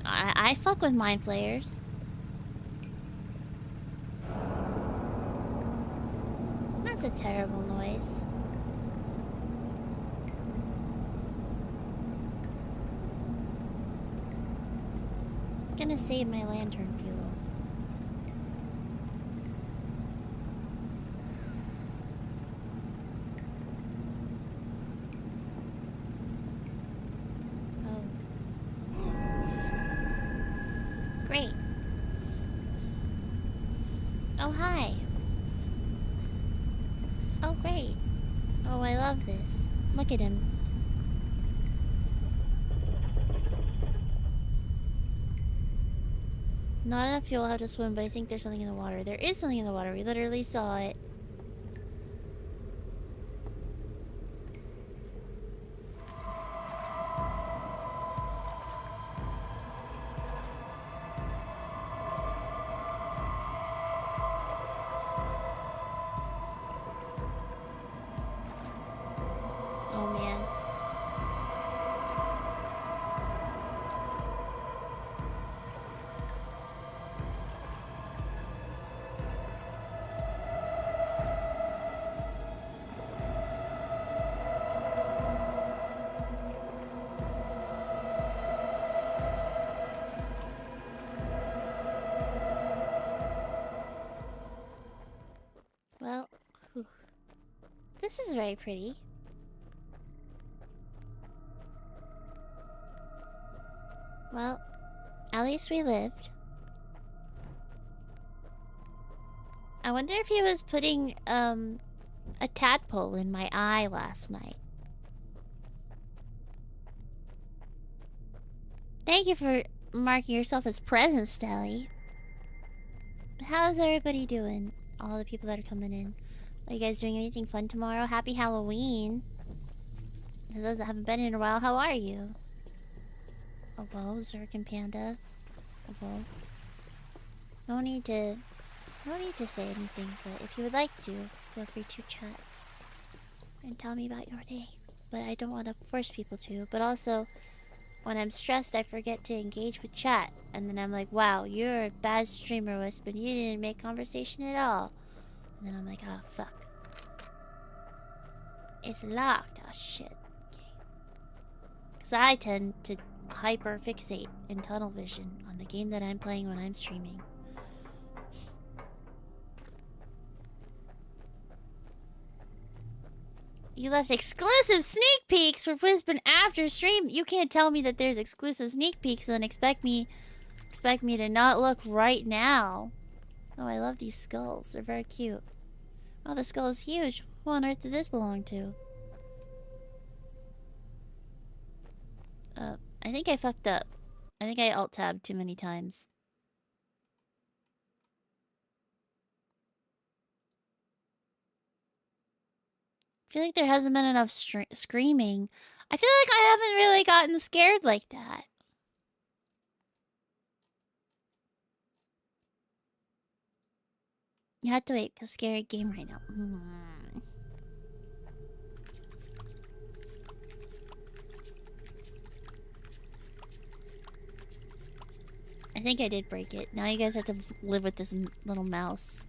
I fuck with mind flayers. That's a terrible noise. I'm gonna save my lantern fuel. Oh. Great. Oh, hi. Oh, great. Oh, I love this. Look at him. Not enough fuel how to swim, but I think there's something in the water. There is something in the water. We literally saw it. Oh, man. Well, whew. This is very pretty. Well, at least we lived. I wonder if he was putting, a tadpole in my eye last night. Thank you for marking yourself as present, Stelly. How's everybody doing? All the people that are coming in. Are you guys doing anything fun tomorrow? Happy Halloween. For those that haven't been in a while, how are you? Oh, well, Zerk and Panda. Oh, well. No need to say anything, but if you would like to, feel free to chat and tell me about your day. But I don't want to force people to. But also, when I'm stressed, I forget to engage with chat. And then I'm like, wow, you're a bad streamer, Wispen. You didn't make conversation at all. And then I'm like, oh, fuck. It's locked. Oh, shit. Okay. Because I tend to hyper-fixate in tunnel vision on the game that I'm playing when I'm streaming. You left exclusive sneak peeks for Wispen after stream. You can't tell me that there's exclusive sneak peeks and then expect me to not look right now. Oh, I love these skulls. They're very cute. Oh, the skull is huge. Who on earth did this belong to? I think I fucked up. I think I alt-tabbed too many times. I feel like there hasn't been enough screaming. I feel like I haven't really gotten scared like that. You have to wait, because scary game right now. I think I did break it. Now you guys have to live with this little mouse.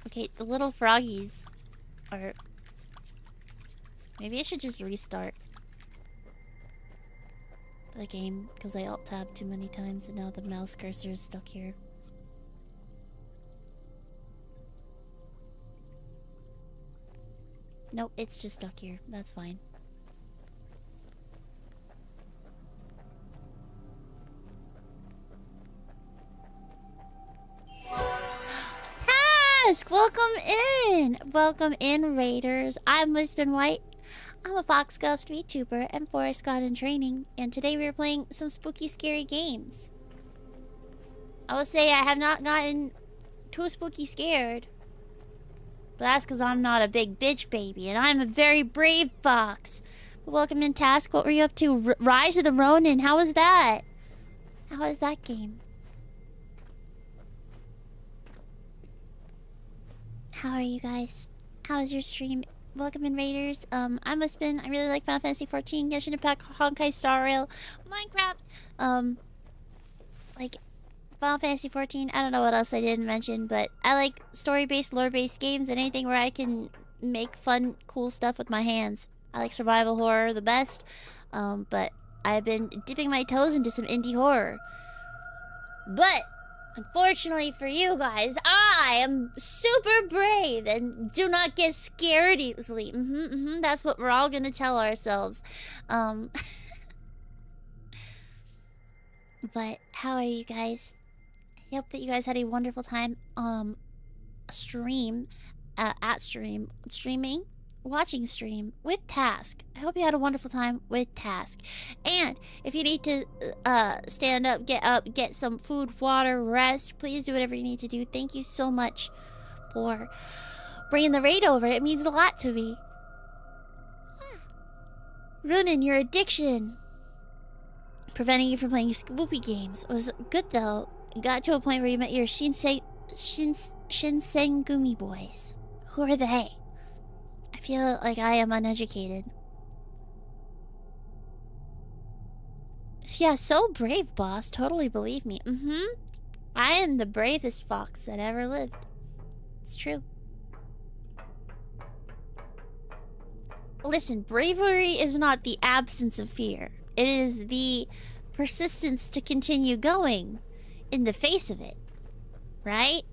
Okay, the little froggies are... Maybe I should just restart the game, because I alt-tabbed too many times and now the mouse cursor is stuck here. Nope, it's just stuck here. That's fine. Task! Welcome in! Welcome in, Raiders. I'm Lisbon White. I'm a Fox Ghost VTuber and Forest God in training, and today we're playing some spooky, scary games. I will say I have not gotten too spooky scared. But that's because I'm not a big bitch baby, and I'm a very brave fox. Welcome in, Task. What were you up to? Rise of the Ronin. How was that? How was that game? How are you guys? How was your stream? Welcome in, Raiders. I'm Wispen. I really like Final Fantasy 14, Genshin Impact, Honkai Star Rail, Minecraft. Like Final Fantasy 14. I don't know what else I didn't mention, but I like story-based, lore-based games and anything where I can make fun, cool stuff with my hands. I like survival horror the best, but I've been dipping my toes into some indie horror. But unfortunately for you guys, I am super brave and do not get scared easily. That's what we're all gonna tell ourselves. But how are you guys? I hope that you guys had a wonderful time streaming, watching stream with Task. I hope you had a wonderful time with Task. And if you need to stand up, get some food, water, rest, please do whatever you need to do. Thank you so much for bringing the raid over. It means a lot to me. Ruining your addiction, preventing you from playing spoopy games, was good though. It got to a point where you met your Shinsengumi boys. Who are they? I feel like I am uneducated. Yeah, so brave, boss. Totally believe me. I am the bravest fox that ever lived. It's true. Listen, bravery is not the absence of fear. It is the persistence to continue going in the face of it. Right?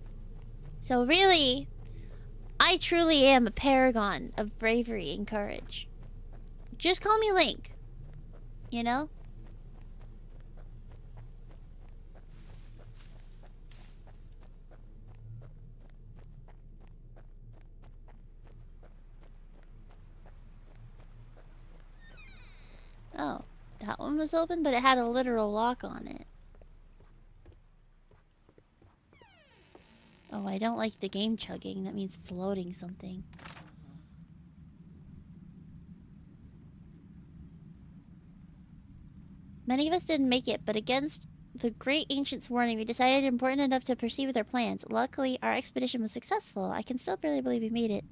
So really, I truly am a paragon of bravery and courage. Just call me Link. You know? Oh, that one was open, but it had a literal lock on it. Oh, I don't like the game chugging. That means it's loading something. Many of us didn't make it, but against the great ancient's warning, we decided it important enough to proceed with our plans. Luckily, our expedition was successful. I can still barely believe we made it.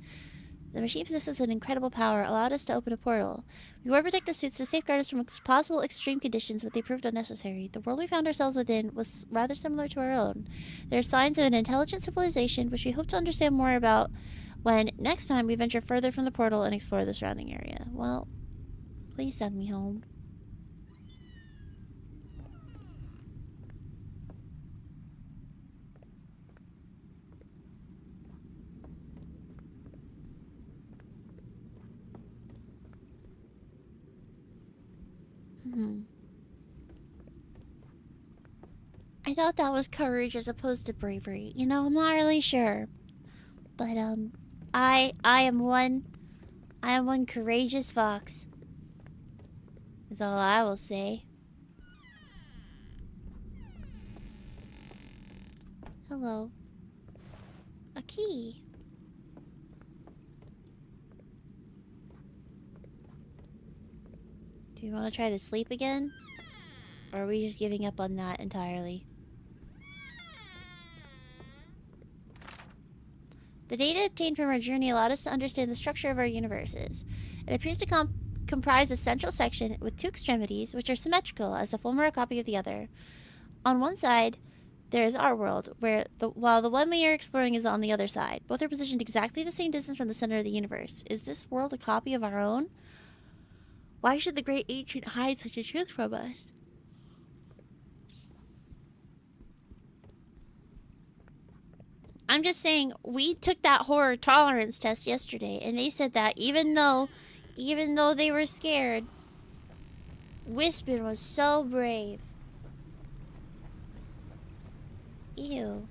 The machine possesses an incredible power, allowed us to open a portal. We wore protective suits to safeguard us from possible extreme conditions, but they proved unnecessary. The world we found ourselves within was rather similar to our own. There are signs of an intelligent civilization, which we hope to understand more about when next time we venture further from the portal and explore the surrounding area. Well, please send me home. I thought that was courage as opposed to bravery. You know, I'm not really sure. But I am one courageous fox. Is all I will say. Hello. A key. Do you want to try to sleep again? Or are we just giving up on that entirely? The data obtained from our journey allowed us to understand the structure of our universes. It appears to comprise a central section with two extremities, which are symmetrical, as if one were a copy of the other. On one side, there is our world, while the one we are exploring is on the other side. Both are positioned exactly the same distance from the center of the universe. Is this world a copy of our own? Why should the great ancient hide such a truth from us? I'm just saying, we took that horror tolerance test yesterday, and they said that even though they were scared, Wispen was so brave. Ew.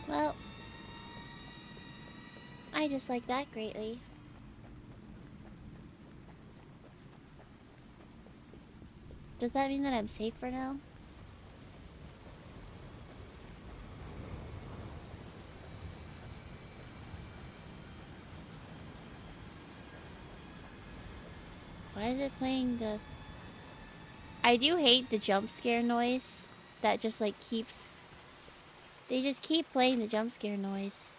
Well, I dislike that greatly. Does that mean that I'm safe for now? Why is it playing the... I do hate the jump scare noise. That just like keeps... They just keep playing the jump scare noise.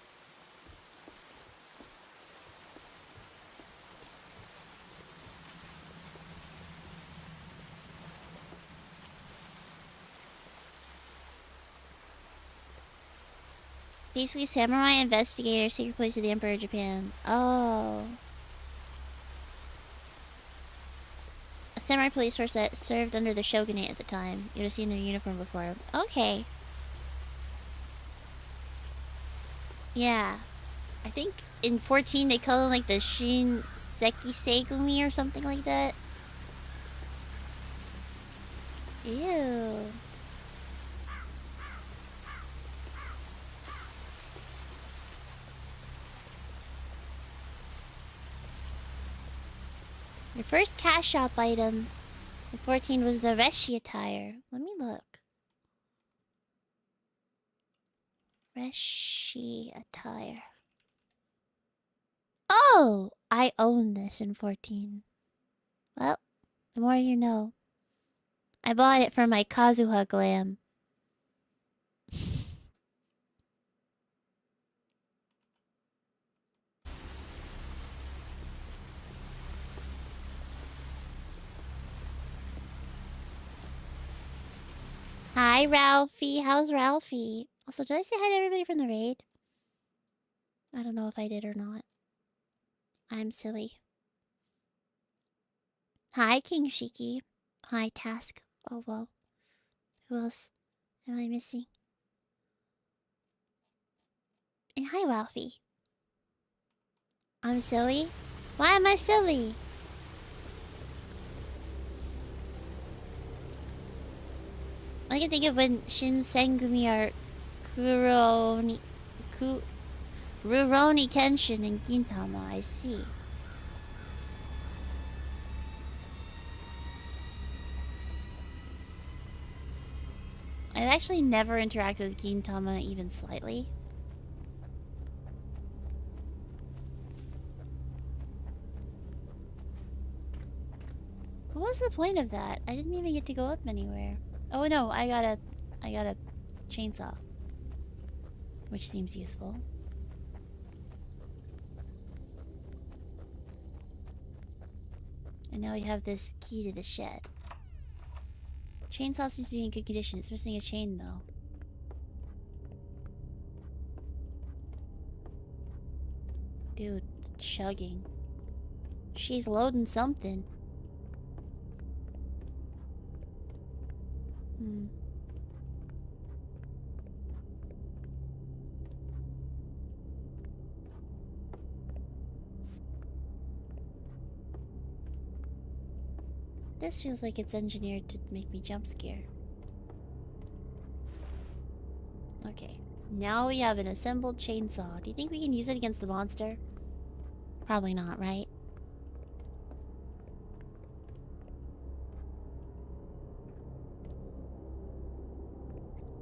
Basically, samurai investigator, secret place of the Emperor of Japan. Oh. A samurai police force that served under the shogunate at the time. You'd have seen their uniform before. Okay. Yeah. I think in 14 they call them like the Shinseki Segumi or something like that. Ew. Your first cat shop item in 14 was the Reshi attire. Let me look. Reshi attire. Oh! I own this in 14. Well, the more you know. I bought it for my Kazuha glam. Hi, Ralphie. How's Ralphie? Also, did I say hi to everybody from the raid? I don't know if I did or not. I'm silly. Hi, King Shiki. Hi, Task. Oh, well. Who else am I missing? And hi, Ralphie. I'm silly? Why am I silly? I can think of when Shinsengumi are Kuroni... Rurouni Kenshin and Gintama, I see. I've actually never interacted with Gintama even slightly. What was the point of that? I didn't even get to go up anywhere. Oh no, I got a chainsaw. Which seems useful. And now we have this key to the shed. Chainsaw seems to be in good condition. It's missing a chain though. Dude, chugging. She's loading something. This feels like it's engineered to make me jump scare. Okay. Now we have an assembled chainsaw. Do you think we can use it against the monster? Probably not, right?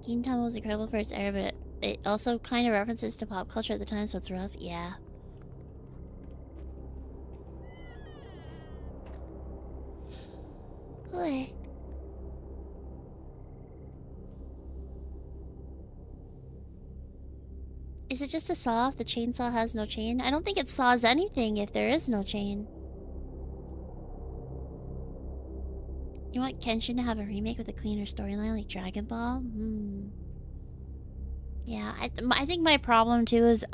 Gintama was incredible for its era, but it also kind of references to pop culture at the time, so it's rough. Yeah. Okay. Is it just a saw if the chainsaw has no chain? I don't think it saws anything if there is no chain. You want Kenshin to have a remake with a cleaner storyline like Dragon Ball? Yeah, I think my problem too is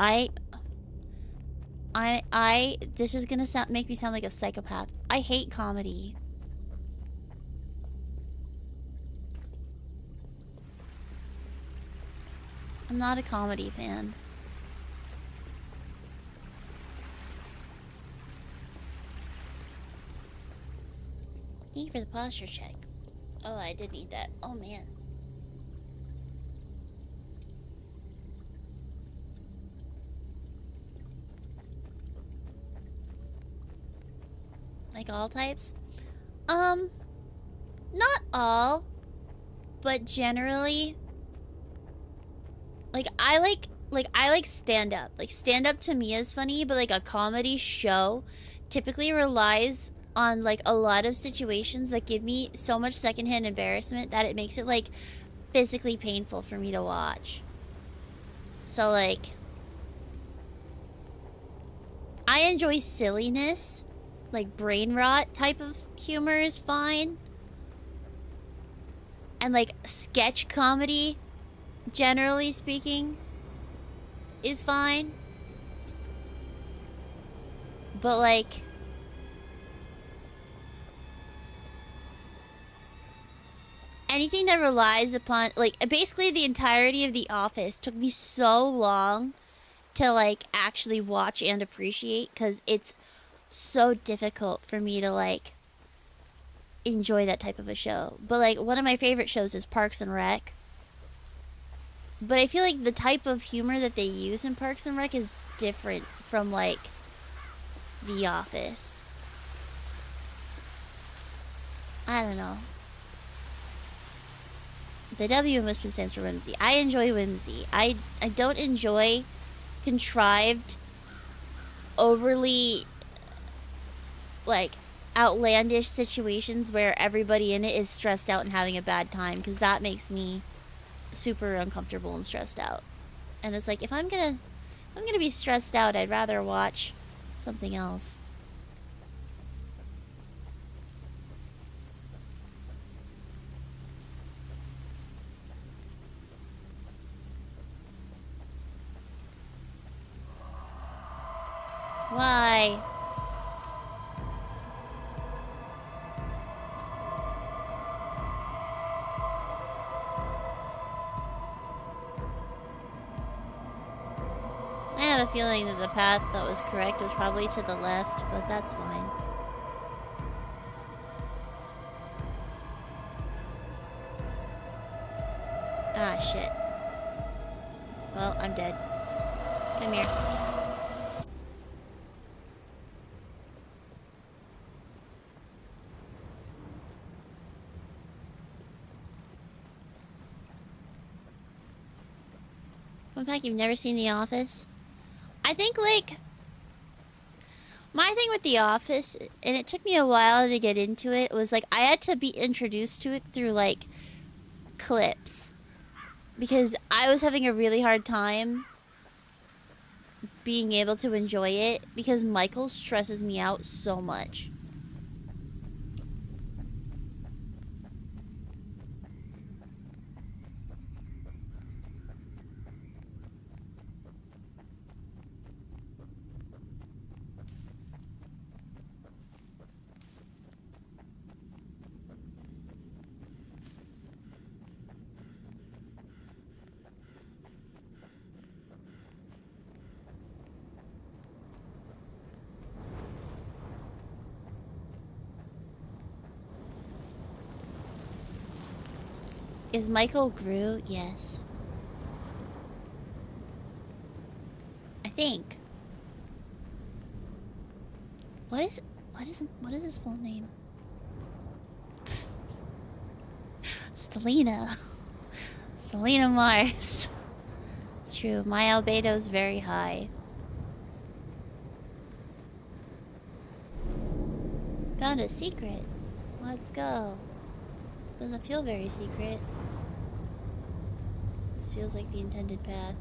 this is gonna make me sound like a psychopath. I hate comedy. I'm not a comedy fan. Thank you for the posture check. Oh, I did need that. Oh, man. Like all types? Not all. But generally... I like stand-up. Like, stand-up to me is funny, but, like, a comedy show typically relies on, like, a lot of situations that give me so much secondhand embarrassment that it makes it, like, physically painful for me to watch. So, like... I enjoy silliness. Like, brain rot type of humor is fine. And, like, sketch comedy... generally speaking, is fine. But, like... anything that relies upon... like, basically the entirety of The Office took me so long to, like, actually watch and appreciate, because it's so difficult for me to, like, enjoy that type of a show. But, like, one of my favorite shows is Parks and Rec. But I feel like the type of humor that they use in Parks and Rec is different from, like, The Office. I don't know. The W in Wispen stands for whimsy. I enjoy whimsy. I don't enjoy contrived, overly, like, outlandish situations where everybody in it is stressed out and having a bad time, because that makes me super uncomfortable and stressed out. And it's like, if I'm gonna be stressed out, I'd rather watch something else. Why? I have a feeling that the path that was correct was probably to the left, but that's fine. Ah, shit. Well, I'm dead. Come here. Fun fact, you've never seen The Office? I think, like, my thing with The Office, and it took me a while to get into it, was like I had to be introduced to it through like clips. Because I was having a really hard time being able to enjoy it because Michael stresses me out so much. Is Michael Groot? Yes. I think. What is his full name? Stelina. Stelina Mars. It's true. My albedo is very high. Found a secret. Let's go. Doesn't feel very secret. This feels like the intended path.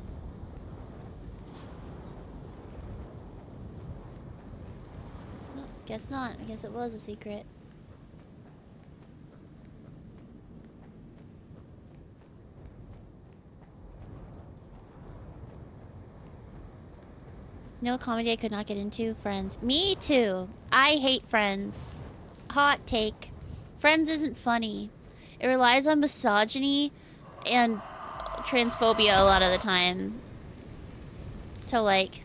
No, guess not. I guess it was a secret. No comedy I could not get into? Friends. Me too. I hate Friends. Hot take. Friends isn't funny. It relies on misogyny and transphobia a lot of the time to like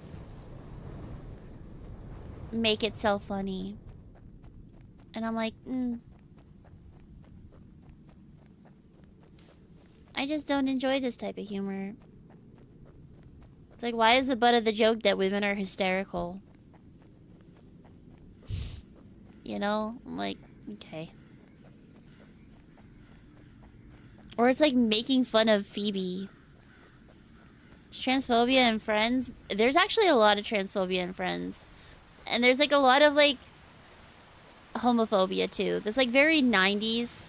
make itself funny. And I'm like, I just don't enjoy this type of humor. It's like, why is the butt of the joke that women are hysterical? You know? I'm like, okay. Or it's like making fun of Phoebe. Transphobia in Friends. There's actually a lot of transphobia in Friends. And there's like a lot of like homophobia too. That's like very 90s.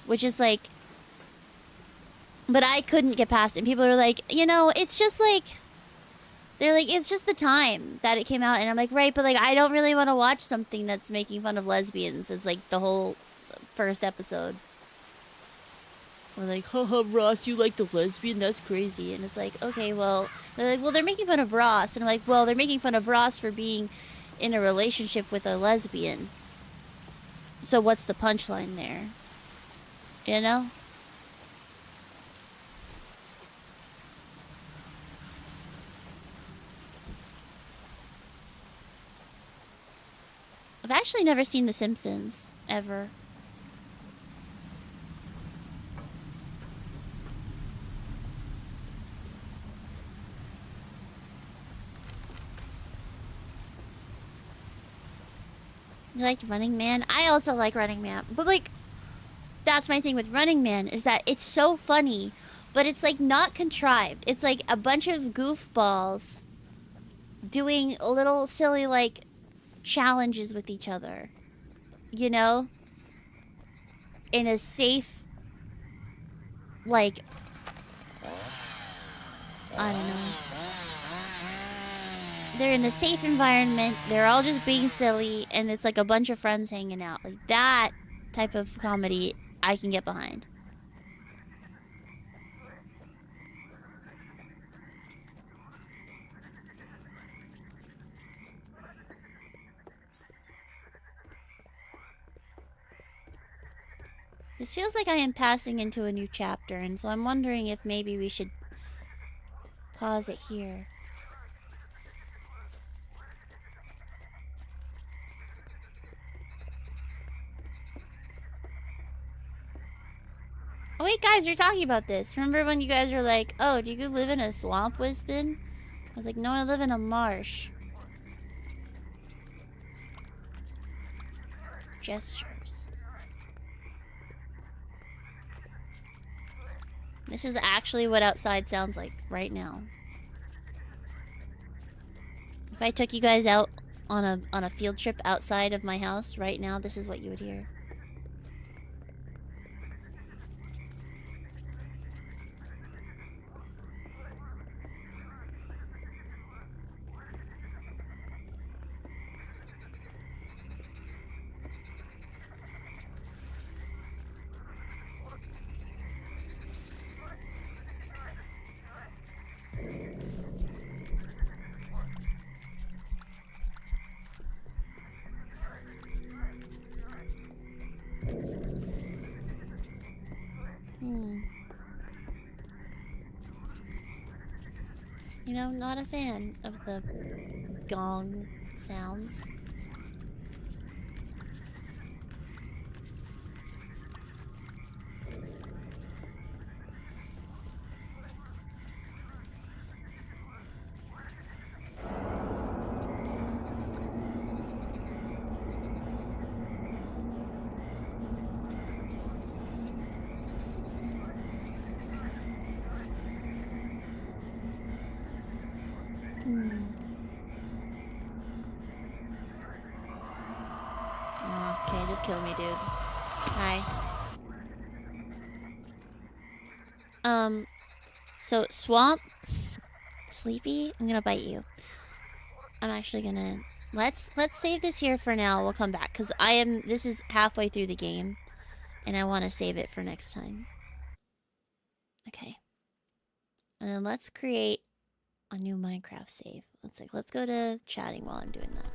Which is like... But I couldn't get past it. And people are like, you know, it's just like... They're like, it's just the time that it came out. And I'm like, right, but like I don't really want to watch something that's making fun of lesbians as like the whole first episode. We're like, haha, Ross, you like the lesbian? That's crazy. And it's like, okay, well... They're like, well, they're making fun of Ross. And I'm like, well, they're making fun of Ross for being in a relationship with a lesbian. So what's the punchline there? You know? I've actually never seen The Simpsons, ever. You liked Running Man? I also like Running Man. But, like, that's my thing with Running Man, is that it's so funny, but it's, like, not contrived. It's, like, a bunch of goofballs doing little silly, like, challenges with each other. You know? In a safe, like... I don't know. They're in a safe environment, they're all just being silly, and it's like a bunch of friends hanging out. Like, that type of comedy I can get behind. This feels like I am passing into a new chapter, and so I'm wondering if maybe we should pause it here. Oh wait, guys, you're talking about this. Remember when you guys were like, oh, do you live in a swamp, wispen? was like, no, I live in a marsh. Gestures. This is actually what outside sounds like right now. If I took you guys out on a field trip outside of my house right now, this is what you would hear. You know, not a fan of the gong sounds. Okay, just kill me, dude. Hi. So swamp, sleepy. I'm gonna bite you. I'm actually gonna let's save this here for now. We'll come back because this is halfway through the game, and I want to save it for next time. Okay. And then let's create a new Minecraft save. Let's go to chatting while I'm doing that.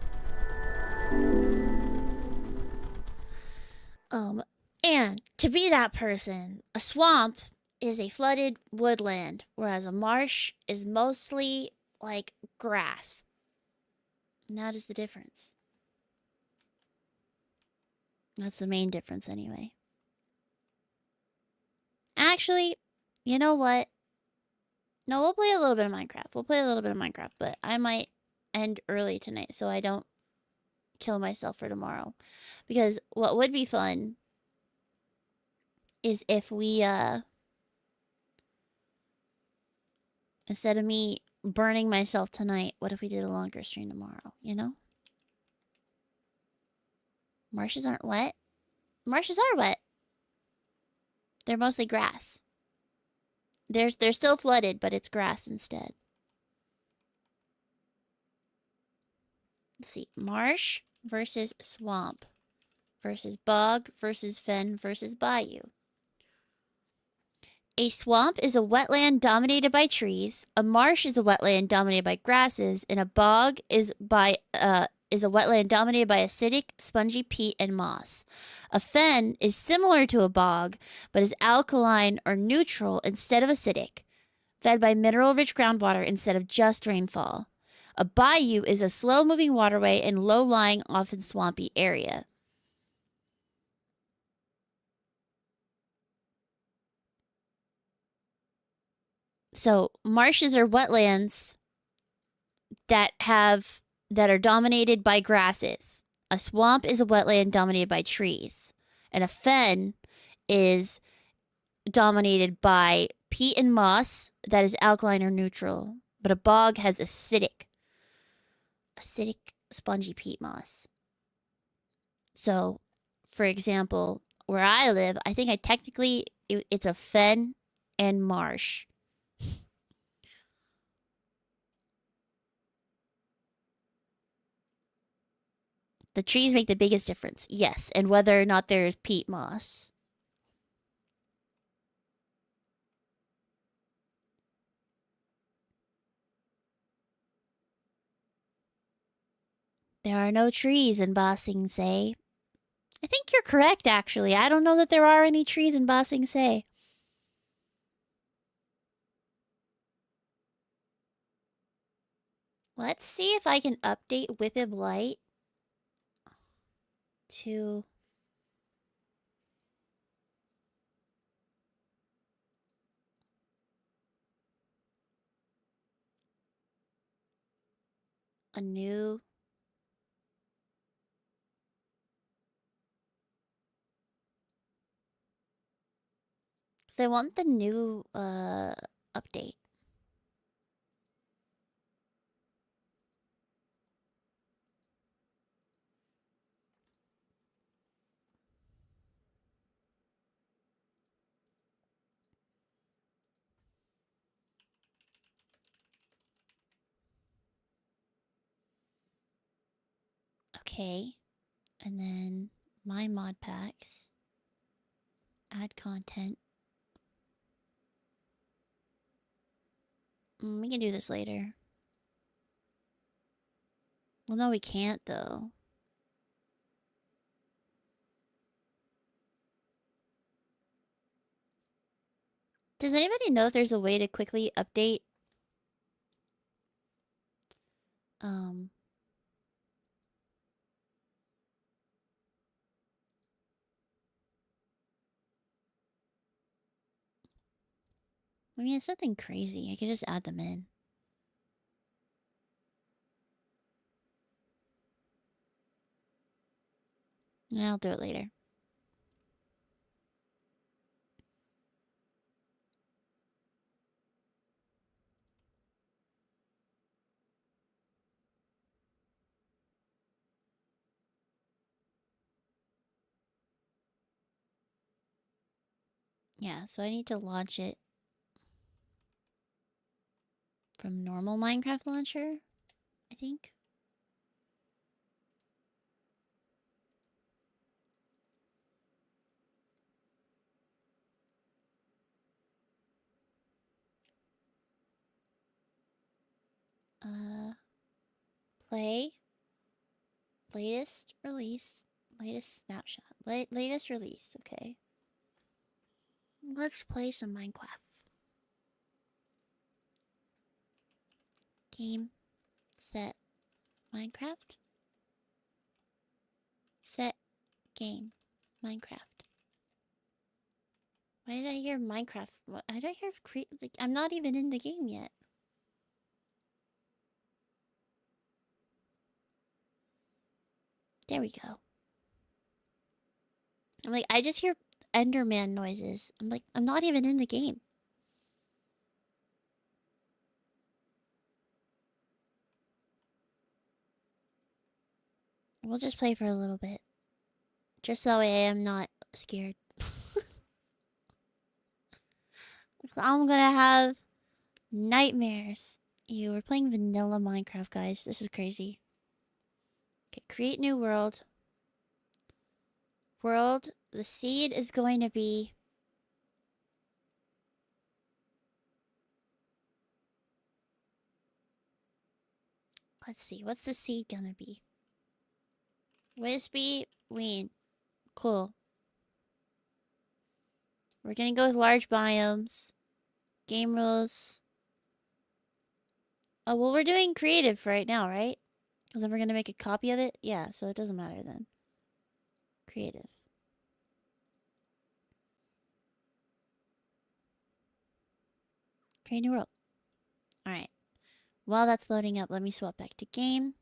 And to be that person, a swamp is a flooded woodland, whereas a marsh is mostly like grass. And that is the difference. That's the main difference anyway. Actually, you know what? No, we'll play a little bit of Minecraft. But I might end early tonight so I don't kill myself for tomorrow. Because what would be fun is if we, instead of me burning myself tonight, what if we did a longer stream tomorrow, you know? Marshes aren't wet. Marshes are wet. They're mostly grass. They're still flooded, but it's grass instead. Let's see. Marsh versus swamp versus bog versus fen versus bayou. A swamp is a wetland dominated by trees. A marsh is a wetland dominated by grasses, and a bog is a wetland dominated by acidic, spongy peat and moss. A fen is similar to a bog, but is alkaline or neutral instead of acidic, fed by mineral-rich groundwater instead of just rainfall. A bayou is a slow-moving waterway in low-lying, often swampy area. So, marshes are wetlands that are dominated by grasses. A swamp is a wetland dominated by trees. And a fen is dominated by peat and moss that is alkaline or neutral. But a bog has acidic, spongy peat moss. So, for example, where I live, I think it's a fen and marsh. The trees make the biggest difference, yes, and whether or not there is peat moss. There are no trees in Ba Sing Se. I think you're correct, actually. I don't know that there are any trees in Ba Sing Se. Let's see if I can update Whipped Light to... a new... Because I want the new, update. Okay. And then my mod packs. Add content. We can do this later. Well, no, we can't, though. Does anybody know if there's a way to quickly update? I mean, it's nothing crazy. I can just add them in. Yeah, I'll do it later. Yeah, so I need to launch it from normal Minecraft launcher, I think. Play. Latest release. Latest snapshot. Latest release, okay. Let's play some Minecraft. Game. Set. Minecraft. Set. Game. Minecraft. Why did I hear Minecraft? Why did I hear like, I'm not even in the game yet. There we go. I'm like, I just hear Enderman noises. I'm like, I'm not even in the game. We'll just play for a little bit. Just so I am not scared. I'm gonna have nightmares. You were playing vanilla Minecraft, guys. This is crazy. Okay, create new world. World. The seed is going to be... Let's see. What's the seed gonna be? Wispy Ween. Cool. We're gonna go with large biomes. Game rules. Oh, well, we're doing creative for right now, right? Because then we're gonna make a copy of it? Yeah, so it doesn't matter then. Creative. Create new world. Alright. While that's loading up, let me swap back to game.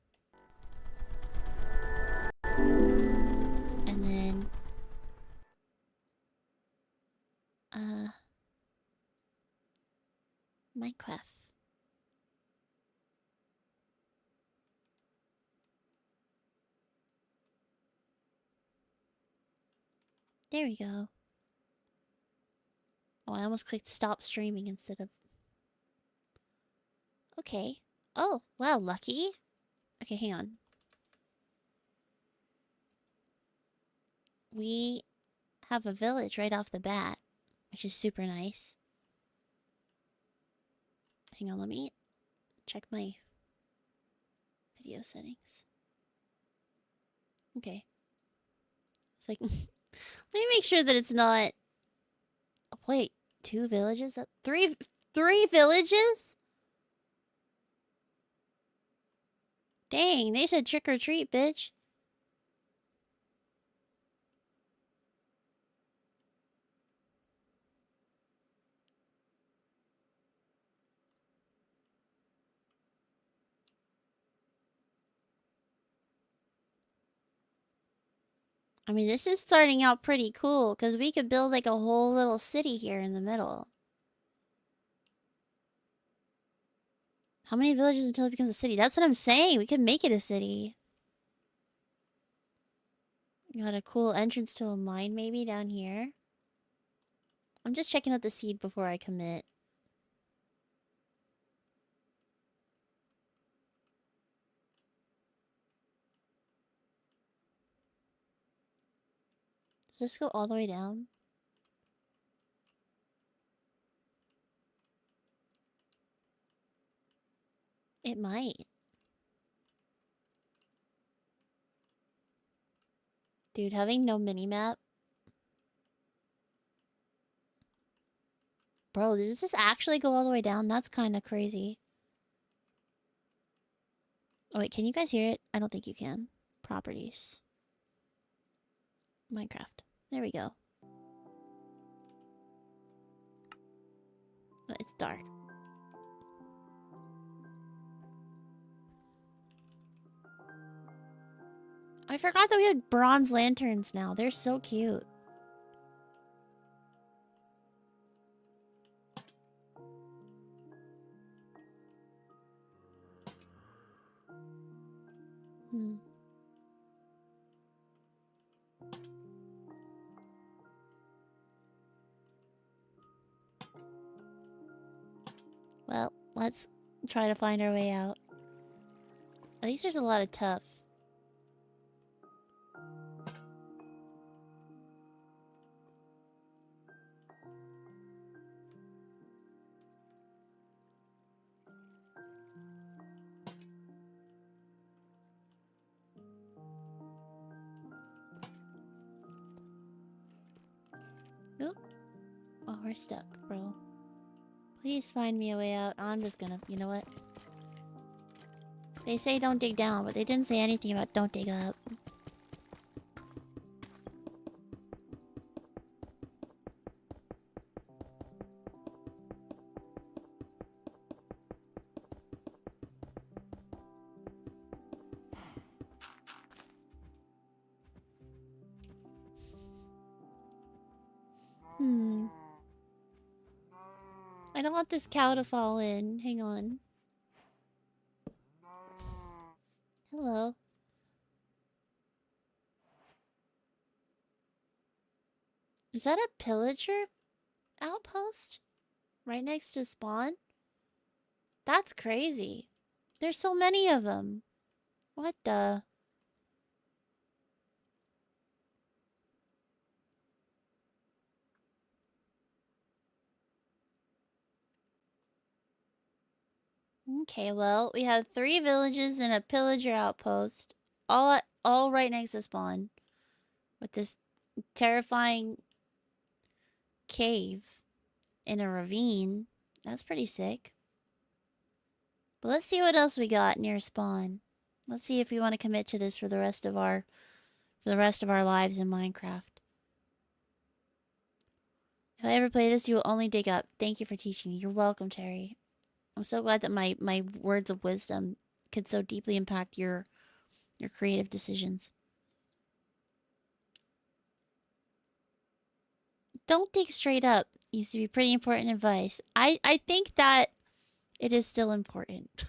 And then... Minecraft. There we go. Oh, I almost clicked stop streaming instead of... Okay. Oh, wow, lucky. Okay, hang on. We have a village right off the bat, which is super nice. Hang on, let me check my video settings. Okay. It's like, let me make sure that it's not... Oh, wait, 2 villages? Three villages? Dang, they said trick or treat, bitch. I mean, this is starting out pretty cool because we could build like a whole little city here in the middle. How many villages until it becomes a city? That's what I'm saying. We could make it a city. Got a cool entrance to a mine maybe down here. I'm just checking out the seed before I commit. Does this go all the way down? It might. Dude, having no mini-map. Bro, does this actually go all the way down? That's kind of crazy. Oh wait, can you guys hear it? I don't think you can. Properties. Minecraft. There we go. Oh, it's dark. I forgot that we had bronze lanterns now. They're so cute. Hmm. Well, let's try to find our way out. At least there's a lot of tough. Oop. Oh, we're stuck, bro. Please find me a way out. I'm just gonna... You know what? They say don't dig down, but they didn't say anything about don't dig up. I don't want this cow to fall in. Hang on. Hello. Is that a pillager outpost? Right next to spawn? That's crazy. There's so many of them. What the? Okay, well, we have 3 villages and a pillager outpost. All right next to spawn. With this terrifying cave in a ravine. That's pretty sick. But let's see what else we got near spawn. Let's see if we want to commit to this for the rest of our lives in Minecraft. If I ever play this, you will only dig up. Thank you for teaching me. You're welcome, Terry. I'm so glad that my words of wisdom could so deeply impact your creative decisions. Don't dig straight up. Used to be pretty important advice. I think that it is still important.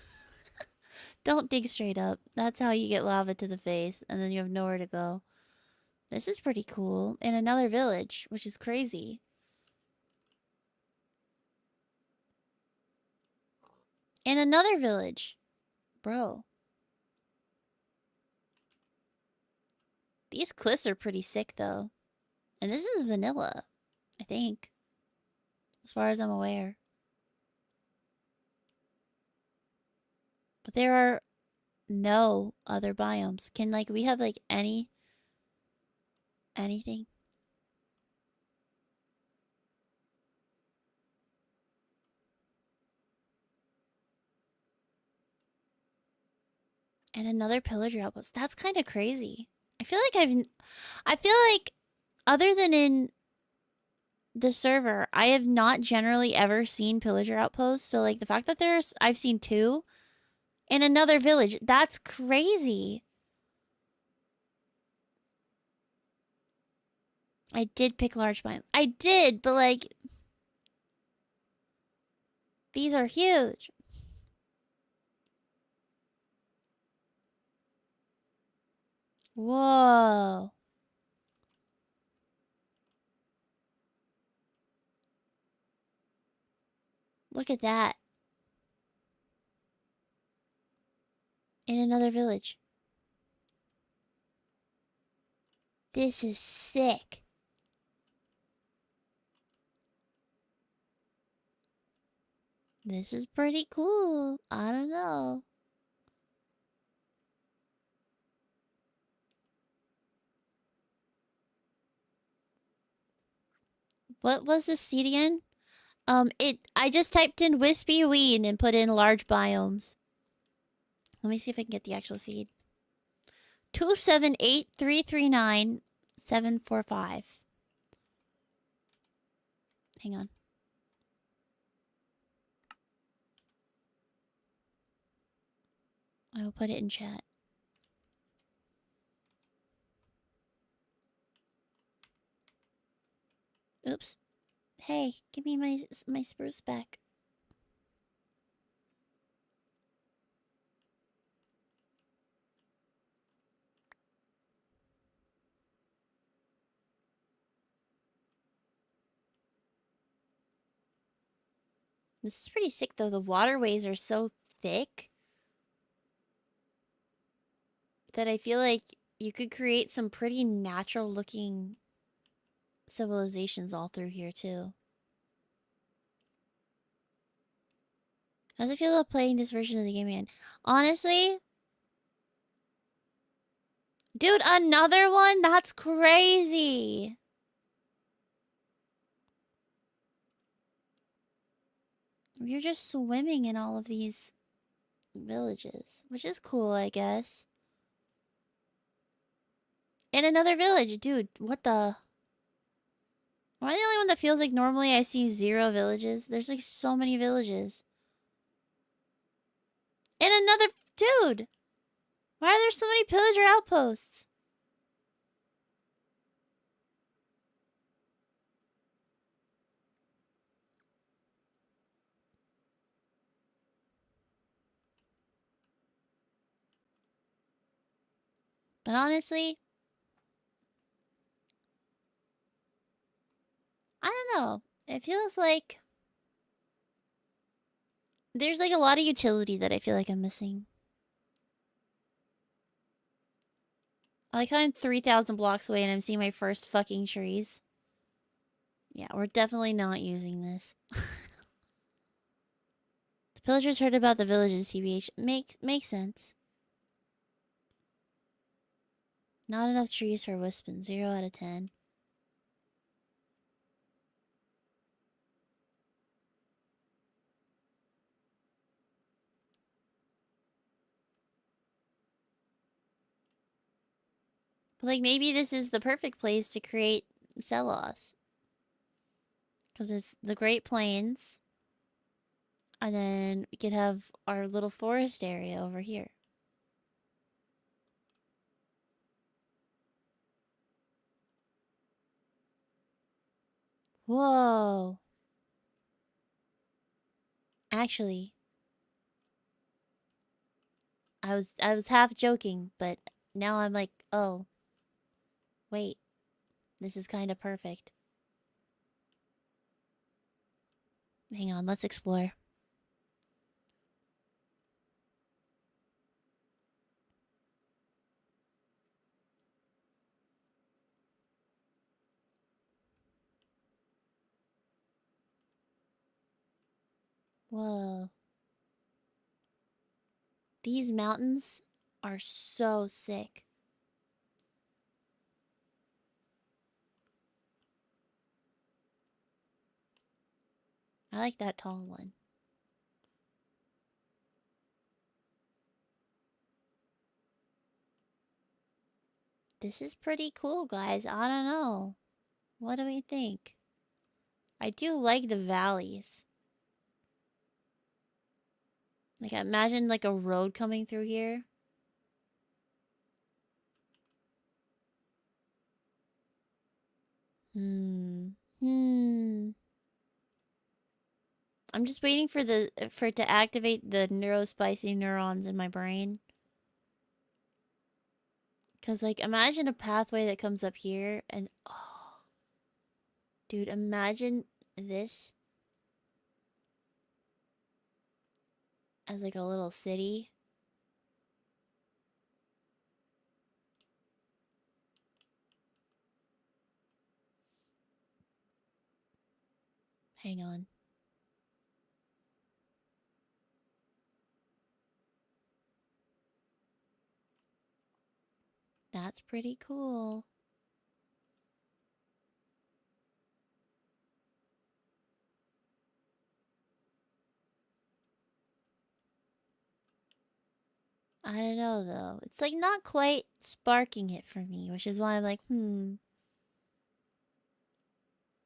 Don't dig straight up. That's how you get lava to the face, and then you have nowhere to go. This is pretty cool. In another village, which is crazy. In another village. Bro. These cliffs are pretty sick, though. And this is vanilla, I think. As far as I'm aware. But there are no other biomes. Can, like, we have, like, anything? And another pillager outpost. That's kind of crazy. I feel like other than in the server, I have not generally ever seen pillager outposts. So like the fact that I've seen 2 in another village, that's crazy. I did pick large biomes. I did, but like these are huge. Whoa. Look at that. In another village. This is sick. This is pretty cool. I don't know. What was the seed again? I just typed in wispy weed and put in large biomes. Let me see if I can get the actual seed. 278-339-745. Hang on. I will put it in chat. Oops. Hey, give me my spruce back. This is pretty sick though. The waterways are so thick that I feel like you could create some pretty natural looking civilizations all through here too. How does it feel about playing this version of the game again? Honestly, dude, another one? That's crazy. You're just swimming in all of these villages, which is cool, I guess. In another village, dude, what the? Am I the only one that feels like normally I see 0 villages? There's like so many villages. In another, dude! Why are there so many pillager outposts? But honestly, I don't know. It feels like there's like a lot of utility that I feel like I'm missing. I like how I'm 3,000 blocks away and I'm seeing my first fucking trees. Yeah, we're definitely not using this. The pillagers heard about the villages, TBH. Makes sense. Not enough trees for wispen. 0 out of 10. But like maybe this is the perfect place to create Celos. Because it's the Great Plains. And then we could have our little forest area over here. Whoa. Actually, I was half joking, but now I'm like, oh, wait. This is kind of perfect. Hang on, let's explore. Whoa. These mountains are so sick. I like that tall one. This is pretty cool, guys. I don't know. What do we think? I do like the valleys. Like, imagine like a road coming through here. Hmm. I'm just waiting for it to activate the neurospicy neurons in my brain. Cause like imagine a pathway that comes up here and oh dude, imagine this as like a little city. Hang on. That's pretty cool. I don't know though. It's like not quite sparking it for me, which is why I'm like,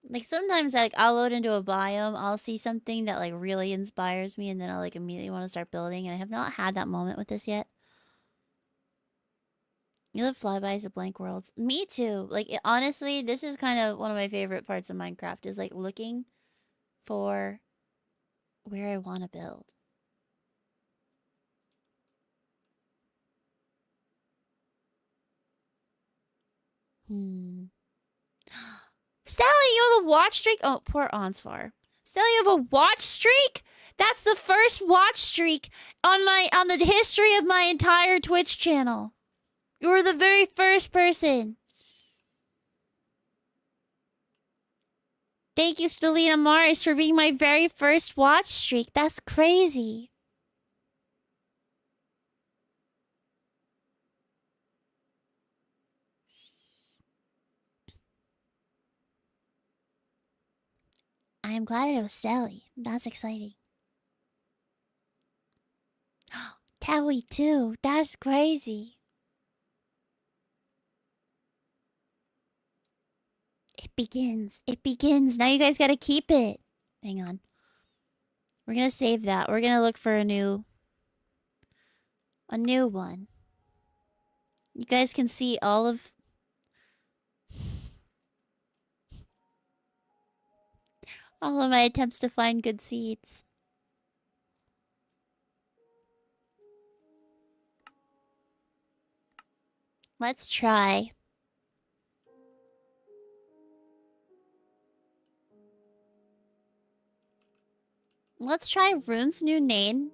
Like sometimes like I'll load into a biome, I'll see something that like really inspires me and then I'll like immediately want to start building and I have not had that moment with this yet. You love flybys of blank worlds. Me too. Like honestly, this is kind of one of my favorite parts of Minecraft is like looking for where I want to build. Stella, you have a watch streak? Oh, poor Onsvar. Stella, you have a watch streak? That's the first watch streak on the history of my entire Twitch channel. You were the very first person. Thank you, Stelina Mars, for being my very first watch streak. That's crazy. I am glad it was Stelly. That's exciting. Towie too. That's crazy. It begins. It begins. Now you guys gotta keep it. Hang on. We're gonna save that. We're gonna look for a new one. You guys can see all of my attempts to find good seeds. Let's try. Let's try Rune's new name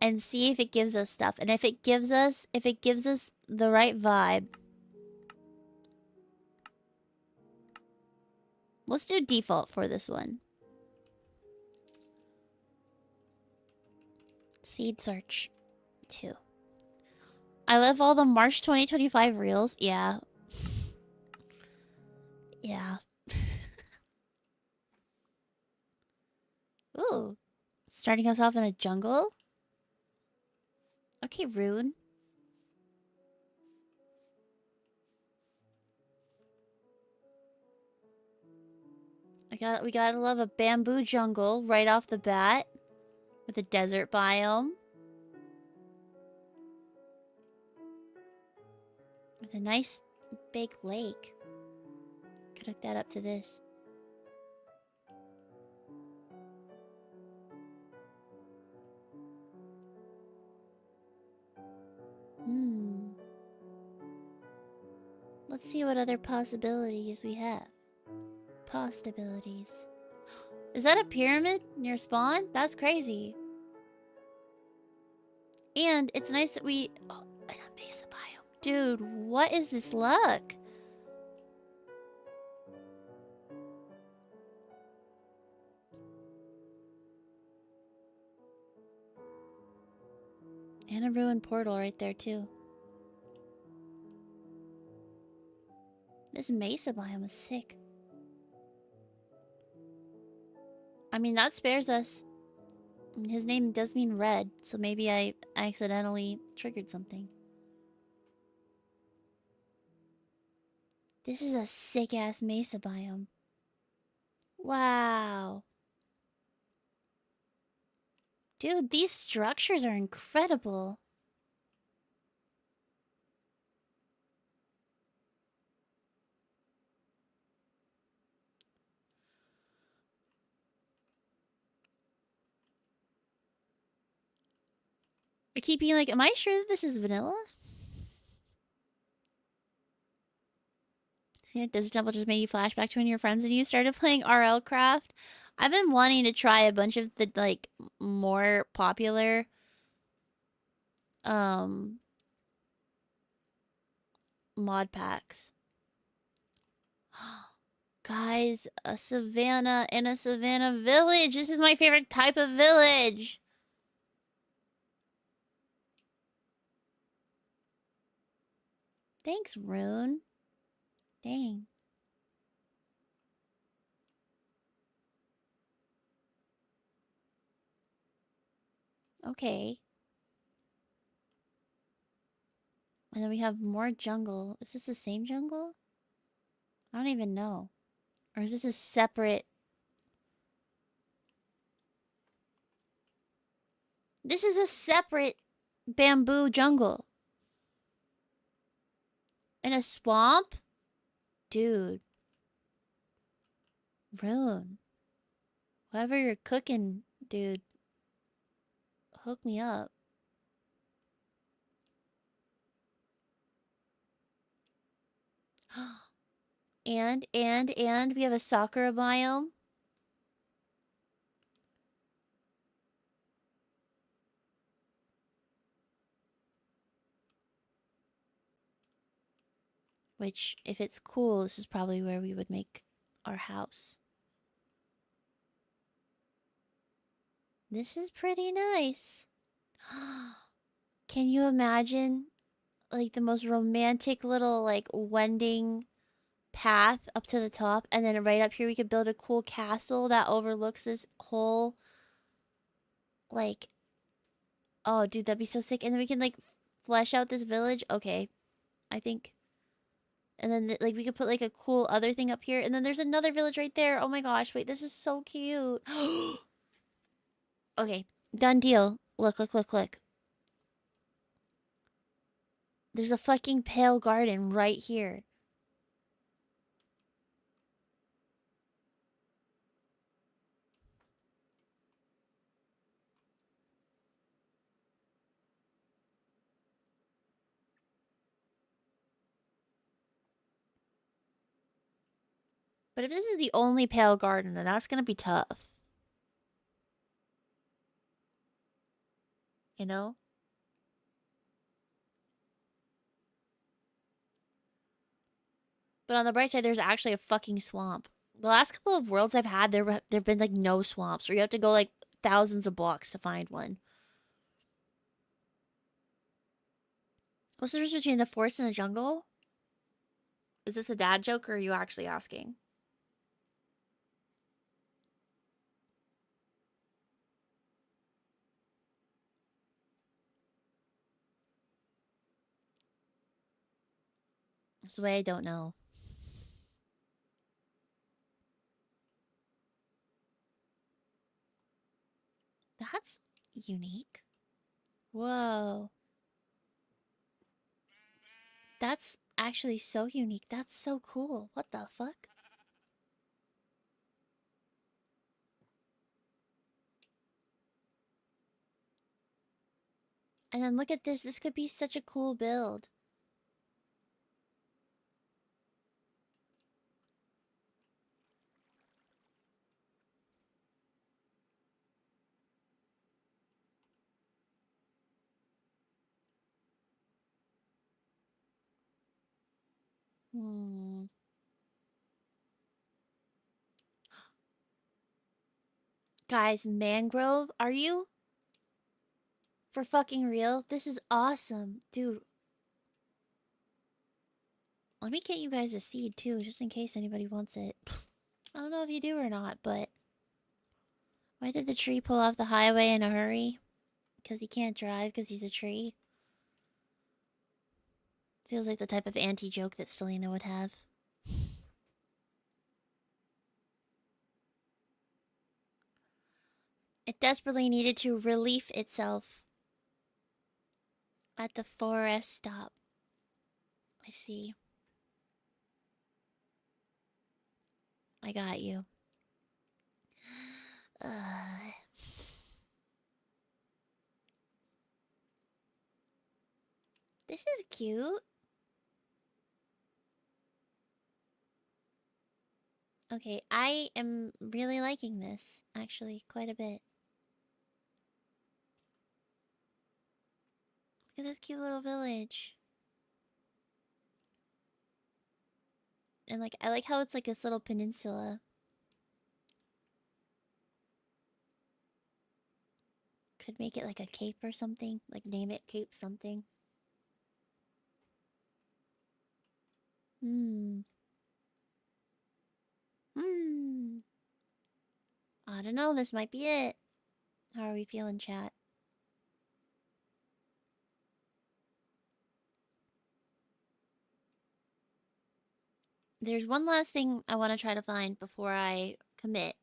and see if it gives us stuff. And if it gives us the right vibe. Let's do default for this one. Seed search 2. I love all the March 2025 reels. Yeah. Yeah. Ooh. Starting us off in a jungle? Okay, Rune. We gotta love a bamboo jungle right off the bat. With a desert biome. With a nice big lake. Could hook that up to this. Let's see what other possibilities we have. Possibilities. Is that a pyramid near spawn? That's crazy. And it's nice that we... Oh, and a mesa biome. Dude, what is this luck? And a ruined portal right there, too. This mesa biome is sick. I mean, that spares us. His name does mean red, so maybe I accidentally triggered something. This is a sick-ass mesa biome. Wow. Dude, these structures are incredible. I keep being like, am I sure that this is vanilla? Yeah, Desert Temple just made you flashback to when you were friends and you started playing RL Craft. I've been wanting to try a bunch of the like more popular um mod packs. Guys, a savannah and a savannah village. This is my favorite type of village. Thanks, Rune. Dang. Okay. And then we have more jungle. Is this the same jungle? I don't even know. Or is this a separate... This is a separate bamboo jungle. In a swamp? Dude. Rune. Whatever you're cooking, dude. Hook me up. And we have a sakura biome. Which, if it's cool, this is probably where we would make our house. This is pretty nice. Can you imagine, like, the most romantic little, like, wending path up to the top? And then right up here, we could build a cool castle that overlooks this whole, like... Oh, dude, that'd be so sick. And then we can, like, flesh out this village. Okay, I think... And then, like, we could put, like, a cool other thing up here. And then there's another village right there. Oh my gosh, wait, this is so cute. Okay, done deal. Look, look, look, look. There's a fucking pale garden right here. But if this is the only pale garden, then that's gonna be tough. You know? But on the bright side, there's actually a fucking swamp. The last couple of worlds I've had, there've been, like, no swamps. Or you have to go, like, thousands of blocks to find one. What's the difference between a forest and a jungle? Is this a dad joke, or are you actually asking? That's the way I don't know. That's unique. Whoa. That's actually so unique. That's so cool. What the fuck? And then look at this. This could be such a cool build. Hmm. Guys, mangrove? Are you? For fucking real? This is awesome. Dude. Let me get you guys a seed too, just in case anybody wants it. I don't know if you do or not, but... Why did the tree pull off the highway in a hurry? Because he can't drive because he's a tree? Feels like the type of anti-joke that Stelina would have. It desperately needed to relief itself at the forest stop. I see. I got you. is cute. Okay, I am really liking this, actually, quite a bit. Look at this cute little village. And like, I like how it's like this little peninsula. Could make it like a cape or something. Like, name it Cape something. Hmm. Hmm. I don't know, this might be it. How are we feeling, chat? There's one last thing I want to try to find before I commit.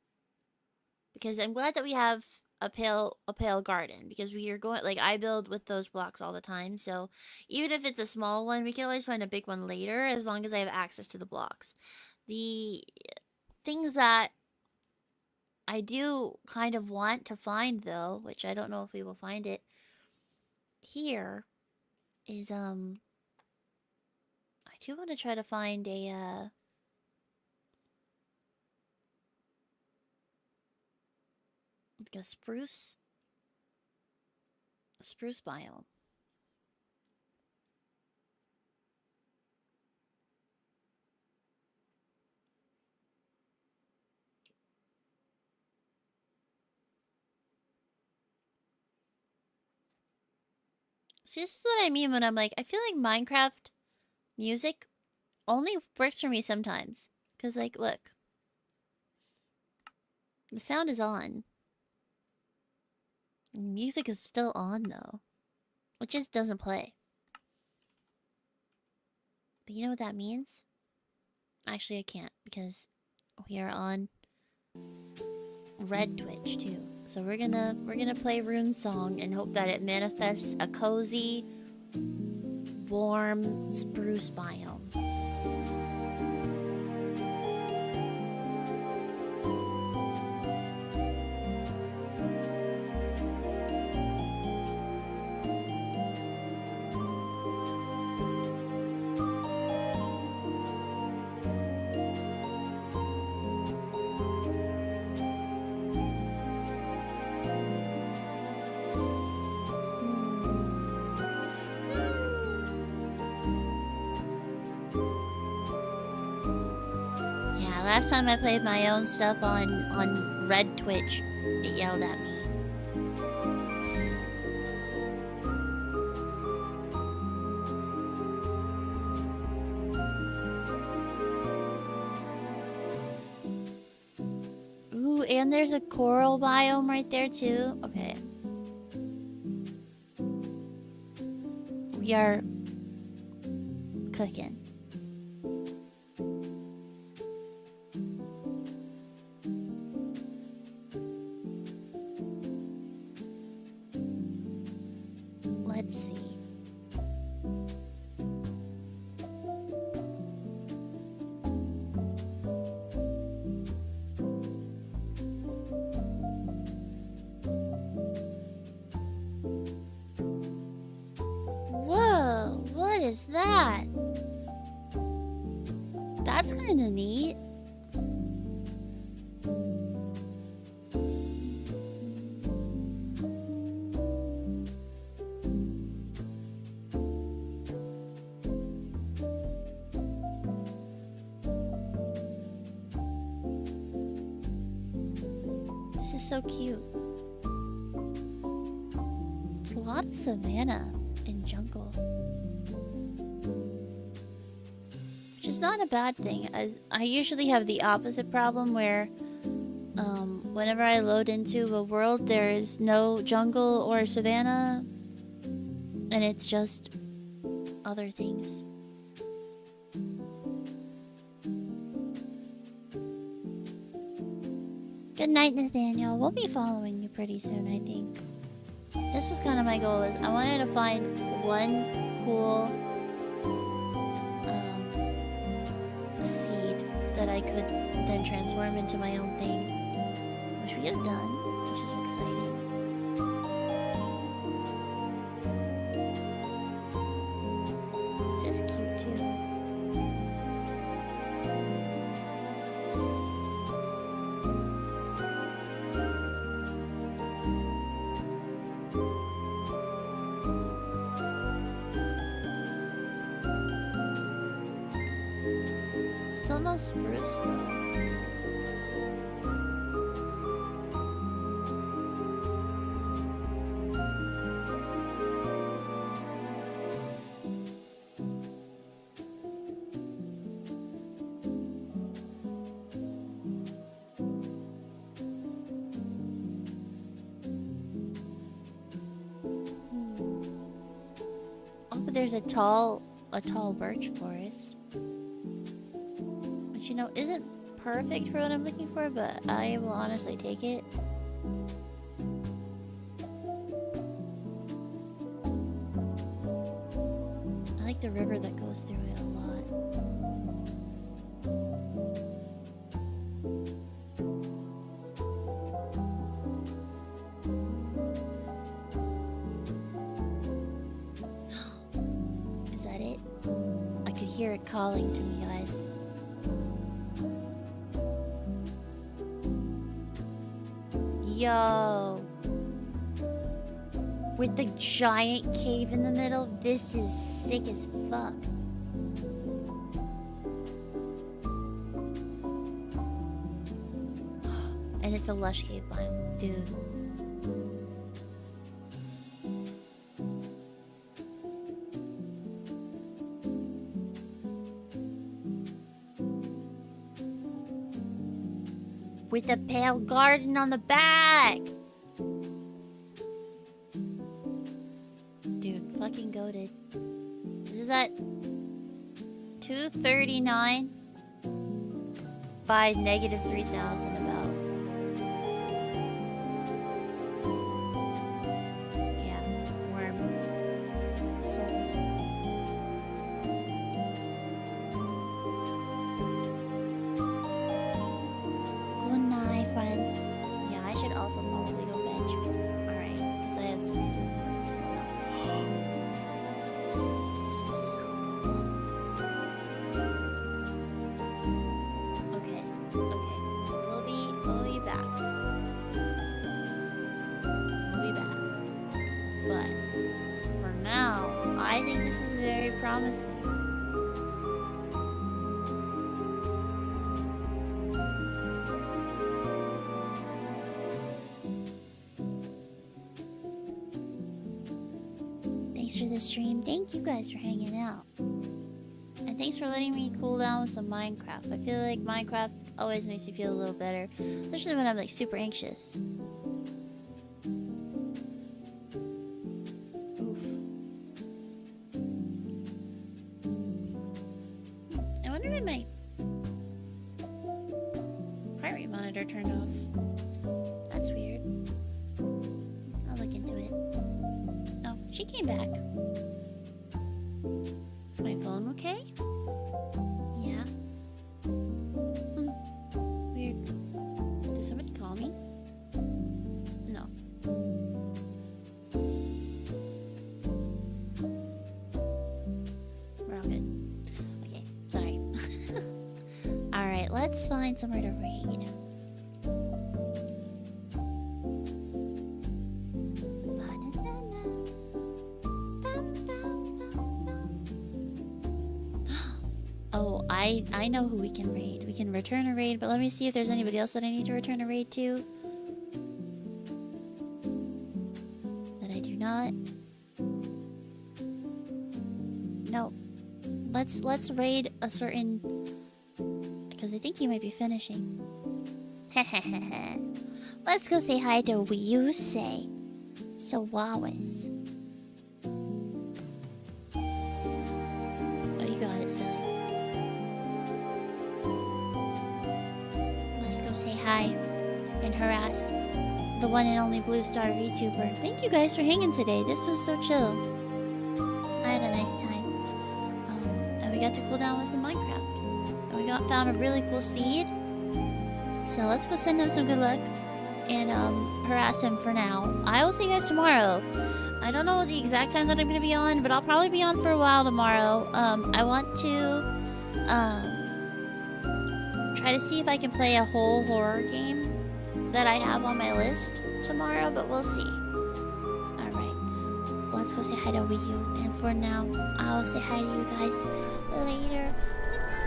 Because I'm glad that we have a pale garden, because we are going, like, I build with those blocks all the time, so even if it's a small one, we can always find a big one later as long as I have access to the blocks. The things that I do kind of want to find, though, which I don't know if we will find it here, is I do want to try to find like a spruce biome. See, this is what I mean when I'm like, I feel like Minecraft music only works for me sometimes. Because, like, look. The sound is on. Music is still on, though. It just doesn't play. But you know what that means? Actually, I can't, because we are on Red Twitch, too. So we're gonna play Rune Song and hope that it manifests a cozy, warm spruce biome. Last time I played my own stuff on Red Twitch, it yelled at me. Ooh, and there's a coral biome right there too. Okay. We are cooking. Let's see. Whoa, what is that? That's kind of neat. This is so cute. It's a lot of savanna and jungle. Which is not a bad thing. I usually have the opposite problem where whenever I load into a world, there is no jungle or savanna, and it's just other things. Good night, Nathaniel. We'll be following you pretty soon, I think. This is kind of my goal, is I wanted to find one cool seed that I could then transform into my own thing, which we have done, which is exciting. This is cute too. Still no spruce though. Oh, but there's a tall birch forest. Which, you know, isn't perfect for what I'm looking for, but I will honestly take it. I like the river that goes through it a lot. Is that it? I could hear it calling to me, guys. Yo. With the giant cave in the middle, this is sick as fuck. And it's a lush cave biome, dude. With a pale garden on the back. Dude, fucking goated. This is at 239 by negative 3,000 about. Yeah, worm. Sold. Good night, friends. Yeah, I should also probably go bench. Alright, because I have stuff to do. This is so cool. Okay, okay. We'll be back. We'll be back. But for now, I think this is very promising. Thanks for the stream. Thank you guys for hanging out. And thanks for letting me cool down with some Minecraft. I feel like Minecraft always makes me feel a little better. Especially when I'm like super anxious. Oof. I wonder why my heart rate monitor turned off. That's weird. I'll look into it. Oh, she came back. Is my phone okay? Yeah. Weird. Did somebody call me? No. We're all good. Okay, sorry. Alright, let's find somewhere to raid. Oh, I know who we can raid. We can return a raid, but let me see if there's anybody else that I need to return a raid to. That I do not. No. Let's raid a certain, because I think he might be finishing. Let's go say hi to Ryusei. So Wawas. Oh, you got it, silly. Let's go say hi and harass the one and only Blue Star VTuber. Thank you guys for hanging today. This was so chill. I had a nice time. And we got to cool down with some Minecraft. And we found a really cool seed. So let's go send him some good luck and harass him for now. I will see you guys tomorrow. I don't know the exact time that I'm gonna be on, but I'll probably be on for a while tomorrow. I want to try to see if I can play a whole horror game that I have on my list tomorrow, but we'll see. Alright. Let's go say hi to Wii U. And for now, I'll say hi to you guys later.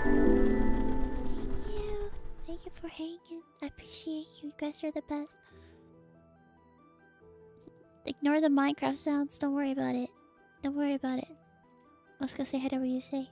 Thank you. Thank you for hanging. I appreciate you. You guys are the best. Ignore the Minecraft sounds. Don't worry about it. Don't worry about it. Let's go say hi to what you say.